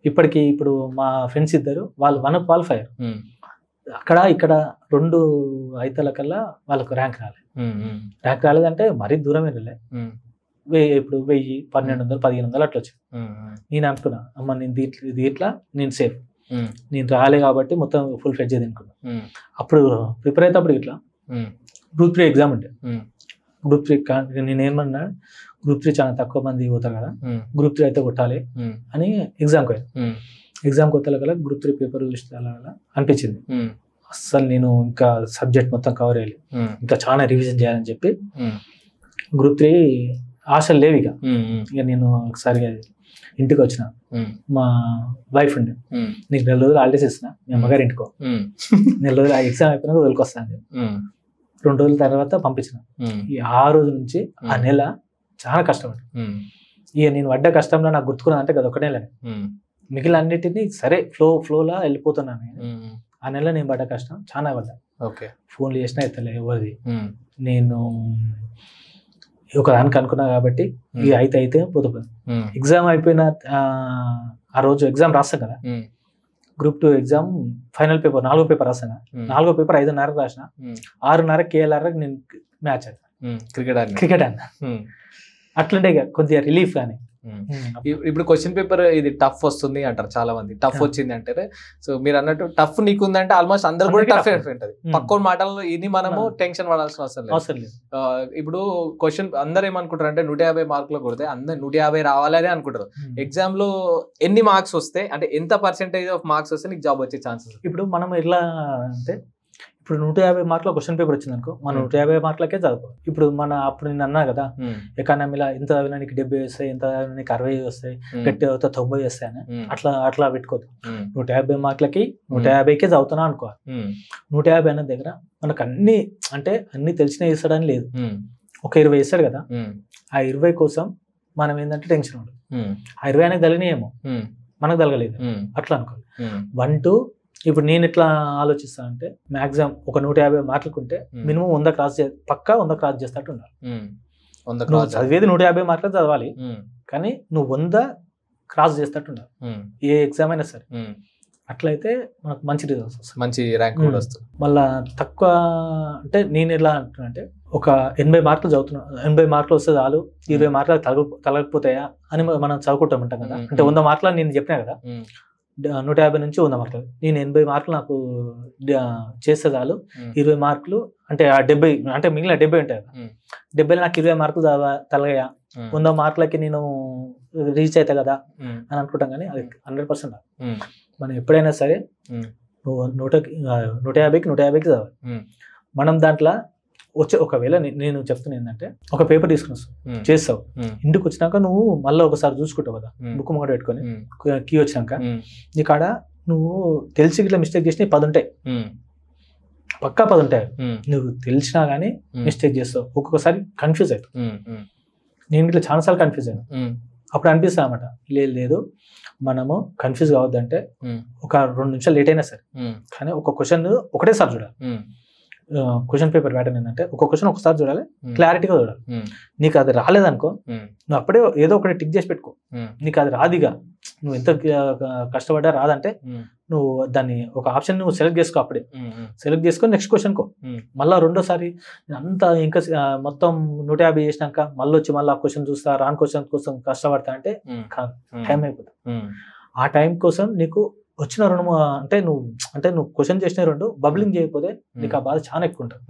ఇప్పుడు మా ఫ్రెండ్స్ ఇద్దరు వాళ్ళు 1 క్వాలిఫై అయ్యారు. అక్కడ ఇక్కడ 2 అయితల కల్లా వాళ్ళకు ర్యాంక్ రాలేదంటే మరీ దూరమే వెళ్ళే. ఇప్పుడు 1000, 1200, 1500 అట్లా వచ్చింది. నేను అనుకున్నా అమ్మ నేను దీంట్లో నేను సేఫ్, నేను రాలే కాబట్టి మొత్తం ఫుల్ ఫ్లెడ్జ్ అనుకున్నా. అప్పుడు ప్రిపేర్ అయినప్పుడు ఇట్లా గ్రూప్ 3 ఎగ్జామ్ ఉంటే గ్రూప్ 3 నేను ఏమన్నా గ్రూప్ 3 చాలా తక్కువ మంది పోతారు కదా, గ్రూప్ 3 అయితే కొట్టాలి అని ఎగ్జామ్కి పోయాను. ఎగ్జామ్కి కొత్త కల్లా గ్రూప్ 3 పేపర్ చూస్తే అలా అనిపించింది. అస్సలు నేను ఇంకా సబ్జెక్ట్ మొత్తం కవర్ అయ్యాలి, ఇంకా చాలా రివిజన్ చేయాలని చెప్పి గ్రూప్ 3 ఆశలు లేవు. ఇక నేను ఒకసారి ఇంటికి వచ్చిన, మా వైఫ్ ఉండే నీకు 4 రోజులు హాలిడేస్ ఇస్తున్నా, మీ అమ్మగారు ఇంటికో, 4 రోజులు ఎగ్జామ్ అయిపోయినాక వదిలికొస్తాను. 2 రోజుల తర్వాత పంపించిన. ఈ 6 రోజుల నుంచి ఆ నెల చాలా కష్టపడి, ఇక నేను పడ్డ కష్టంలో నాకు గుర్తుకున్నా అంటే కదా ఒకటే నెల, మిగిలిన అన్నిటినీ సరే ఫ్లోలా వెళ్ళిపోతున్నాను. ఆ నెల నేను పడ్డ కష్టం చాలా పడ్డా. ఫోన్లు చేసినా ఎత్తలే ఎవరిది. నేను ఒక దానికి అనుకున్నా కాబట్టి ఇక అయితే పోతుంది. ఎగ్జామ్ అయిపోయిన ఆ రోజు ఎగ్జామ్ రాస్తాం కదా, గ్రూప్ 2 ఎగ్జామ్ ఫైనల్ పేపర్ 4వ పేపర్ రాస్తాం కదా, 4వ పేపర్ 5:30 రాసిన, 6:30 KLR నేను మ్యాచ్ ఆడతాను, క్రికెట్ అన్నా. అట్లుంటే కొద్దిగా రిలీఫ్ కానీ. ఇప్పుడు క్వశ్చన్ పేపర్ ఇది టఫ్ వస్తుంది అంటారు చాలా మంది, టఫ్ వచ్చింది అంటారు. సో మీరు అన్నట్టు టఫ్ నీకుందంటే ఆల్మోస్ట్ అందరు కూడా టఫ్ ఉంటుంది. పక్క మాటల్లో ఇది మనము టెన్షన్ పడాల్సిన అవసరం లేదు. ఇప్పుడు క్వశ్చన్ అందరు ఏమనుకుంటారు అంటే 150 మార్కులు కొడితే అందరు 150 రావాలని అనుకుంటారు. ఎగ్జామ్ లో ఎన్ని మార్క్స్ వస్తే అంటే ఎంత పర్సెంటేజ్ ఆఫ్ మార్క్స్ వస్తే నీకు జాబ్ వచ్చే ఛాన్సెస్? ఇప్పుడు మనం ఎట్లా అంటే ఇప్పుడు 150 మార్కుల క్వశ్చన్ పేపర్ వచ్చింది అనుకో, మనం 150 మార్కులకే చదువుకోవాలి. ఇప్పుడు అప్పుడు నేను అన్నా కదా, ఎకానమీలో ఎంత చదివినా నీకు 70 వస్తాయి, ఎంత చదివినా నీకు 60 వస్తాయి, గట్టి చదివితే 90 వస్తాయి అని అట్లా పెట్టుకోవద్దు. 150 మార్కులకి 150కే చదువుతున్నా అనుకోవాలి. 150 అన్న దగ్గర మనకు అన్ని తెలిసినా ఇస్తాడని లేదు. ఒక 20 ఇస్తాడు కదా, ఆ 20 కోసం మనం ఏంటంటే టెన్షన్ ఉండదు. ఆ 20 అనేది తగిలినాయేమో మనకు తగలేదు అట్లా అనుకోవాలి. 1 2 ఇప్పుడు నేను ఎట్లా ఆలోచిస్తా అంటే, మాక్సిమం ఒక 150 మార్కులకు ఉంటే మినిమం 100 క్రాస్ చేస్తట్టు ఉండాలి. చదివేది 150 మార్కులు చదవాలి, కానీ నువ్వు 100 క్రాస్ చేస్తట్టు ఉండాలి ఏ ఎగ్జామ్ అయినా సరే. అట్లయితే మనకు మంచి రిజల్ట్స్ వస్తాయి, మంచి ర్యాంక్ కూడా వస్తుంది. మళ్ళీ తక్కువ అంటే నేను ఎలా అంటున్నా అంటే, ఒక 80 మార్కులు చదువుతున్నా, 80 మార్కులు వస్తే చాలు, 20 మార్కులు తగలకపోతాయా అని మనం చదువుకుంటాం ఉంటాం కదా. అంటే 100 మార్కులు నేను చెప్పినా కదా, 150 నుంచి 100 మార్కులు, నేను 80 మార్కులు నాకు చేస్తే చాలు, 20 మార్కులు అంటే 70 అంటే మిగిలిన 70 ఉంటాయి కదా, 70 నాకు 20 మార్కులు తలగయా, 100 మార్కులకి నేను రీచ్ అవుతా కదా అని అనుకుంటాం. కానీ అది 100% మనం ఎప్పుడైనా సరే నువ్వు 150కి చదవాలి. మనం దాంట్లో ఒకవేళ నేను చెప్తున్నా ఏంటంటే, ఒక పేపర్ తీసుకుని వస్తావు, చేస్తావు, ఇంటికి వచ్చినాక నువ్వు మళ్ళీ ఒకసారి చూసుకుంటావు కదా, బుక్ ముంగట పెట్టుకొని కీ వచ్చినాక నీ కాడ నువ్వు తెలిసి ఇట్లా మిస్టేక్ చేసి 10 ఉంటాయి, పక్కా 10 ఉంటాయి. నువ్వు తెలిసినా కానీ మిస్టేక్ చేస్తావు, ఒక్కొక్కసారి కన్ఫ్యూజ్ అవుతావు. నేను ఇట్లా చాలాసార్లు కన్ఫ్యూజ్ అయ్యాను. అప్పుడు అనిపిస్తా అన్నమాట, లేదు మనము కన్ఫ్యూజ్ కావద్దంటే ఒక 2 నిమిషాలు లేట్ అయినా సరే కానీ ఒక క్వశ్చన్ ఒకటేసారి చూడాలి. క్వశ్చన్ పేపర్ ప్యాటర్న్ ఏంటంటే, ఒక క్వశ్చన్ ఒకసారి చూడాలి, క్లారిటీగా చూడాలి. నీకు అది రాలేదనుకో, నువ్వు అప్పుడే ఏదో ఒకటి టిక్ చేసి పెట్టుకో. నీకు అది రాదిగా, నువ్వు ఎంత కష్టపడ్డా రాదంటే నువ్వు దాన్ని ఒక ఆప్షన్ నువ్వు సెలెక్ట్ చేసుకో. అప్పుడే సెలెక్ట్ చేసుకొని నెక్స్ట్ క్వశ్చన్కో. మళ్ళీ రెండోసారి అంతా ఇంకా మొత్తం 150 చేసినాక మళ్ళీ వచ్చి మళ్ళీ ఆ క్వశ్చన్ చూస్తా, రాని క్వశ్చన్ కోసం కష్టపడతా అంటే టైం అయిపోతుంది. ఆ టైం కోసం నీకు వచ్చిన 2 అంటే నువ్వు క్వశ్చన్ చేసిన 2 బబ్లింగ్ చేయకపోతే నీకు ఆ బాధ చాలా ఎక్కువ ఉంటుంది.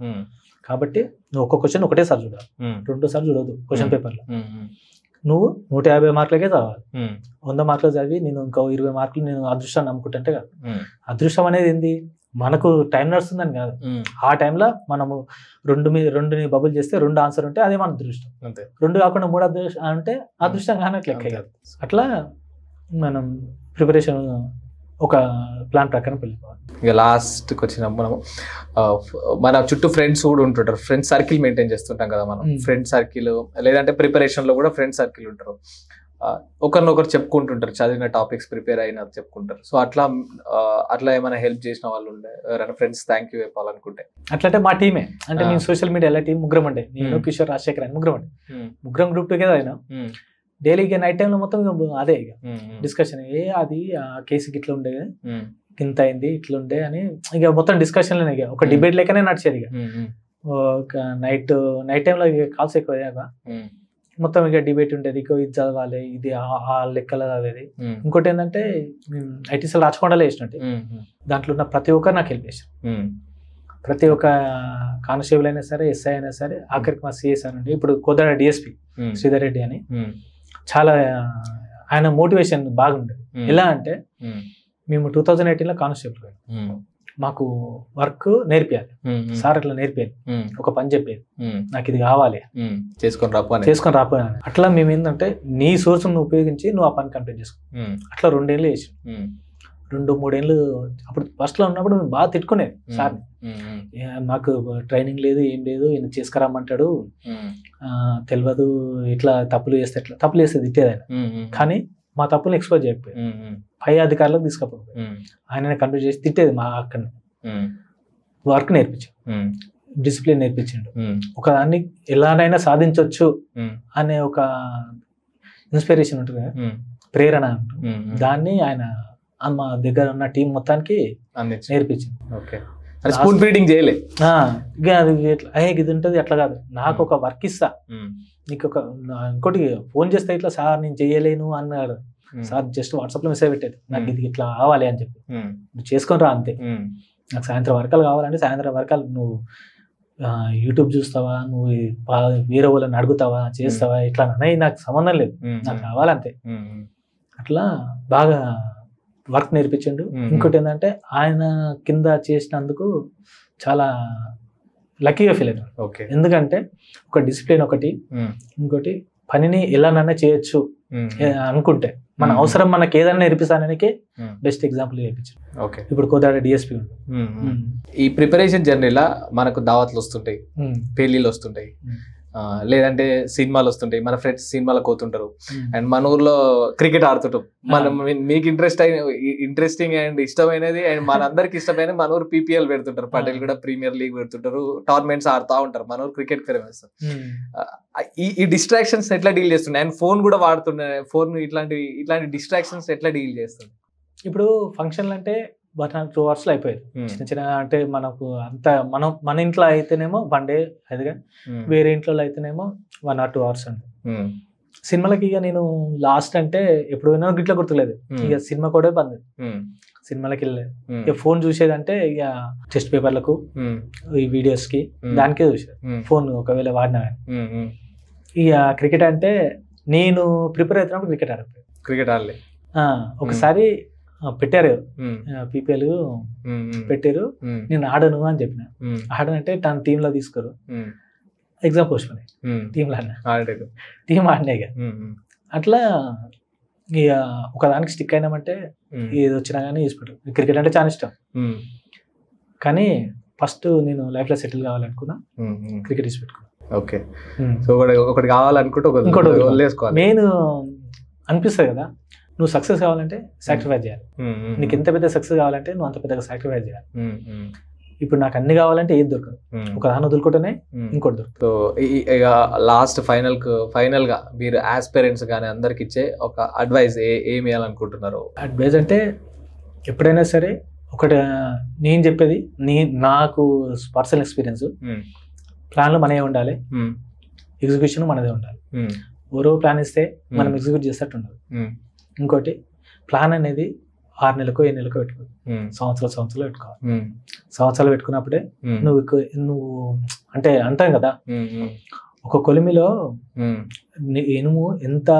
కాబట్టి నువ్వు ఒక క్వశ్చన్ ఒకటేసారి చూడాలి, 2 సార్లు చూడదు క్వశ్చన్ పేపర్లో. నువ్వు 150 మార్కులకే చదవాలి. 100 మార్కులు చదివి నేను ఇంకా 20 మార్కులు నేను అదృష్టాన్ని నమ్ముకుంటుంటే కాదు. అదృష్టం అనేది ఏంది, మనకు టైం నడుస్తుందని కాదు, ఆ టైంలో మనము రెండు బబుల్ చేస్తే 2 ఆన్సర్ ఉంటే అదే మన అదృష్టం. 2 కాకుండా 3 అదృష్టం అంటే అదృష్టం కానట్లు లెక్క కాదు. అట్లా మనం ప్రిపరేషన్ ఒక ప్లాన్ ప్రకారం వెళ్ళిపోవాలి. ఇక లాస్ట్కి వచ్చినప్పుడు మనము మన చుట్టూ ఫ్రెండ్స్ కూడా ఉంటుంటారు, ఫ్రెండ్స్ సర్కిల్ మెయింటైన్ చేస్తుంటాం కదా మనం. ఫ్రెండ్ సర్కిల్ లేదంటే ప్రిపరేషన్లో కూడా ఫ్రెండ్ సర్కిల్ ఉంటారు, ఒకరినొకరు చెప్పుకుంటుంటారు, చదివిన టాపిక్స్ ప్రిపేర్ అయినా చెప్పుకుంటారు. సో అట్లా ఏమైనా హెల్ప్ చేసిన వాళ్ళు ఉండే ఎవరైనా ఫ్రెండ్స్ థ్యాంక్ యూ చెప్పాలనుకుంటే? అట్లంటే మా టీమే, అంటే నేను సోషల్ మీడియా ఎలా టీం ముగ్గురం ఉండే, నేను కిషోర్ రాజశేఖర్ అని ముగ్గురం గ్రూప్ టుగెదర్ అయినా. డైలీ ఇక నైట్ టైంలో మొత్తం అదే ఇక డిస్కషన్, అది ఆ కేసుకి ఇట్లా ఉండే, ఇంత అయింది ఇట్లా ఉండే అని ఇక మొత్తం డిస్కషన్లోనే, ఇక ఒక డిబేట్ లెక్కనే నడిచేది. ఇక ఒక నైట్ టైంలో ఇక కాల్స్ ఎక్కువ అయ్యాక మొత్తం ఇక డిబేట్ ఉండేది, ఇక ఇది చదవాలి, ఇది ఆ లెక్కలు చదివేది. ఇంకోటి ఏంటంటే ఐటీసీలో రాచకొండలో వేసినట్టు దాంట్లో ఉన్న ప్రతి ఒక్కరు నాకు హెల్ప్ చేశారు. ప్రతి ఒక్క కానిస్టేబుల్ అయినా సరే, ఎస్ఐ అయినా సరే, ఆఖరికి మా సిఎస్ అని ఇప్పుడు కోదాడ డిఎస్పీ శ్రీధర్ రెడ్డి అని, చాలా ఆయన మోటివేషన్ బాగుండేది. ఎలా అంటే మేము 2018లో కానిస్టేబుల్ పోయాం, మాకు వర్క్ నేర్పియాలి సార్, అట్లా నేర్పియాలి, ఒక పని చెప్పేది, నాకు ఇది కావాలి చేసుకొని రాపోయాను. అట్లా మేము ఏంటంటే నీ సోర్స్ నువ్వు ఉపయోగించి నువ్వు ఆ పని కంప్లీట్ చేసుకో. అట్లా 2 ఏళ్ళు చేసి 2-3 ఏళ్ళు అప్పుడు ఫస్ట్ లో ఉన్నప్పుడు మేము బాగా తిట్టుకునేది సార్, మాకు ట్రైనింగ్ లేదు ఏం లేదు, ఈయన చేసుకురమ్మంటాడు, తెలియదు, ఇట్లా తప్పులు చేస్తే తిట్టేది ఆయన. కానీ మా తప్పులు ఎక్స్పోజ్ చేయకపోయాడు, పై అధికారులకు తీసుకపోయి ఆయన కంప్లీట్ చేసి తిట్టేది మా అక్కడ. వర్క్ నేర్పించాడు, డిసిప్లిన్ నేర్పించిండు, ఒక దాన్ని ఎలానైనా సాధించవచ్చు అనే ఒక ఇన్స్పిరేషన్ ఉంటుంది కదా, ప్రేరణ ఉంటుంది. దాన్ని ఆయన మా దగ్గర ఉన్న టీం మొత్తానికి నేర్పించింది. స్పూన్ ఫీడింగ్ చేయలే, ఇది ఉంటుంది అట్లా కాదు, నాకు ఒక వర్క్ ఇస్తా, నీకు ఒక ఇంకోటి ఫోన్ చేస్తే ఇట్లా సార్ నేను చేయలేను అన్నాడు సార్, జస్ట్ వాట్సాప్లో మెసేజ్ పెట్టేది, నాకు ఇది ఇట్లా కావాలి అని చెప్పి, నువ్వు చేసుకొని రా అంతే. నాకు సాయంత్రం వర్కాలు కావాలంటే సాయంత్రం వర్కాలు నువ్వు యూట్యూబ్ చూస్తావా, నువ్వు వేరే వాళ్ళని అడుగుతావా, చేస్తావా, ఇట్లా నాకు సంబంధం లేదు, నాకు కావాలంతే. అట్లా బాగా వర్క్ నేర్పించండు. ఇంకోటి ఏంటంటే ఆయన కింద చేసినందుకు చాలా లక్కీగా ఫీల్ అవుతాను. ఎందుకంటే ఒక డిసిప్లిన్ ఒకటి, ఇంకోటి పనిని ఎలానైనా చేయొచ్చు అనుకుంటే, మన అవసరం మనకి ఏదైనా నేర్పిస్తానికి బెస్ట్ ఎగ్జాంపుల్ నేర్పించారు. ఇప్పుడు కోదాడ డిఎస్పీ. ఈ ప్రిపరేషన్ జర్నీలా మనకు దావత్లు వస్తుంటాయి, పెళ్లిళ్ళు వస్తుంటాయి, లేదంటే సినిమాలు వస్తుంటాయి, మన ఫ్రెండ్స్ సినిమాలకు పోతుంటారు, అండ్ మన ఊర్లో క్రికెట్ ఆడుతుంటాం. మనం మీకు ఇంట్రెస్టింగ్ అండ్ ఇష్టమైనది అండ్ మనందరికి ఇష్టమైన మన ఊరు PPL పెడుతుంటారు, పటేల్ కూడా ప్రీమియర్ లీగ్ పెడుతుంటారు, టోర్నమెంట్స్ ఆడుతూ ఉంటారు, మన ఊరు క్రికెట్ ఫేమస్. ఈ డిస్ట్రాక్షన్స్ ఎట్లా డీల్ చేస్తున్నాయి? అండ్ ఫోన్ కూడా వాడుతున్నాయి, ఫోన్ ఇట్లాంటి డిస్ట్రాక్షన్స్ ఎట్లా డీల్ చేస్తుంది? ఇప్పుడు ఫంక్షన్లు అంటే 2 అవర్స్లో అయిపోయేది, చిన్న అంటే మనకు అంత మన ఇంట్లో అయితేనేమో 1 డే అదిగా, వేరే ఇంట్లో అయితేనేమో 1 or 2 hours అండి. సినిమాలకి ఇక నేను లాస్ట్ అంటే ఎప్పుడు పోయినా గిట్లా గుర్తులేదు, ఇక సినిమా కూడా బంద్, సినిమాలకి వెళ్ళలేదు. ఇక ఫోన్ చూసేదంటే ఇక టెస్ట్ పేపర్లకు, ఈ వీడియోస్ కి దానికే చూసేది ఫోన్, ఒకవేళ వాడినా. ఇక క్రికెట్ అంటే నేను ప్రిపేర్ అవుతున్నప్పుడు క్రికెట్ ఆడలేదు. ఒకసారి పెట్టారు PPL పెట్టారు, నేను ఆడను అని చెప్పిన, ఆడనంటే తన టీంలో తీసుకోరు, ఎగ్జామ్ పోస్ట్ పోయి టీంలో ఆడినా. ఇక అట్లా ఇక ఒకదానికి స్టిక్ అయినామంటే ఏది వచ్చినా కానీ తీసుకుంటారు. క్రికెట్ అంటే చాలా ఇష్టం, కానీ ఫస్ట్ నేను లైఫ్లో సెటిల్ కావాలనుకున్నా, క్రికెట్ తీసి పెట్టుకున్నా. సో ఒకటి కావాలనుకుంటే ఇంకోటి మెయిన్ అనిపిస్తుంది కదా, నువ్వు సక్సెస్ కావాలంటే సాక్రిఫైస్ చేయాలి, నీకు ఎంత పెద్ద సక్సెస్ కావాలంటే నువ్వు అంత పెద్దగా సాక్రిఫైస్ చేయాలి. ఇప్పుడు నాకు అన్ని కావాలంటే ఏది దొరకదు, ఒక దాన్ని వదులుకుంటేనే ఇంకోటి దొరకదు. సో ఇక లాస్ట్ ఫైనల్ గా మీరు ఆస్పిరెంట్స్ కానీ అందరికి ఇచ్చే ఒక అడ్వైస్ ఏమి ఇవ్వాలనుకుంటున్నారు? అడ్వైస్ అంటే ఎప్పుడైనా సరే ఒకటి నేను చెప్పేది, నాకు పర్సనల్ ఎక్స్పీరియన్స్, ప్లాన్లు మనమే ఉండాలి, ఎగ్జిక్యూషన్ మనదే ఉండాలి. ఓరో ప్లాన్ ఇస్తే మనం ఎగ్జిక్యూట్ చేసేటట్టు ఉండదు. ఇంకోటి ప్లాన్ అనేది 6 నెలలకు 7 నెలలకు పెట్టుకోవాలి, సంవత్సరాలు పెట్టుకోవాలి. సంవత్సరాలు పెట్టుకున్నప్పుడే నువ్వు అంటే అంటాం కదా, ఒక కొలిమిలో ఇనుము ఎంత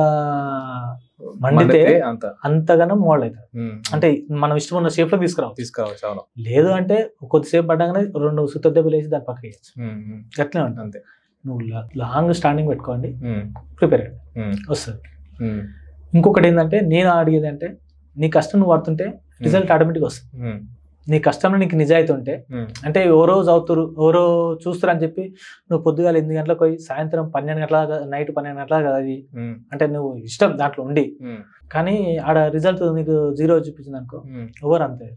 మండితే అంత అంతగానో మోల్డ్ అవుతుంది. అంటే మనం ఇష్టం ఉన్న షేప్ లో తీసుకురావచ్చు. అవును. లేదు అంటే కొద్దిసేపు పడ్డాగానే 2 సుత్త దెబ్బలు వేసి దాని పక్క వేయచ్చు. అట్లే ఉంటుంది. అంతే. నువ్వు లాంగ్ స్టాండింగ్ పెట్టుకోండి, ప్రిపేర్ అయ్యండి, వస్తుంది. ఇంకొకటి ఏంటంటే నేను అడిగేది అంటే నీ కష్టం నువ్వు పడుతుంటే రిజల్ట్ ఆటోమేటిక్ వస్తుంది. నీ కష్టంలో నీకు నిజాయితీ ఉంటే, అంటే ఎవరో చదువుతారు ఎవరో చూస్తారు అని చెప్పి నువ్వు పొద్దుగాల 8 గంటలకు పోయి సాయంత్రం 12 గంటల నైట్ 12 గంటల కదా అది, అంటే నువ్వు ఇష్టం దాంట్లో ఉండి కానీ ఆడ రిజల్ట్ నీకు 0 చూపించింది అనుకో, ఎవరు అంతే.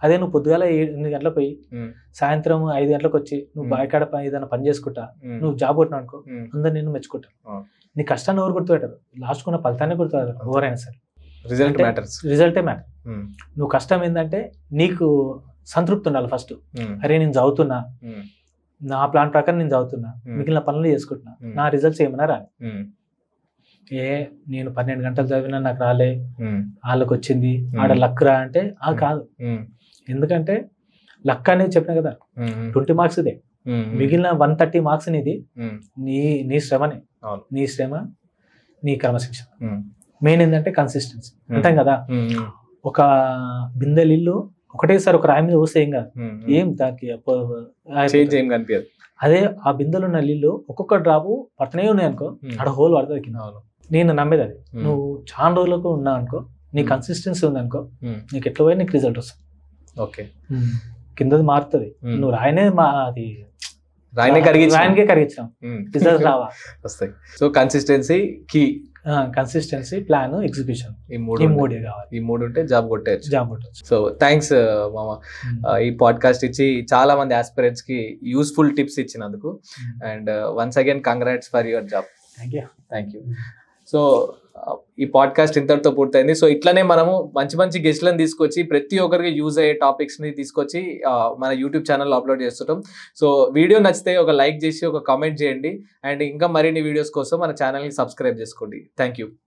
అదే నువ్వు పొద్దుగాల 8 గంటలకు పోయి సాయంత్రం 5 గంటలకు వచ్చి నువ్వు బాయికాడ ఏదైనా పని చేసుకుంటా నువ్వు జాబ్ కొట్టినావు అనుకో, అందరు నిన్ను మెచ్చుకుంటారు. నీ కష్టాన్ని ఎవరు గుర్తుపెట్టారు, లాస్ట్ కున్న ఫలితాన్ని గుర్తుపెట్టారు ఎవరైనా సరే. రిజల్టే మ్యాటర్. నువ్వు కష్టం ఏంటంటే నీకు సంతృప్తి ఉండాలి ఫస్ట్. అరే నేను చదువుతున్నా, నా ప్లాన్ ప్రకారం నేను చదువుతున్నా, మిగిలిన పనులు చేసుకుంటున్నా, నా రిజల్ట్స్ ఏమైనా రాలి. నేను 12 గంటలు చదివినా నాకు రాలే, వాళ్ళకి వచ్చింది ఆడ లక్ రా అంటే కాదు. ఎందుకంటే లక్ అనేది చెప్పిన కదా 20 మార్క్స్ ఇదే, మిగిలిన 130 మార్క్స్ నీది. నీ శ్రమనే, నీ శ్రమ, నీ క్రమశిక్షణ. మెయిన్ ఏంటంటే కన్సిస్టెన్సీ. అంటాం కదా, ఒక బిందెలు ఇల్లు ఒకటేసారి ఒక రాయి మీద పోస్తే ఏం కాదు, ఏం దానికి కనిపించదు. అదే ఆ బిందెలు ఉన్న నీళ్ళు ఒక్కొక్క డ్రాపు పడుతూనే ఉన్నాయి అనుకో, ఆడ హోల్ పడుతుంది కింద. నేను నమ్మేది అది. నువ్వు చాలా రోజులకు ఉన్నావు అనుకో, నీ కన్సిస్టెన్సీ ఉంది అనుకో, నీకు ఎట్లా పోయి నీకు రిజల్ట్ వస్తుంది. ఓకే, కిందది మారుతుంది. నువ్వు రాయనే అది రాయనే కరిగించాం, రిజల్ట్ రావా వస్తాయి. So consistency key, consistency, plan, execution, ఈ మూడే కావాలి. ఈ 3 ఉంటే జాబ్ కొట్టచ్చు. సో థ్యాంక్స్ మామ, ఈ పాడ్కాస్ట్ ఇచ్చి చాలా మంది ఆస్పిరెంట్స్ కి యూస్ఫుల్ టిప్స్ ఇచ్చినందుకు. And once again congrats for your job. Thank you. So ఈ పాడ్కాస్ట్ ఇంతటితో పూర్తయింది. సో ఇట్లానే మనము మంచి మంచి గెస్ట్లను తీసుకొచ్చి ప్రతి ఒక్కరికి యూజ్ అయ్యే టాపిక్స్ని తీసుకొచ్చి మన యూట్యూబ్ ఛానల్లో అప్లోడ్ చేస్తుంటాం. సో వీడియో నచ్చితే ఒక లైక్ చేసి ఒక కామెంట్ చేయండి. అండ్ ఇంకా మరిన్ని వీడియోస్ కోసం మన ఛానల్ని సబ్స్క్రైబ్ చేసుకోండి. Thank you.